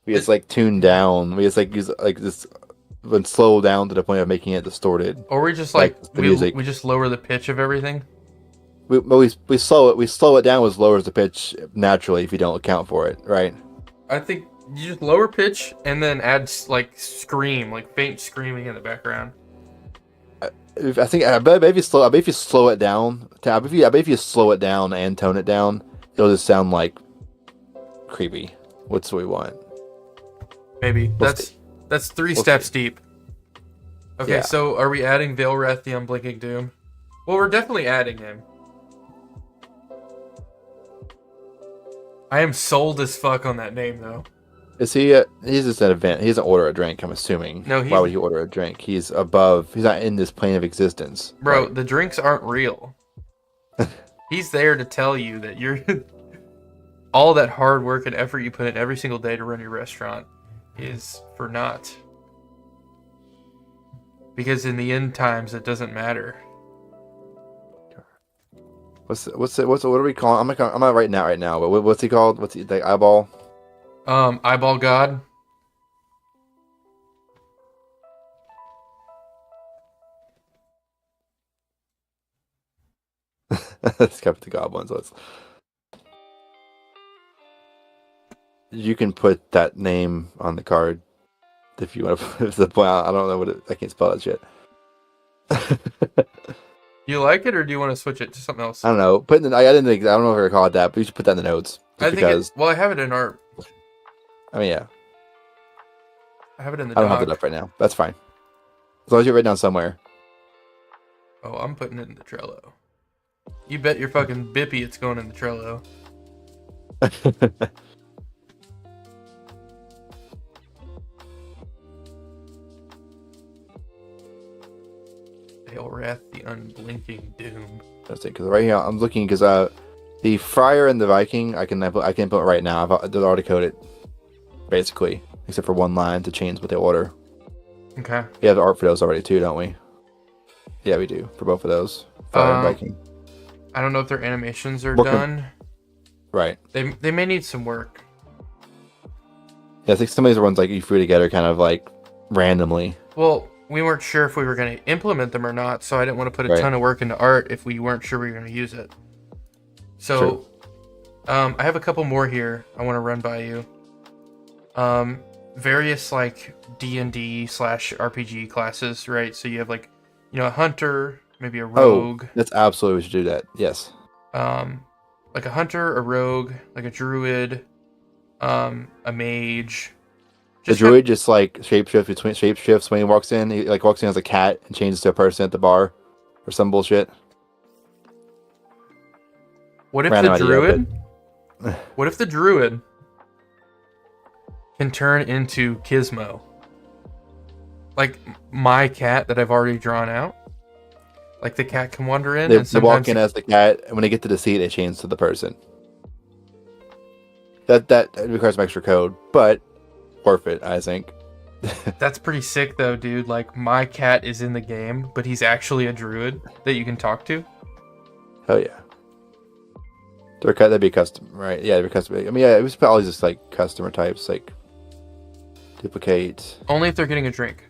S2: We just like tune down. We just like use like this and slow down to the point of making it distorted.
S1: Or we just like the music. We just lower the pitch of everything.
S2: We slow it down, which lowers the pitch naturally if you don't account for it, right?
S1: I think you just lower pitch and then add like faint screaming in the background.
S2: I bet if you slow it down, I bet if you slow it down and tone it down, it'll just sound like creepy. What's what we want?
S1: Maybe that's 3 steps deep. Okay, yeah. So are we adding Veil Wrath, the unblinking doom? Well, we're definitely adding him. I am sold as fuck on that name, though.
S2: Is he? He's just an event. He doesn't order a drink, I'm assuming.
S1: No,
S2: why would he order a drink? He's above. He's not in this plane of existence.
S1: Bro, right? The drinks aren't real. He's there to tell you that you're all that hard work and effort you put in every single day to run your restaurant is for naught. Because in the end times, it doesn't matter.
S2: What are we calling? I'm not writing that right now. But what's he called? What's he like? Eyeball?
S1: Eyeball God.
S2: It's kept the goblins. You can put that name on the card if you want to. If the point, I don't know I can't spell that shit.
S1: You like it, or do you want to switch it to something else?
S2: I don't know. I don't know if I call it that, but you should put that in the notes.
S1: I think I have it in art.
S2: I mean, yeah.
S1: I have it in the
S2: I don't have it up right now. That's fine. As long as you write it down somewhere.
S1: Oh, I'm putting it in the Trello. You bet your fucking bippy it's going in the Trello. Veil Wrath, the unblinking doom.
S2: That's it. Because right here I'm looking because the Friar and the Viking I can put it right now. They're already coded, basically, except for one line to change what they order.
S1: Okay.
S2: We have the art for those already too, don't we? Yeah, we do for both of those. Friar and Viking.
S1: I don't know if their animations are done.
S2: Right.
S1: They may need some work.
S2: Yeah, I think some of these ones like you threw together kind of like randomly.
S1: Well, we weren't sure if we were going to implement them or not, so I didn't want to put a ton of work into art if we weren't sure we were going to use it. So, I have a couple more here I want to run by you. Various like D&D/RPG classes, right? So you have like, a hunter, maybe a rogue.
S2: Oh, that's absolutely, we should do that. Yes.
S1: Like a hunter, a rogue, like a druid, a mage.
S2: The druid just like shapeshifts when he walks in. He like walks in as a cat and changes to a person at the bar, or some bullshit.
S1: What if the druid can turn into Gizmo? Like my cat that I've already drawn out. Like the cat can wander in.
S2: They walk in as the cat, and when they get to the seat, they change to the person. That requires some extra code, but worth it, I think.
S1: That's pretty sick, though, dude. Like my cat is in the game, but he's actually a druid that you can talk to.
S2: Hell yeah. That'd be custom, right? Yeah, that'd be custom. I mean, yeah, it was all these just like customer types, like Duplicate.
S1: Only if they're getting a drink.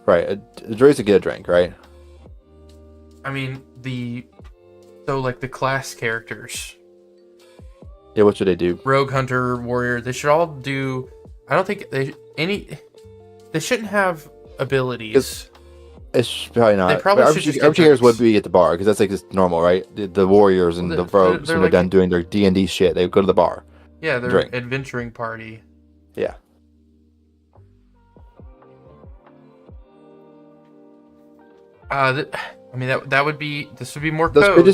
S2: Right. A droid's to get a drink, right?
S1: I mean, so like the class characters.
S2: Yeah, what should they do?
S1: Rogue, Hunter, Warrior. They should all do. I don't think they shouldn't have abilities.
S2: It's probably not.
S1: They probably should just
S2: RP characters would be at the bar because that's like just normal, right? The warriors and the rogues, when they're done doing their D&D shit, they go to the bar.
S1: Yeah, they're adventuring party.
S2: Yeah.
S1: I mean that would be. This would be more
S2: those
S1: code.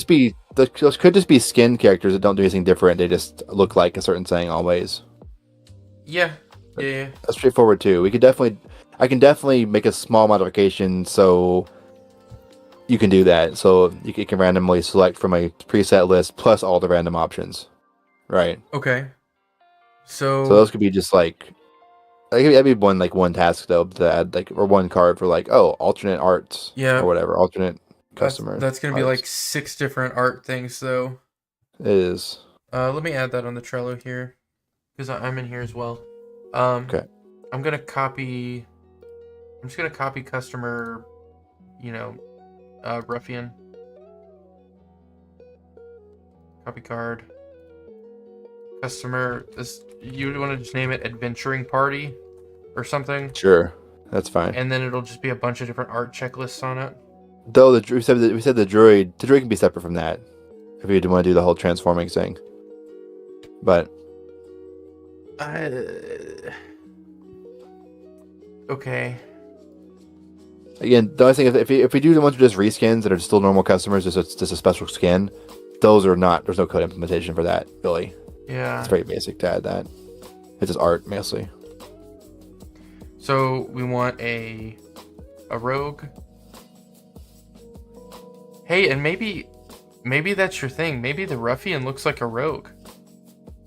S2: Those could just be skin characters that don't do anything different. They just look like a certain thing always.
S1: Yeah. Yeah.
S2: That's straightforward too. I can definitely make a small modification so you can do that. So you can randomly select from a preset list plus all the random options. Right.
S1: Okay. So
S2: those could be just like that'd be one task though to add or one card for alternate arts.
S1: Yeah.
S2: Or whatever. Alternate customer.
S1: That's gonna be like 6 different art things though.
S2: It is.
S1: Let me add that on the Trello here because I'm in here as well.
S2: Okay.
S1: I'm just gonna copy customer, ruffian. Copy card. Customer. You want to just name it adventuring party, or something?
S2: Sure, that's fine.
S1: And then it'll just be a bunch of different art checklists on it.
S2: Though we said the droid can be separate from that if you want to do the whole transforming thing. But.
S1: Okay.
S2: Again, the only thing is if we do the ones with just reskins that are still normal customers, just a special skin, those are not. There's no code implementation for that, really.
S1: Yeah.
S2: It's very basic to add that. It's just art mostly.
S1: So we want a rogue. Hey, and maybe that's your thing. Maybe the ruffian looks like a rogue.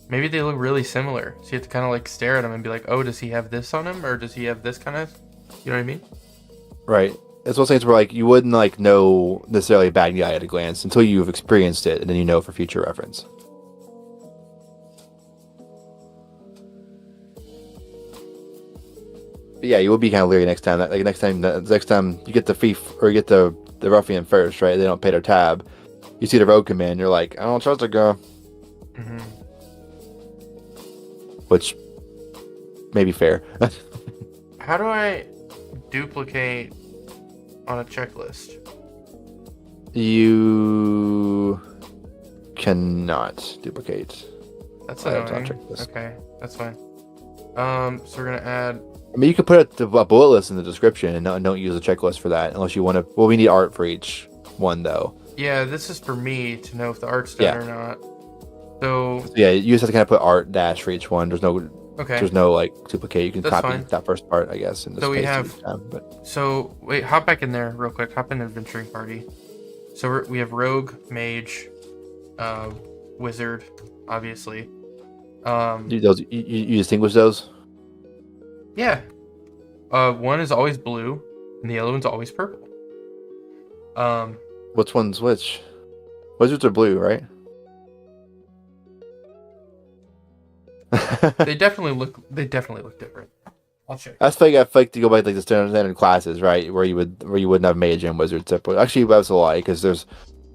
S1: Maybe they look really similar. So you have to kind of like stare at him and be like, oh, does he have this on him? Or does he have this kind of, you know what I mean?
S2: Right. It's one of those things where you wouldn't know necessarily a bad guy at a glance until you've experienced it, and then you know for future reference. But yeah, you will be kind of leery next time. Next time you get the thief or you get the ruffian first, right? They don't pay their tab. You see the rogue come in, you're like, I don't trust the guy.
S1: Mm-hmm.
S2: Which may be fair.
S1: How do I duplicate on a checklist?
S2: You cannot duplicate.
S1: That's annoying. Okay, that's fine. So we're gonna add.
S2: I mean, you could put a bullet list in the description and don't use a checklist for that unless you want to. Well, we need art for each one though.
S1: Yeah, this is for me to know if the art's done or not. So
S2: yeah, you just have to kind of put art dash for each one. There's no duplicate. You can copy that first part, I guess. In this
S1: so
S2: case
S1: we have. So wait, hop back in there real quick. Hop in adventuring party. So we have rogue, mage, wizard, obviously.
S2: You distinguish those?
S1: Yeah. One is always blue, and the other one's always purple.
S2: Which one's which? Wizards are blue, right?
S1: They definitely look different. I'll check.
S2: I feel like to go by the standard classes, right? Where you wouldn't have mage and wizard separate. Actually, that's a lie because there's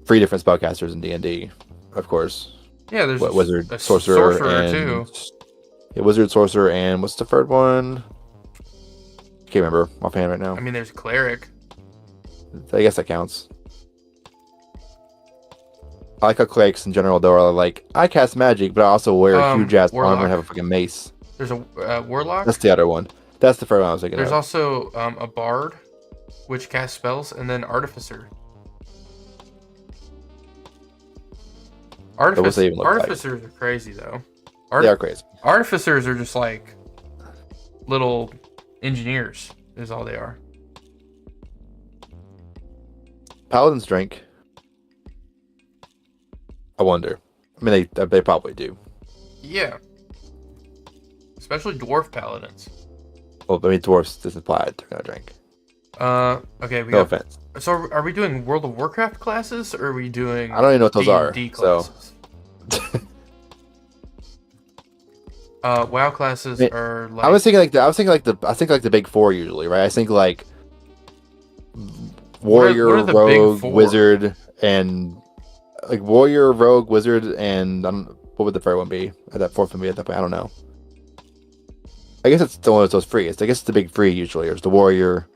S2: 3 different spellcasters in D&D, of course.
S1: Yeah, there's
S2: wizard, sorcerer and
S1: too.
S2: Yeah, wizard, sorcerer, and what's the third one? Can't remember offhand right now.
S1: I mean, there's cleric.
S2: I guess that counts. I like how clerics in general, though, are like, I cast magic, but I also wear a huge ass armor and have a fucking mace.
S1: There's a warlock.
S2: That's the other one. That's the first one I was thinking
S1: There's
S2: of.
S1: also a bard, which casts spells, and then artificer. Artificers are crazy, though.
S2: They are crazy.
S1: Artificers are just like little engineers, is all they are.
S2: Paladins drink. I wonder. I mean, they probably do.
S1: Yeah. Especially dwarf paladins.
S2: Well, I mean, dwarfs doesn't apply to no drink.
S1: Okay.
S2: No offense.
S1: So are we doing World of Warcraft classes, or are we doing?
S2: I don't even know what those are.
S1: D classes?
S2: So.
S1: WoW classes
S2: I mean,
S1: are like.
S2: I think like the big four usually, right? I think like
S1: What are
S2: warrior,
S1: the big
S2: rogue,
S1: four?
S2: wizard, and like warrior, rogue, wizard, and what would the third one be? That fourth one be at that point? I don't know. I guess it's the one of those three. I guess it's the big three usually. There's the warrior,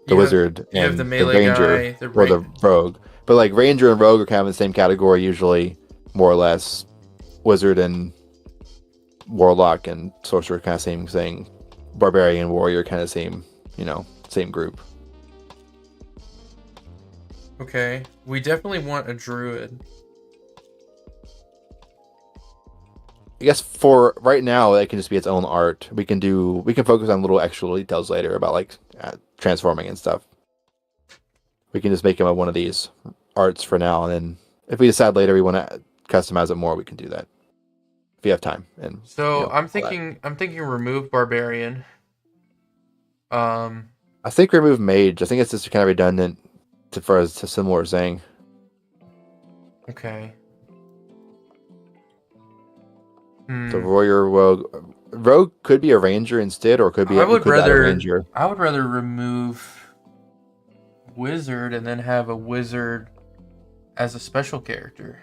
S2: the wizard,
S1: You have the
S2: and the
S1: melee
S2: ranger
S1: guy,
S2: or the rogue. But like ranger and rogue are kind of in the same category usually, more or less. Wizard and warlock and sorcerer kind of same thing. Barbarian, warrior kind of same, same group.
S1: Okay, we definitely want a druid.
S2: I guess for right now, it can just be its own art. We can focus on little extra details later about like transforming and stuff. We can just make him one of these arts for now, and then if we decide later we want to customize it more, we can do that if you have time. And
S1: so I'm thinking remove barbarian.
S2: I think remove mage. I think it's just kind of redundant for a similar thing.
S1: Okay.
S2: The warrior rogue could be a ranger instead, or could be
S1: I would
S2: add a ranger.
S1: I would rather remove wizard and then have a wizard as a special character.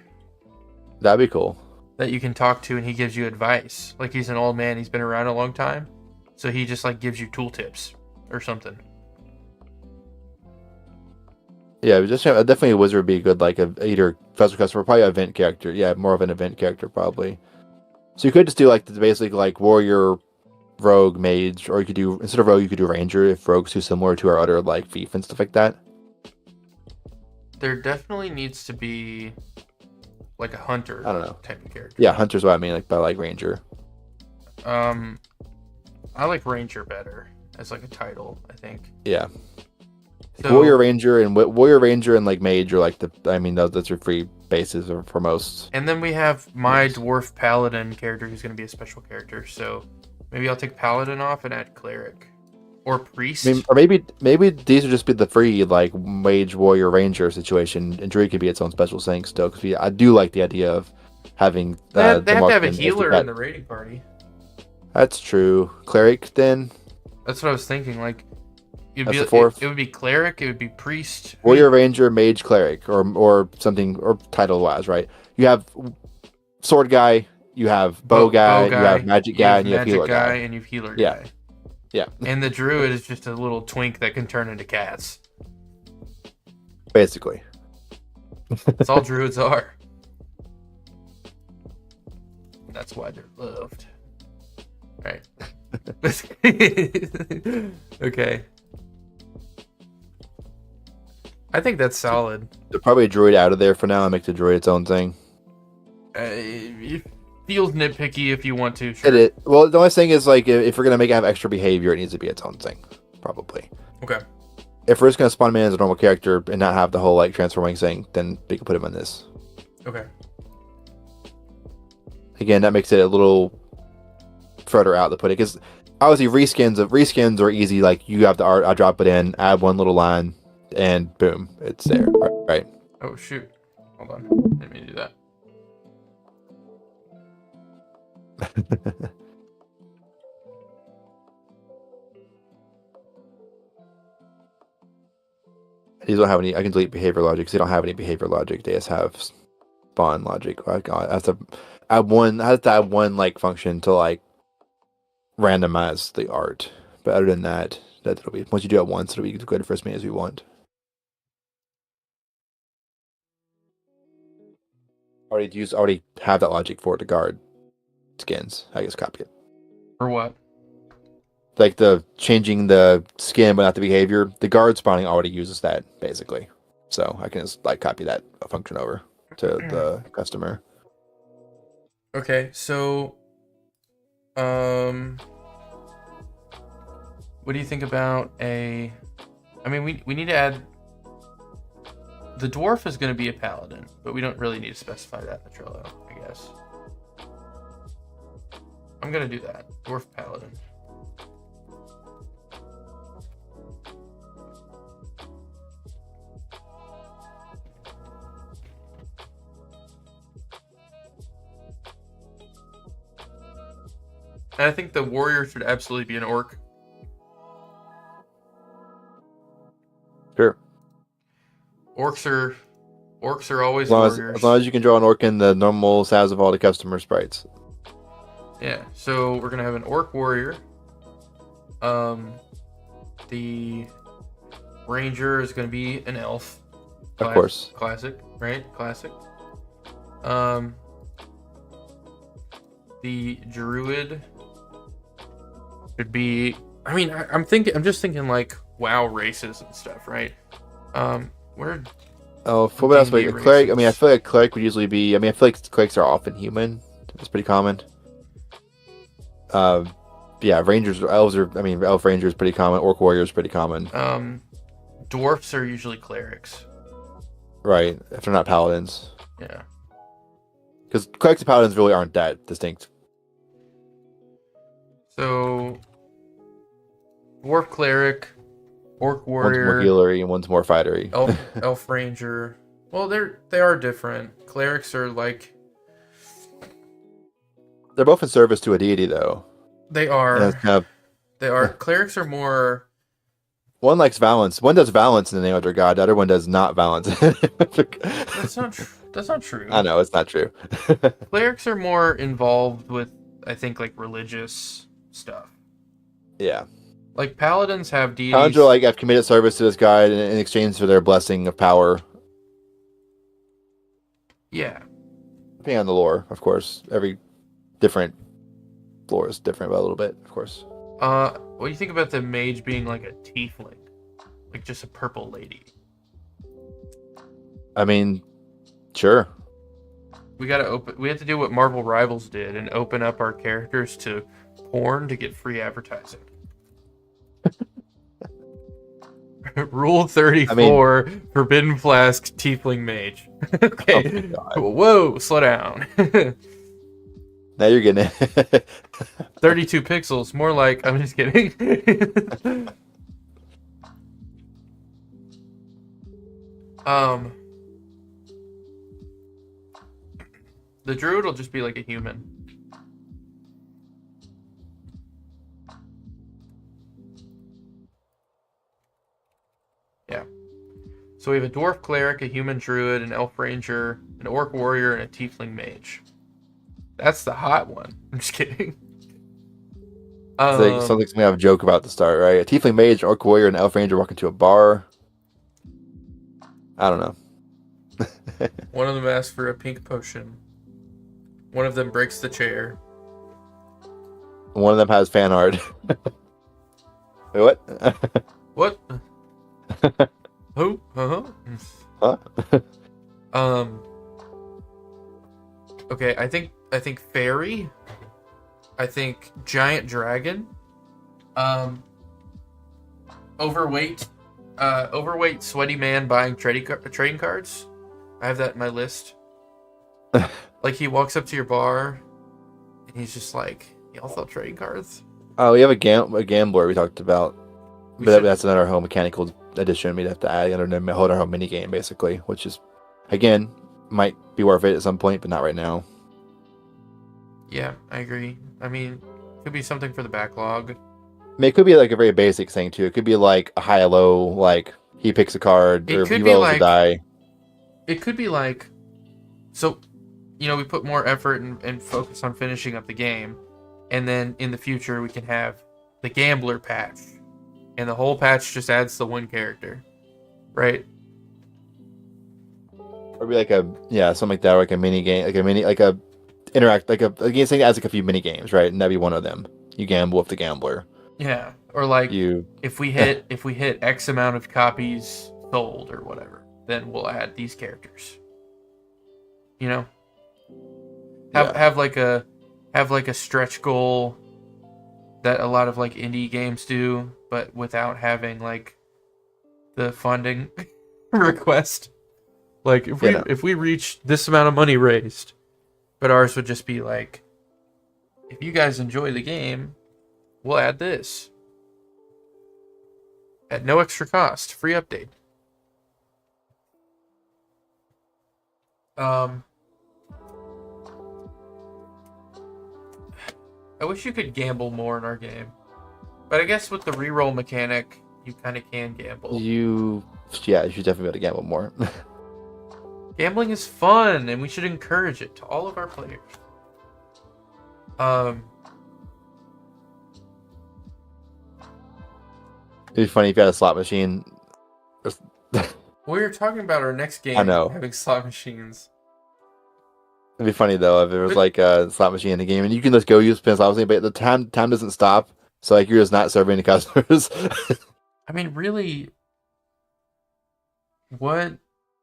S2: That'd be cool.
S1: That you can talk to and he gives you advice. Like he's an old man, he's been around a long time. So he just like gives you tooltips or something.
S2: Yeah, just definitely a wizard would be good, like either special customer, probably an event character. Yeah, more of an event character probably. So you could just do like basically like warrior, rogue, mage, or you could do instead of rogue you could do ranger if rogue's too similar to our other like thief and stuff like that.
S1: There definitely needs to be like a hunter.
S2: I don't know
S1: type of character.
S2: Yeah, hunter's what I mean, like by like ranger.
S1: I like ranger better as like a title. I think.
S2: Yeah.
S1: So,
S2: warrior ranger and like mage are like that's your free bases for most.
S1: And then we have my dwarf paladin character who's going to be a special character. So maybe I'll take paladin off and add cleric or priest.
S2: Or maybe these would just be the free like mage, warrior, ranger situation, and druid could be its own special thing still. Because I do like the idea of having
S1: they have to have a healer in the raiding party.
S2: That's true. Cleric then.
S1: That's what I was thinking. Like. It would be cleric. It would be priest.
S2: Warrior, ranger, mage, cleric, or something, or title wise, right? You have sword guy, you have bow guy, you have magic guy, and you have healer guy,
S1: and you have healer
S2: guy.
S1: Yeah.
S2: Yeah.
S1: And the druid is just a little twink that can turn into cats.
S2: Basically.
S1: That's all druids are. That's why they're loved. Right. Okay. I think that's solid.
S2: They'll probably a druid out of there for now and make the druid its own thing.
S1: It feels nitpicky if you want to. Sure.
S2: Well, the only thing is, like, if we're going to make it have extra behavior, it needs to be its own thing. Probably.
S1: Okay.
S2: If we're just going to spawn him in as a normal character and not have the whole, like, transforming thing, then we can put him in this.
S1: Okay.
S2: Again, that makes it a little further out to put it. Because, obviously, reskins are easy. Like, you have the art, I drop it in, add one little line, and boom, it's there, right?
S1: Oh shoot! Hold on, let me do that.
S2: These don't have any. I can delete behavior logic because they don't have any behavior logic. They just have spawn logic. I have to add one like function to like randomize the art. But other than that, that'll be once you do it once, it'll be good for as many as we want. Already have that logic for the guard skins. I just copy it.
S1: For what?
S2: Like the changing the skin but not the behavior. The guard spawning already uses that basically. So I can just like copy that function over to the customer.
S1: Okay, so what do you think about we need to add. The dwarf is going to be a paladin, but we don't really need to specify that in the Trello, I guess. I'm going to do that. Dwarf paladin. And I think the warrior should absolutely be an orc.
S2: Sure.
S1: Orcs are always warriors.
S2: As long as you can draw an orc in the normal size of all the customer sprites.
S1: Yeah, so we're gonna have an orc warrior. The ranger is gonna be an elf.
S2: Of course.
S1: Classic, right? Classic. The druid should be. I mean, I'm just thinking like WoW races and stuff, right? Where?
S2: Oh, for what else? Like a cleric. I mean, I feel like cleric would usually be. I mean, I feel like clerics are often human. That's pretty common. Yeah, rangers, elves are. I mean, elf ranger is pretty common. Orc warrior is pretty common.
S1: Dwarfs are usually clerics.
S2: Right, if they're not paladins.
S1: Yeah.
S2: Because clerics and paladins really aren't that distinct.
S1: So, dwarf cleric, orc warrior.
S2: One's more healery and one's more fightery.
S1: Elf ranger. Well, they are different. Clerics are like.
S2: They're both in service to a deity, though.
S1: They are. They are. Clerics are more.
S2: One likes balance. One does balance in the name of their god. The other one does not balance.
S1: That's not true. That's not true.
S2: I know, it's not true.
S1: Clerics are more involved with, I think, like religious stuff.
S2: Yeah.
S1: Like paladins have deities.
S2: Paladins are like, I've committed service to this god in exchange for their blessing of power.
S1: Yeah.
S2: Depending on the lore, of course. Every different lore is different by a little bit, of course.
S1: What do you think about the mage being like a tiefling? Like just a purple lady?
S2: I mean, sure.
S1: We have to do what Marvel Rivals did and open up our characters to porn to get free advertising. Rule 34, Forbidden Flask Tiefling Mage. Okay. Oh, whoa, slow down.
S2: Now you're getting it.
S1: 32 pixels, more like, I'm just kidding. The druid will just be like a human. Yeah. So we have a dwarf cleric, a human druid, an elf ranger, an orc warrior, and a tiefling mage. That's the hot one. I'm just kidding.
S2: Sounds like something I have a joke about to start, right? A tiefling mage, orc warrior, and elf ranger walk into a bar. I don't know.
S1: One of them asks for a pink potion. One of them breaks the chair.
S2: One of them has fan art. Wait, what?
S1: What? Who?
S2: Huh?
S1: Okay, I think fairy. I think giant dragon. Overweight sweaty man buying trading cards. I have that in my list. Like he walks up to your bar, and he's just like, "Y'all sell trading cards?"
S2: Oh, we have a gambler we talked about, but that's another whole mechanical addition we'd have to add under hold our home mini game basically, which is, again, might be worth it at some point, but not right now.
S1: Yeah, I agree. I mean, could be something for the backlog.
S2: I mean, it could be like a very basic thing too. It could be like a high-low, like he picks a card or he rolls a die.
S1: It could be like, so, we put more effort and focus on finishing up the game, and then in the future we can have the gambler patch, and the whole patch just adds the one character, right?
S2: Or be like something like that, or like a mini game, like a game that adds like a few mini games, right? And that'd be one of them. You gamble with the gambler.
S1: Yeah, or like if we hit X amount of copies sold or whatever, then we'll add these characters. Have like a stretch goal that a lot of like indie games do, but without having like the funding request. Like if we reach this amount of money raised, but ours would just be like, if you guys enjoy the game, we'll add this at no extra cost, free update. I wish you could gamble more in our game. But I guess with the reroll mechanic, you kind of can gamble.
S2: You should definitely be able to gamble more.
S1: Gambling is fun, and we should encourage it to all of our players.
S2: It'd be funny if you had a slot machine.
S1: We were talking about our next game.
S2: I know.
S1: Having slot machines.
S2: It'd be funny though if it was like a slot machine in the game, and you can just go use spin slot machine, but the time doesn't stop. So like you're just not serving the customers.
S1: I mean, really, what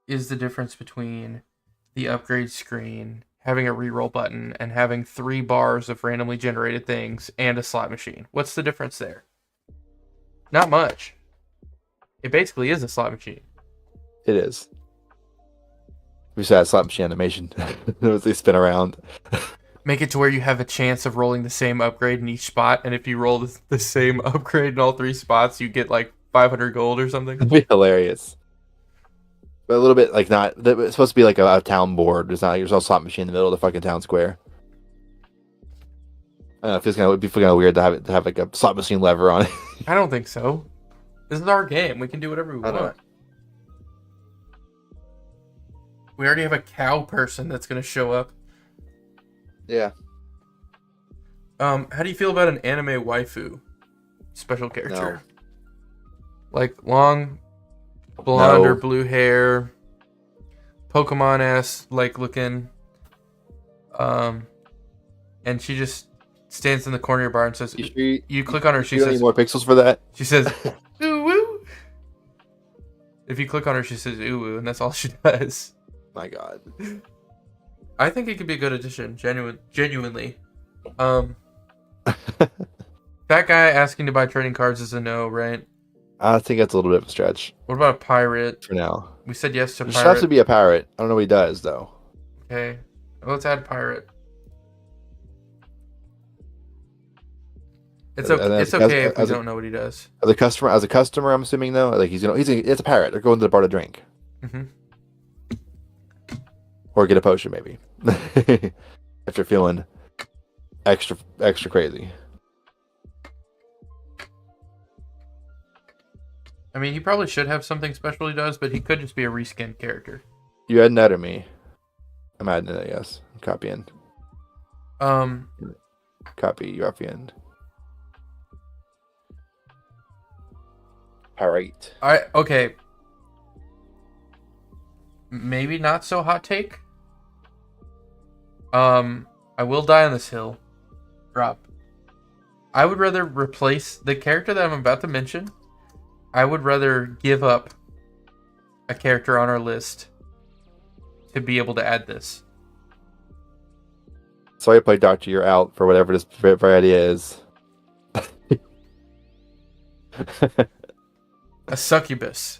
S1: is the difference between the upgrade screen, having a reroll button, and having 3 bars of randomly generated things and a slot machine? What's the difference there? Not much. It basically is a slot machine.
S2: It is. We just had slot machine animation. They spin around.
S1: Make it to where you have a chance of rolling the same upgrade in each spot, and if you roll the same upgrade in all 3 spots, you get like 500 gold or something.
S2: It'd be hilarious. But a little bit like not. It's supposed to be like a town board. It's not like there's a slot machine in the middle of the fucking town square. I don't know. It would be kind of weird to have like a slot machine lever on it.
S1: I don't think so. This is our game. We can do whatever we want. We already have a cow person that's going to show up.
S2: Yeah.
S1: How do you feel about an anime waifu special character?
S2: No.
S1: Like long blonde or blue hair, Pokemon-esque like looking. And she just stands in the corner of your bar and says, you click on her, she says,
S2: need more pixels for that?
S1: She says, ooh woo. If you click on her, she says, ooh woo, and that's all she does.
S2: My God.
S1: I think it could be a good addition, genuinely. That guy asking to buy trading cards is a no, right?
S2: I think that's a little bit of a stretch.
S1: What about a pirate?
S2: For now.
S1: We said yes to
S2: It
S1: pirate.
S2: has to be a pirate. I don't know what he does, though.
S1: Okay. Well, let's add pirate. It's okay if we don't know what he does.
S2: As a customer, I'm assuming though, like it's a pirate. They're going to the bar to drink.
S1: Mm-hmm.
S2: Or get a potion, maybe. If you're feeling extra crazy.
S1: I mean, he probably should have something special he does, but he could just be a reskinned character.
S2: You adding that or me? I'm adding it, yes. I'm copying. Copy, ruffian. Pirate.
S1: Okay. Maybe not so hot take. I will die on this hill. Drop. I would rather replace the character that I'm about to mention. I would rather give up a character on our list to be able to add this.
S2: Sorry, play Doctor. You're out for whatever this variety is.
S1: A succubus.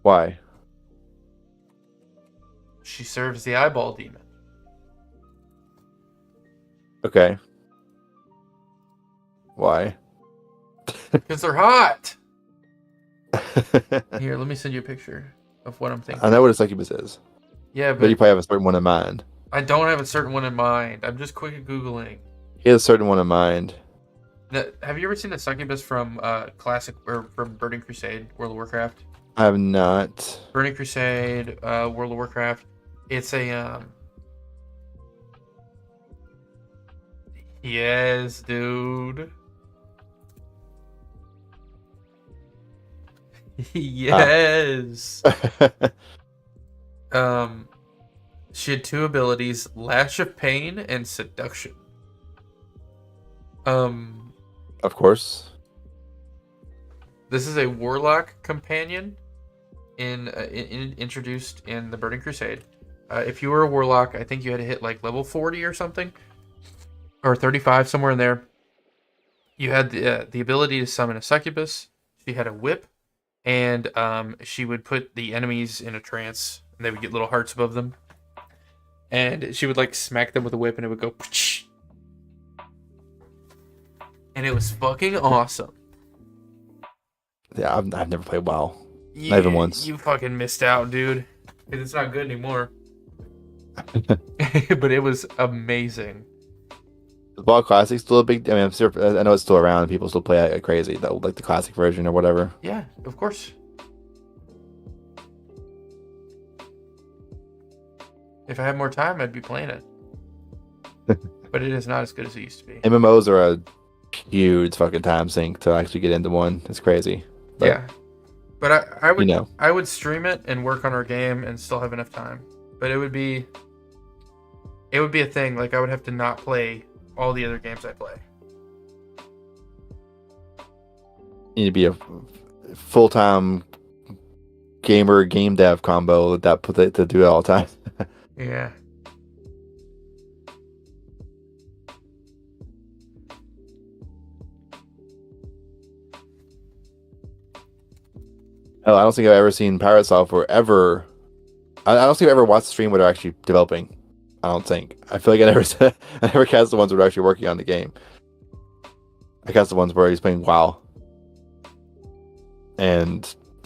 S2: Why?
S1: She serves the eyeball demon.
S2: Okay. Why?
S1: Because they're hot. Here, let me send you a picture of what I'm thinking.
S2: I know what a succubus is.
S1: Yeah,
S2: but you probably have a certain one in mind.
S1: I don't have a certain one in mind. I'm just quick at Googling.
S2: He has a certain one in mind.
S1: Have you ever seen a succubus from Classic or from Burning Crusade, World of Warcraft?
S2: I have not.
S1: Burning Crusade, World of Warcraft. It's a yes, dude. Yes. She had 2 abilities: Lash of Pain and Seduction.
S2: Of course.
S1: This is a warlock companion introduced in the Burning Crusade. If you were a warlock, I think you had to hit like level 40 or something, or 35, somewhere in there. You had the ability to summon a succubus. She had a whip, and she would put the enemies in a trance, and they would get little hearts above them. And she would like smack them with a whip, and it would go. And it was fucking awesome.
S2: Yeah, I've never played WoW. Not even once.
S1: You fucking missed out, dude. It's not good anymore. but it was amazing.
S2: Is Ball Classic still a big? I mean, I know it's still around and people still play it like crazy. Like the classic version or whatever.
S1: Yeah, of course. If I had more time, I'd be playing it. But it is not as good as it used to be.
S2: MMOs are a huge fucking time sink to actually get into one. It's crazy. But,
S1: yeah. But I would stream it and work on our game and still have enough time. But it would be a thing. Like, I would have to not play all the other games I play.
S2: You need to be a full-time gamer game dev combo to do it all the time.
S1: Yeah.
S2: Oh, I don't think I've ever seen Pirate Software ever. I don't think I've ever watched a stream where they're actually developing. I don't think. I feel like I never cast the ones where they're actually working on the game. I cast the ones where he's playing WoW.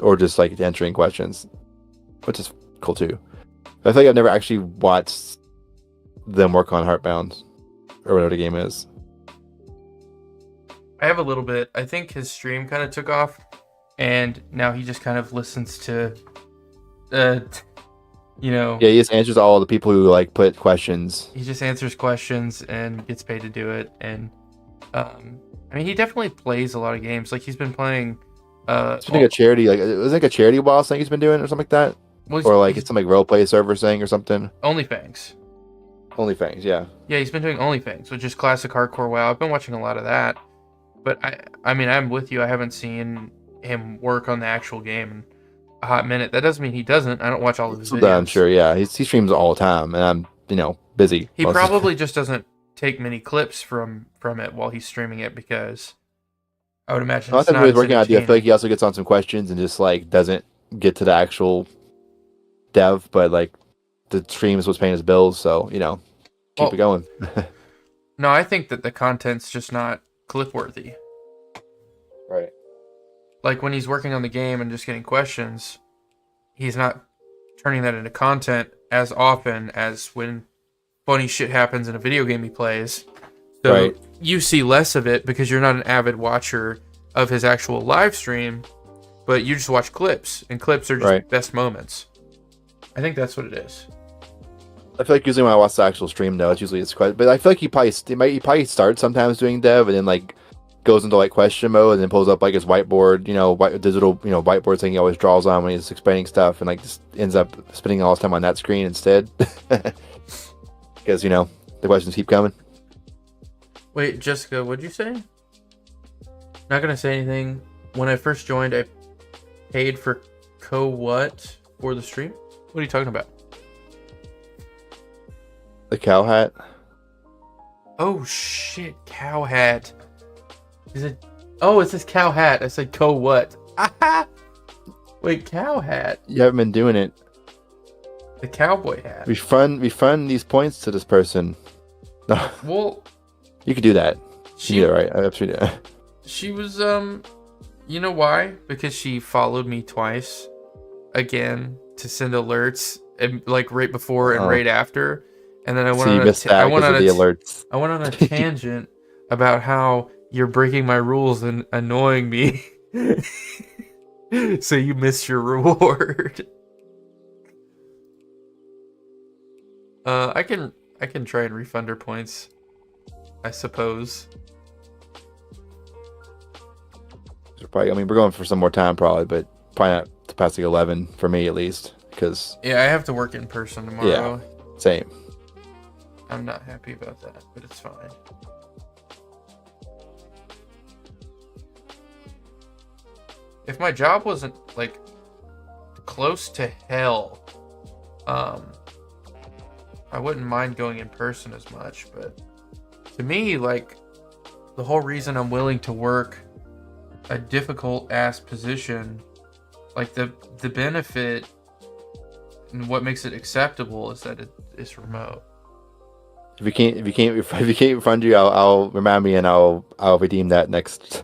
S2: Or just like answering questions, which is cool too. But I feel like I've never actually watched them work on Heartbound or whatever the game is.
S1: I have a little bit. I think his stream kind of took off, and now he just kind of listens to,
S2: Yeah, he just answers all the people who like put questions.
S1: He just answers questions and gets paid to do it. And I mean, he definitely plays a lot of games. Like, he's been playing.
S2: It's been like a charity, like it was like a charity boss thing he's been doing or something like that. Or like it's some like role play server thing or something.
S1: OnlyFans,
S2: yeah.
S1: Yeah, he's been doing OnlyFans, which is classic hardcore WoW. I've been watching a lot of that, but I mean, I'm with you. I haven't seen him work on the actual game in a hot minute. That doesn't mean he doesn't. I don't watch all of his videos.
S2: I'm sure, yeah. He streams all the time, and I'm busy.
S1: He probably just doesn't take many clips from it while he's streaming it, because I would imagine it's not as
S2: working out. I feel like he also gets on some questions and just like doesn't get to the actual dev, but like the stream is what's paying his bills, so keep it going.
S1: No, I think that the content's just not clip worthy.
S2: Right.
S1: Like, when he's working on the game and just getting questions, he's not turning that into content as often as when funny shit happens in a video game he plays. So
S2: right.
S1: You see less of it because you're not an avid watcher of his actual live stream, but you just watch clips, and clips are just best moments. I think that's what it is.
S2: I feel like usually when I watch the actual stream, though, it's quite. But I feel like he probably starts sometimes doing dev, and then like goes into like question mode, and then pulls up like his whiteboard, digital, whiteboard thing he always draws on when he's explaining stuff, and like just ends up spending all his time on that screen instead, because the questions keep coming.
S1: Wait, Jessica, what'd you say? Not gonna say anything. When I first joined, I paid for what for the stream? What are you talking about?
S2: The cow hat.
S1: Oh shit, cow hat. Is it? Oh, it says cow hat. I said what? Wait, cow hat.
S2: You haven't been doing it.
S1: The cowboy hat.
S2: Refund these points to this person.
S1: Well,
S2: you could do that. You do it right. I absolutely do.
S1: She was you know why? Because she followed me twice, again, to send alerts, and like right before and right after, and then I went on a tangent about how you're breaking my rules and annoying me, so you missed your reward. I can try and refund her points, I suppose.
S2: Probably, we're going for some more time probably, but probably not to past like 11 for me at least, because
S1: I have to work in person tomorrow.
S2: Yeah, same.
S1: I'm not happy about that, but it's fine. If my job wasn't like close to hell, I wouldn't mind going in person as much, but to me, like, the whole reason I'm willing to work a difficult ass position, like the benefit and what makes it acceptable is that it's remote.
S2: If you can't refund you, I'll remind me, and I'll redeem that next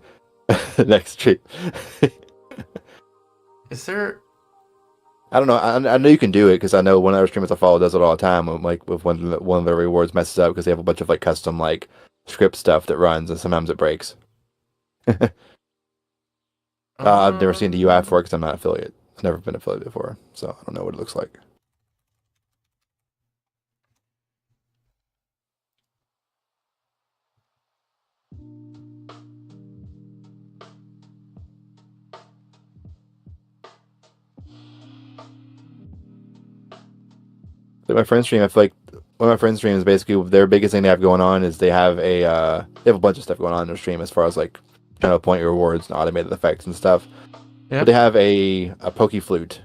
S2: next trip.
S1: Is there
S2: I don't know. I know you can do it because I know one of the streamers I follow does it all the time. Like with one of their rewards messes up because they have a bunch of like custom like script stuff that runs and sometimes it breaks. I've never seen the UI for it because I'm not affiliate. I've never been affiliate before, so I don't know what it looks like. Like my friend's stream, I feel like one of my friend's streams basically their biggest thing they have going on is they have a bunch of stuff going on in their stream as far as like trying to point your rewards and automated effects and stuff. Yeah. But they have a Poke Flute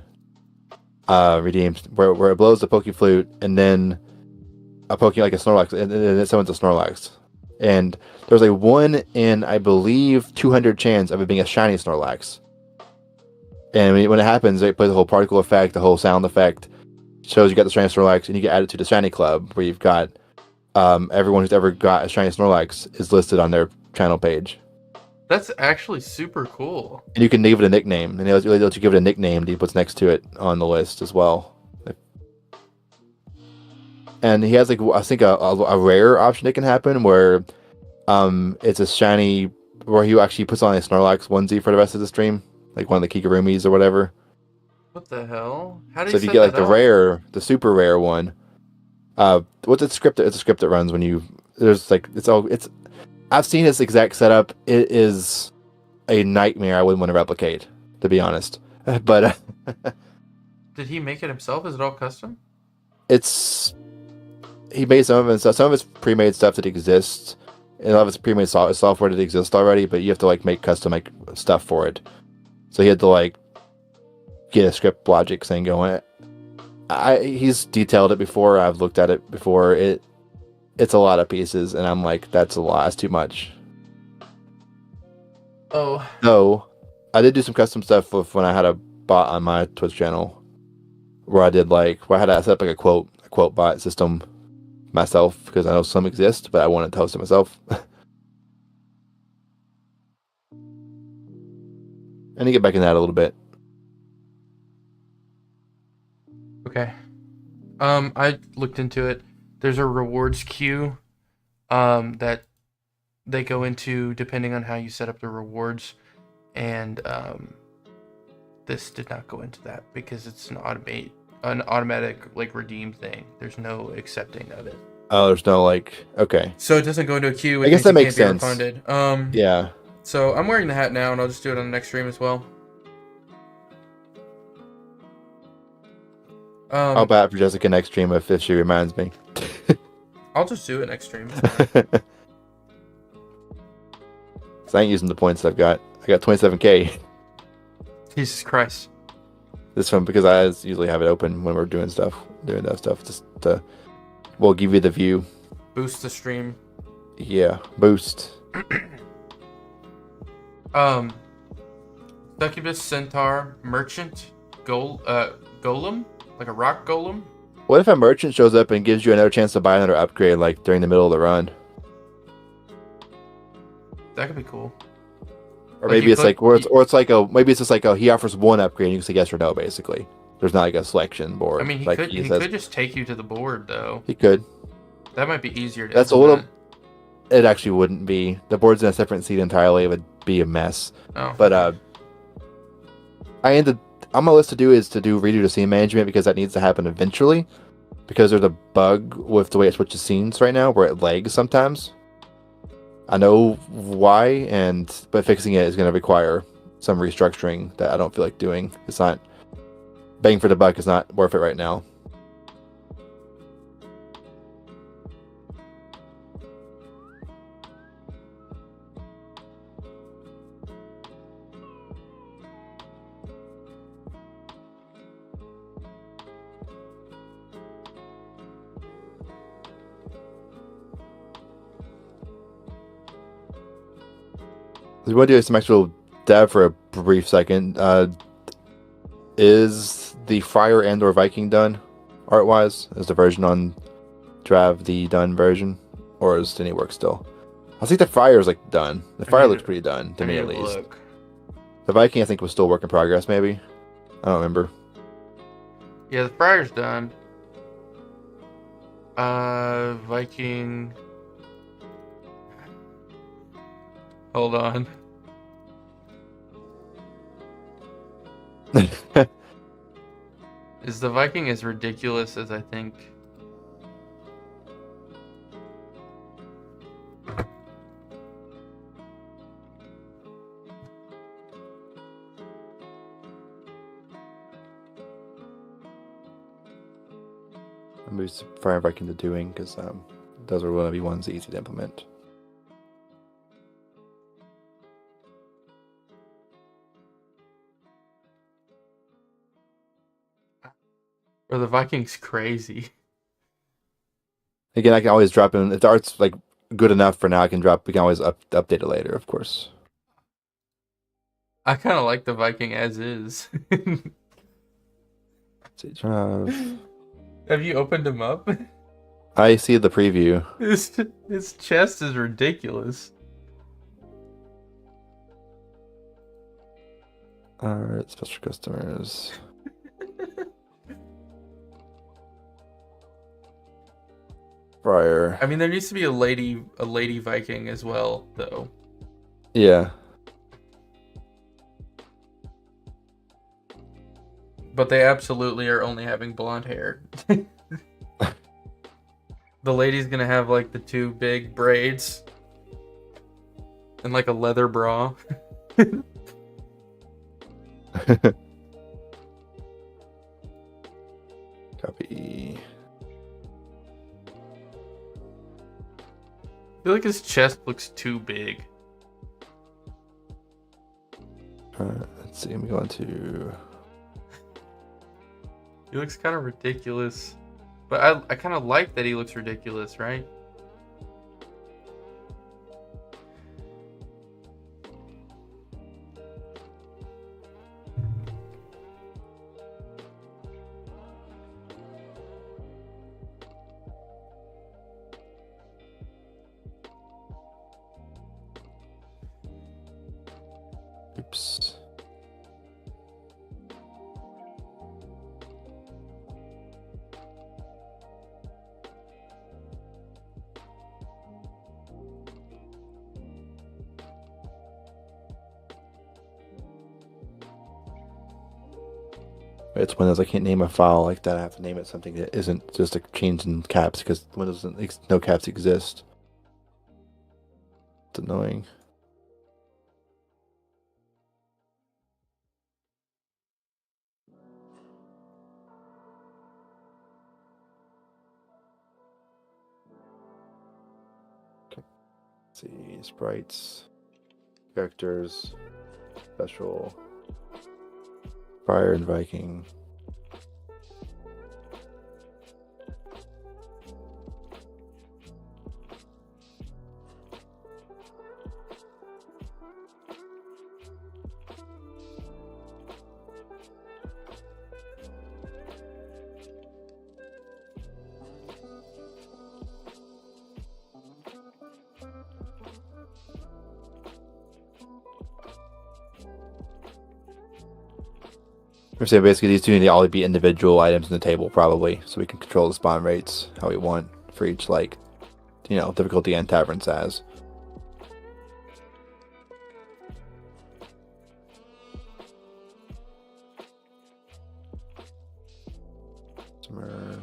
S2: redeemed where it blows the Poke Flute and then a Poke like a Snorlax and it summons a Snorlax. And there's like 1 in I believe 200 chance of it being a shiny Snorlax. And when it happens, it plays the whole particle effect, the whole sound effect. Shows you got the shiny Snorlax, and you get added to the shiny club, where you've got everyone who's ever got a shiny Snorlax is listed on their channel page.
S1: That's actually super cool.
S2: And you can give it a nickname, and they'll let you give it a nickname to what's next to it on the list as well. And he has like I think a rare option that can happen where it's a shiny where he actually puts on a Snorlax onesie for the rest of the stream, like one of the Kigurumis or whatever.
S1: What the hell? How do
S2: so if you get like the super rare one, what's it script? It's a script that runs when you there's like it's. I've seen this exact setup. It is a nightmare. I wouldn't want to replicate, to be honest. But
S1: did he make it himself? Is it all custom?
S2: He made some of it. Some of it's pre-made stuff that exists, and a lot of it's pre-made software that exists already. But you have to like make custom like stuff for it. So he had to like get a script logic thing going. He's detailed it before. I've looked at it before. It's a lot of pieces, and I'm like, that's a lot. That's too much.
S1: Oh.
S2: No, I did do some custom stuff with when I had a bot on my Twitch channel, where I had to set up like a quote bot system myself because I know some exist, but I wanted to host it myself. And to get back in that a little bit.
S1: Okay. I looked into it. There's a rewards queue that they go into depending on how you set up the rewards, and this did not go into that because it's an automatic like redeem thing. There's no accepting of it.
S2: Oh, there's no like okay.
S1: So it doesn't go into a queue.
S2: I guess that makes sense.
S1: Refunded.
S2: Yeah.
S1: So I'm wearing the hat now, and I'll just do it on the next stream as well.
S2: I'll bat for Jessica next stream if she reminds me.
S1: I'll just do it next stream.
S2: So I ain't using the points I've got. I got 27k.
S1: Jesus Christ.
S2: This one because I usually have it open when we're doing that stuff. Just to, we'll give you the view.
S1: Boost the stream.
S2: Yeah, boost.
S1: Succubus, Centaur, Merchant, Golem, like a rock golem.
S2: What if a merchant shows up and gives you another chance to buy another upgrade, like during the middle of the run?
S1: That could be cool.
S2: Or maybe it's just like he offers one upgrade and you can say yes or no. Basically, there's not like a selection board.
S1: I mean, he could just take you to the board though.
S2: He could.
S1: That might be easier to.
S2: That's implement. A little. It actually wouldn't be. The board's in a separate seat entirely. It would be a mess.
S1: Oh.
S2: But on my list to do is to do redo the scene management because that needs to happen eventually. Because there's a bug with the way it switches scenes right now where it lags sometimes. I know why, but fixing it is going to require some restructuring that I don't feel like doing. It's not bang for the buck is not worth it right now. We want to do some actual dev for a brief second. Is the Friar and or Viking done art-wise? Is the version on Trav the done version? Or is any work still? I think the Friar is like done. The Friar looks pretty done, to me at least. The Viking I think was still work in progress maybe. I don't remember.
S1: Yeah, the Friar's done. Viking. Hold on. Is the Viking as ridiculous as I think?
S2: I'm used to Fire Viking to doing because those are one of the ones easy to implement.
S1: Or the Viking's crazy.
S2: Again, I can always drop in if the art's like good enough for now. We can always update it later, of course.
S1: I kind of like the Viking as is. Have you opened him up?
S2: I see the preview.
S1: His chest is ridiculous.
S2: Alright, special customers. Friar.
S1: I mean, there needs to be a lady Viking as well, though.
S2: Yeah.
S1: But they absolutely are only having blonde hair. The lady's gonna have like the two big braids and like a leather bra.
S2: Copy.
S1: I feel like his chest looks too big.
S2: Let's see. I'm going to.
S1: He looks kind of ridiculous. But I kind of like that he looks ridiculous, right?
S2: Oops. It's Windows. I can't name a file like that. I have to name it something that isn't just a change in caps because Windows no caps exist. It's annoying. Okay. Let's see, sprites, characters, special, Friar and Viking. I'm saying basically these two need to all be individual items in the table probably, so we can control the spawn rates how we want for each difficulty and tavern size. Customer.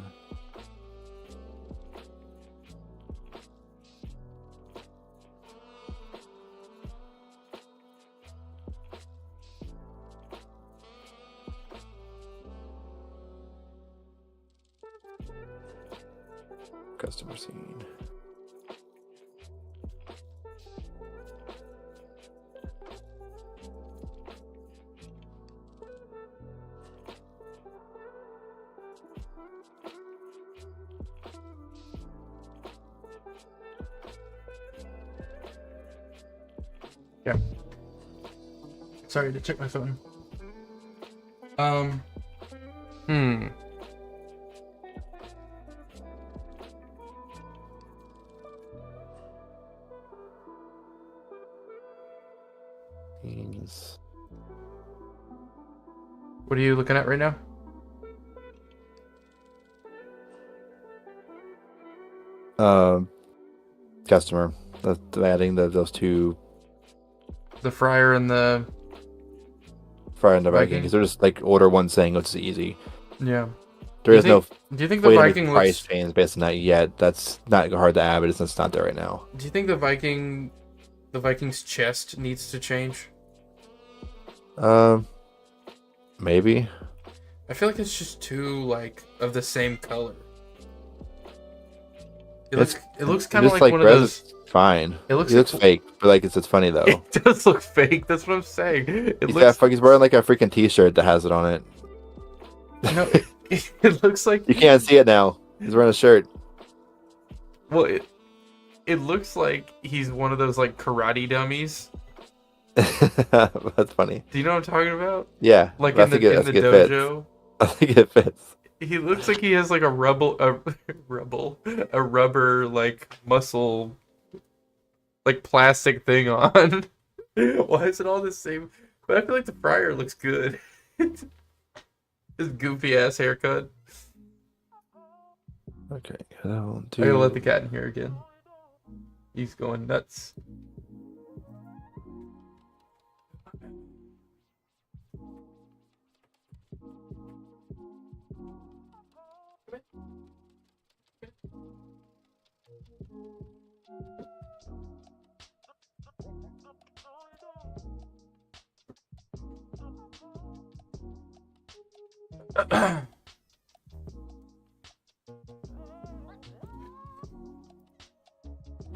S2: Customer scene.
S1: Yeah. Sorry to check my phone. What are you looking at right now?
S2: Customer. Adding those two.
S1: The Friar and the
S2: Friar and the Viking, because they're just like order one thing, which is easy.
S1: Yeah.
S2: There is no.
S1: Do you think the Viking
S2: price change based on that yet? That's not hard to add, but it's not there right now.
S1: Do you think the Viking's chest needs to change?
S2: Maybe.
S1: I feel like it's just too like of the same color. It looks kind of like one of those.
S2: Fine. It looks fake, but like it's funny though.
S1: It does look fake. That's what I'm saying.
S2: He's wearing like a freaking T-shirt that has it on it.
S1: No, it looks like
S2: you can't see it now. He's wearing a shirt.
S1: Well, it looks like he's one of those like karate dummies.
S2: That's funny.
S1: Do you know what I'm talking about?
S2: Yeah.
S1: Like in the dojo.
S2: I think it fits.
S1: He looks like he has like a rubber like muscle, like plastic thing on. Why is it all the same? But I feel like the Friar looks good. His goofy ass haircut.
S2: Okay,
S1: I gotta let the cat in here again. He's going nuts.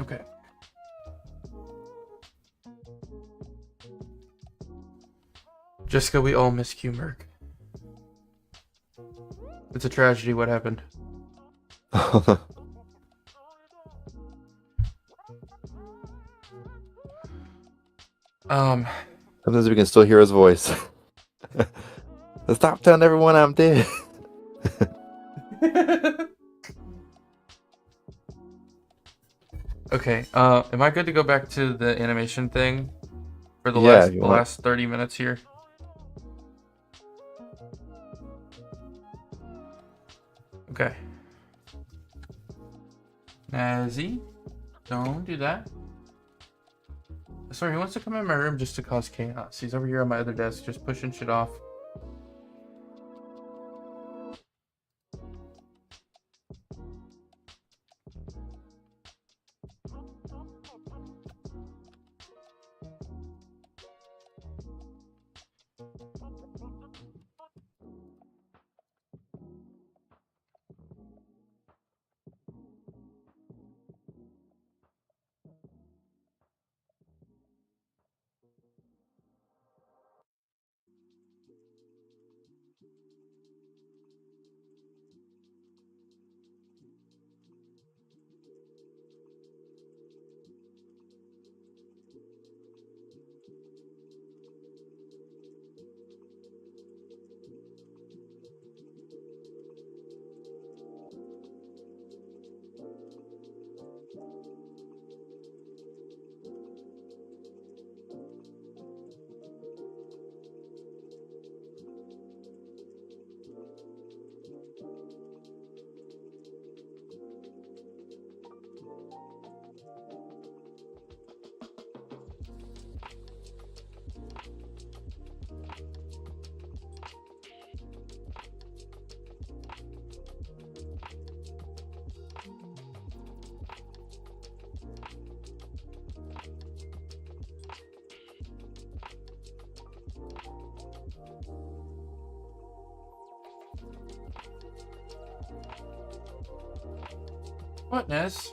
S1: Okay. Jessica, we all miss Q Merc. It's a tragedy what happened.
S2: Sometimes we can still hear his voice. Stop telling everyone I'm dead.
S1: Okay, am I good to go back to the animation thing for the last 30 minutes here? Okay. Nazi, don't do that. Sorry, he wants to come in my room just to cause chaos. He's over here on my other desk just pushing shit off. What, Ness?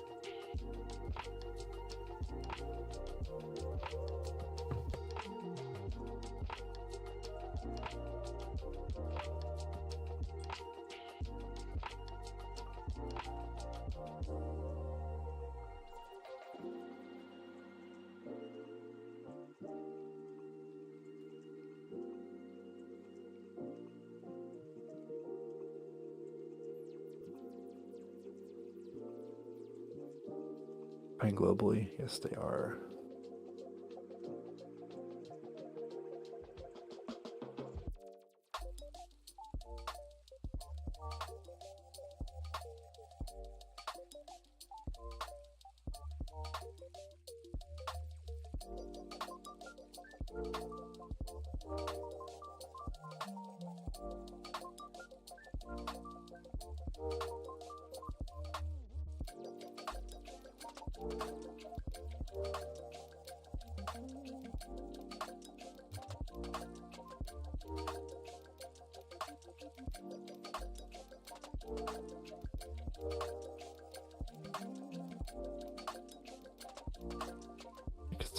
S2: And globally, yes, they are.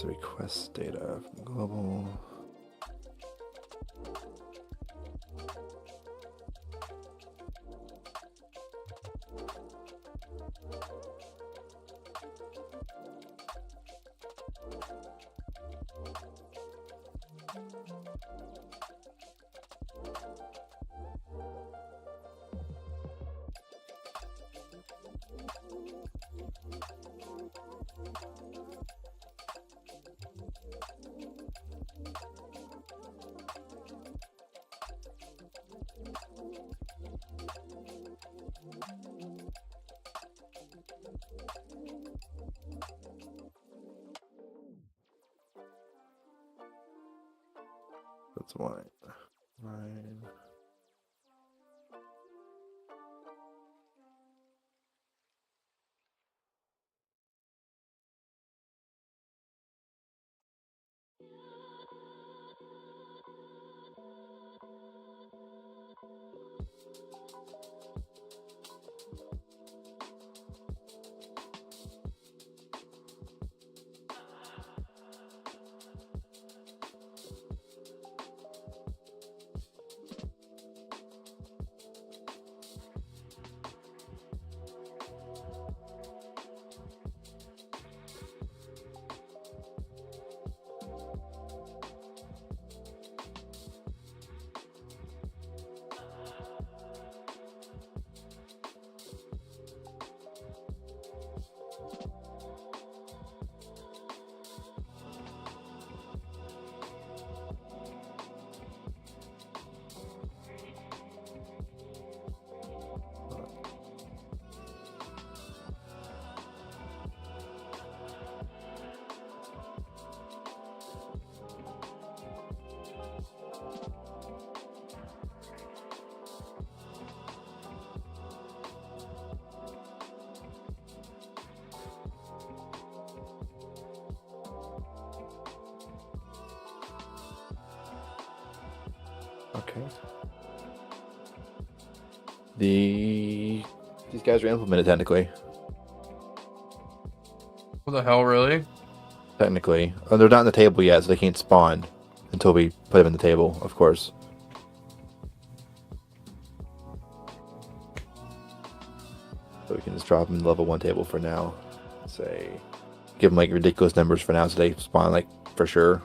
S2: the request data from global. That's wine. Wine. Okay. These guys are implemented technically.
S1: What the hell, really?
S2: Technically. They're not in the table yet, so they can't spawn until we put them in the table, of course. So we can just drop them in the level 1 table for now. Say, give them like ridiculous numbers for now so they spawn like for sure.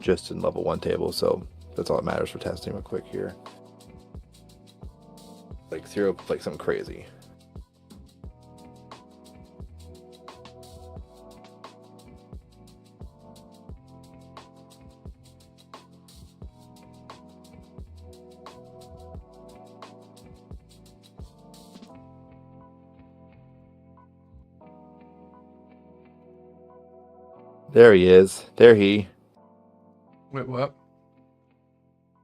S2: Just in level 1 table, so that's all that matters for testing real quick here. Like 0, like something crazy. There he is. There he.
S1: Wait, what?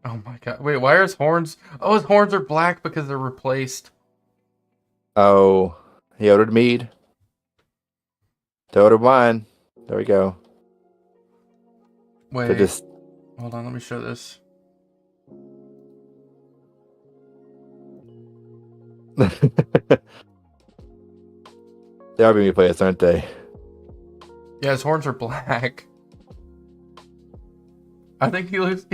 S1: Oh my god. Wait, why are his horns? Oh, his horns are black because they're replaced.
S2: Oh, he ordered mead. They ordered wine. There we go.
S1: Wait.
S2: Just...
S1: Hold on, let me show this.
S2: They are being replaced, aren't they?
S1: Yeah, his horns are black. I think he looks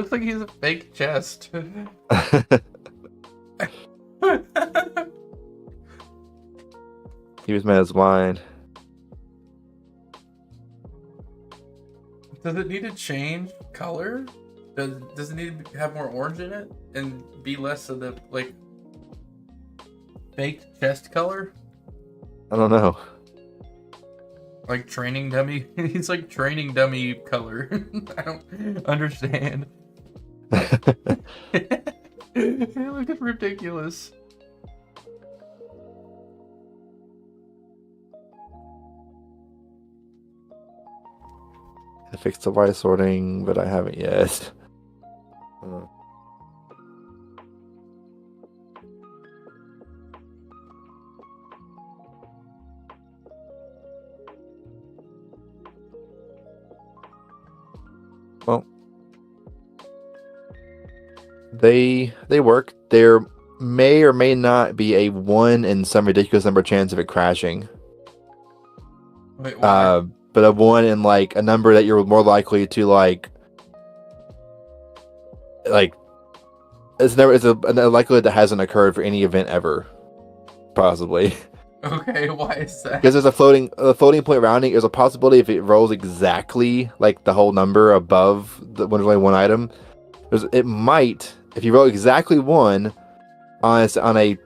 S1: like he's a fake chest.
S2: He was mad as wine.
S1: Does it need to change color? Does it need to have more orange in it and be less of the like fake chest color?
S2: I don't know.
S1: Like training dummy? He's like training dummy color. I don't understand. It looks ridiculous.
S2: I fixed the Y sorting, but I haven't yet. Well, they work. There may or may not be a 1 in some ridiculous number chance of it crashing.
S1: Wait, why?
S2: But a 1 and like a number that you're more likely to like it's a likelihood that hasn't occurred for any event ever, possibly.
S1: Okay, why is that?
S2: Because there's a floating point rounding. There's a possibility if it rolls exactly like the whole number above when there's only one item. It might, if you roll exactly 1 on a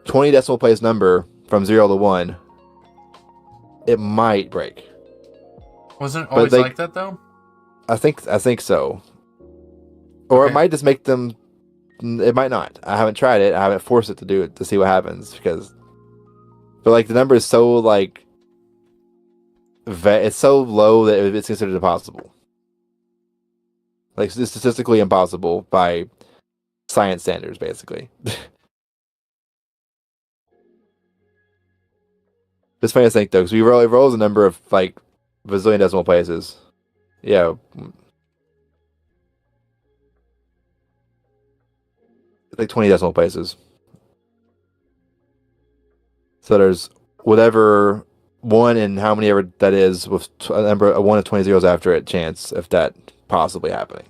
S2: 20 decimal place number from 0 to 1, it might break.
S1: Wasn't it always like that though?
S2: I think so. Or it might just make them. It might not. I haven't tried it. I haven't forced it to do it to see what happens but like the number is so like it's so low that it's considered impossible. Like it's statistically impossible by science standards, basically. It's funny to think though, because it rolls a number of like bazillion decimal places. Yeah. Like 20 decimal places. So there's whatever 1 and how many ever that is with a number of 1 of 20 zeros after it chance if that possibly happening.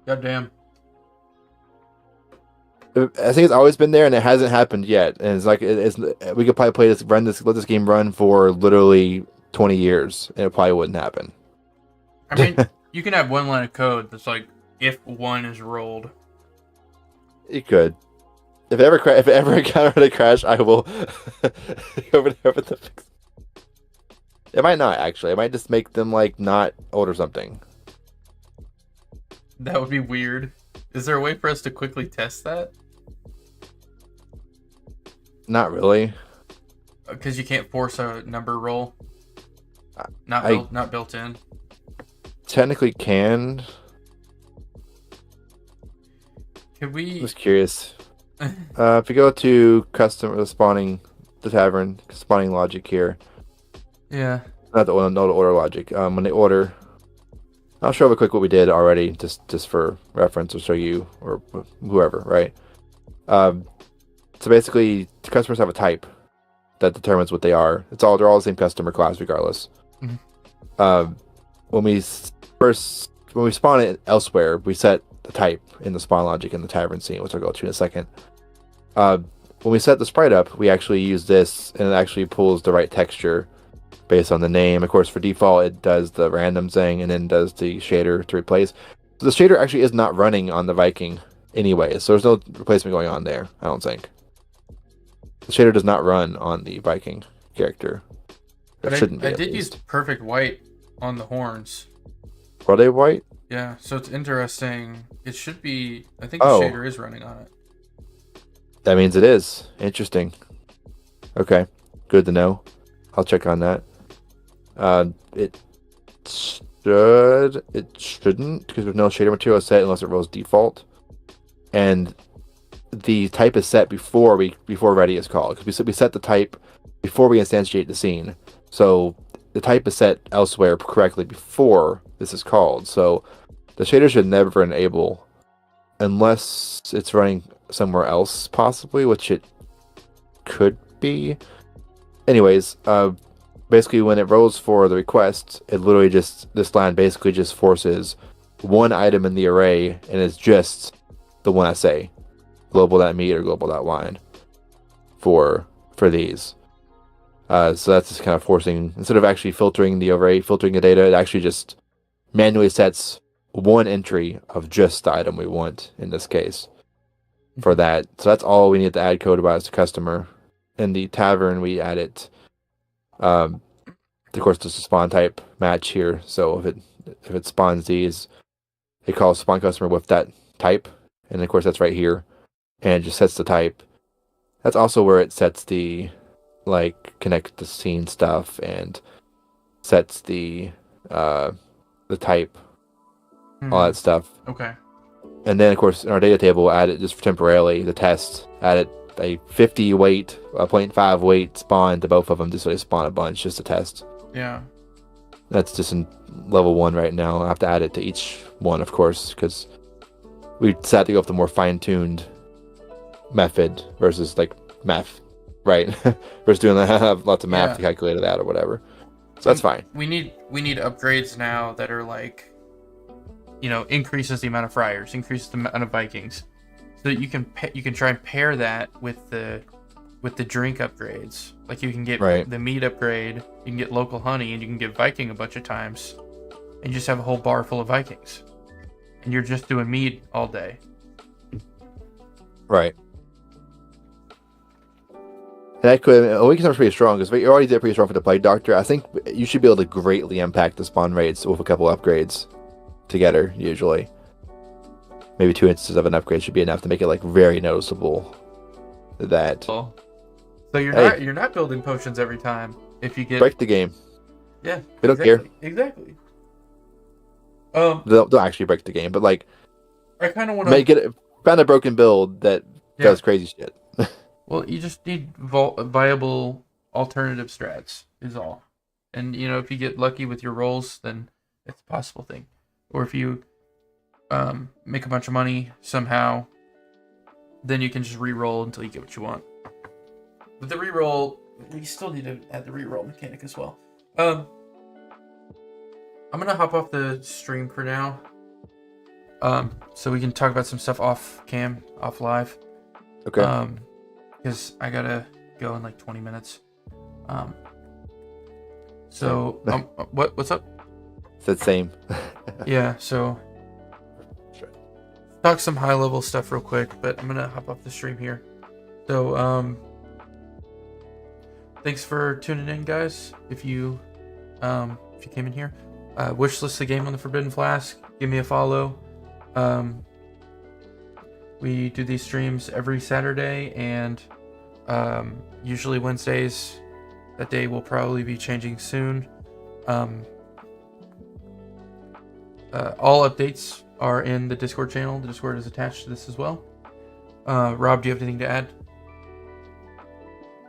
S1: God damn.
S2: I think it's always been there and it hasn't happened yet. And it's like we could probably let this game run for literally 20 years and it probably wouldn't happen.
S1: I mean, you can have one line of code that's like if 1 is rolled.
S2: It could. If it ever encountered a crash, I will over the fix. It might not actually. It might just make them like not old or something.
S1: That would be weird. Is there a way for us to quickly test that?
S2: Not really.
S1: Because you can't force a number roll. Not built in.
S2: Technically can.
S1: Could we?
S2: I'm just curious. If you go to the tavern spawning logic here.
S1: Yeah.
S2: Not the order logic. When they order, I'll show you quick what we did already, just for reference, or show you or whoever, right? So basically, the customers have a type that determines what they are. They're all the same customer class regardless. Mm-hmm. When we spawn it elsewhere, we set the type in the spawn logic in the tavern scene, which I'll go to in a second. When we set the sprite up, we actually use this, and it actually pulls the right texture based on the name. Of course, for default, it does the random thing and then does the shader to replace. So the shader actually is not running on the Viking anyway, so there's no replacement going on there, I don't think. The shader does not run on the Viking character.
S1: It shouldn't be. I did use perfect white on the horns.
S2: Are they white?
S1: Yeah, so it's interesting. It should be. I think the shader is running on it.
S2: That means it is. Interesting. Okay, good to know. I'll check on that. It shouldn't, because there's no shader material set unless it rolls default. And the type is set before ready is called, because we set the type before we instantiate the scene. So the type is set elsewhere correctly before this is called. So the shader should never enable unless it's running somewhere else, possibly, which it could be. Anyways, basically when it rolls for the request, it literally this line basically just forces one item in the array, and it's just the one I say, global.meat or global.wine for these. So that's just kind of forcing, instead of actually filtering the array, filtering the data, it actually just manually sets one entry of just the item we want in this case for that. So that's all we need to add code about as a customer. In the tavern, we add it. Of course, there's a spawn type match here. So if it spawns these, it calls spawn customer with that type, and of course that's right here, and it just sets the type. That's also where it sets the connect the scene stuff and sets the type, all that stuff.
S1: Okay.
S2: And then of course in our data table, we'll add it just temporarily. The test, add it a 50 weight, a 0.5 weight spawn to both of them, just so they spawn a bunch, just to test.
S1: Yeah.
S2: That's just in level 1 right now. I have to add it to each one, of course, because we decided to go with the more fine-tuned method versus math Right. We're just doing that, lots of math
S1: Yeah.
S2: to calculate that or whatever. So that's fine.
S1: We need upgrades now that are like, increases the amount of friars, increases the amount of Vikings, so that you can try and pair that with the drink upgrades. Like you can get the meat upgrade, you can get local honey, and you can get Viking a bunch of times, and you just have a whole bar full of Vikings, and you're just doing mead all day.
S2: Right. That could Awaken's are pretty strong because you already did pretty strong for the Plague Doctor. I think you should be able to greatly impact the spawn rates with a couple upgrades together. Usually, maybe 2 instances of an upgrade should be enough to make it like very noticeable. That.
S1: So you're not building potions every time if you get
S2: break the game.
S1: Yeah,
S2: we don't care.
S1: Exactly.
S2: Don't actually break the game, but like
S1: I kind of want to
S2: find a broken build that does crazy shit.
S1: Well, you just need viable alternative strats is all. And, if you get lucky with your rolls, then it's a possible thing. Or if you make a bunch of money somehow, then you can just re-roll until you get what you want. With the re-roll, we still need to add the re-roll mechanic as well. I'm going to hop off the stream for now. So we can talk about some stuff off cam, off live.
S2: Okay.
S1: Because I gotta go in like 20 minutes. What's up?
S2: It's the same.
S1: Yeah, so talk some high level stuff real quick, but I'm gonna hop off the stream here. So thanks for tuning in, guys. If you came in here, wishlist the game on the Forbidden Flask. Give me a follow. We do these streams every Saturday and usually Wednesdays. That day will probably be changing soon. All updates are in the Discord channel. The Discord is attached to this as well. Rob, do you have anything to add?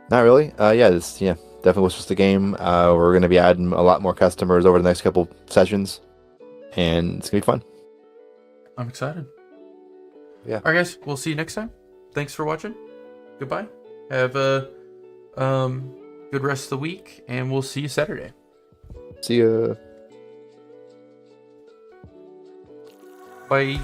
S2: Not really. Definitely was just the game. We're going to be adding a lot more customers over the next couple sessions, and it's going to be fun.
S1: I'm excited.
S2: Yeah.
S1: All right, guys. We'll see you next time. Thanks for watching. Goodbye. Have a good rest of the week, and we'll see you Saturday.
S2: See ya.
S1: Bye.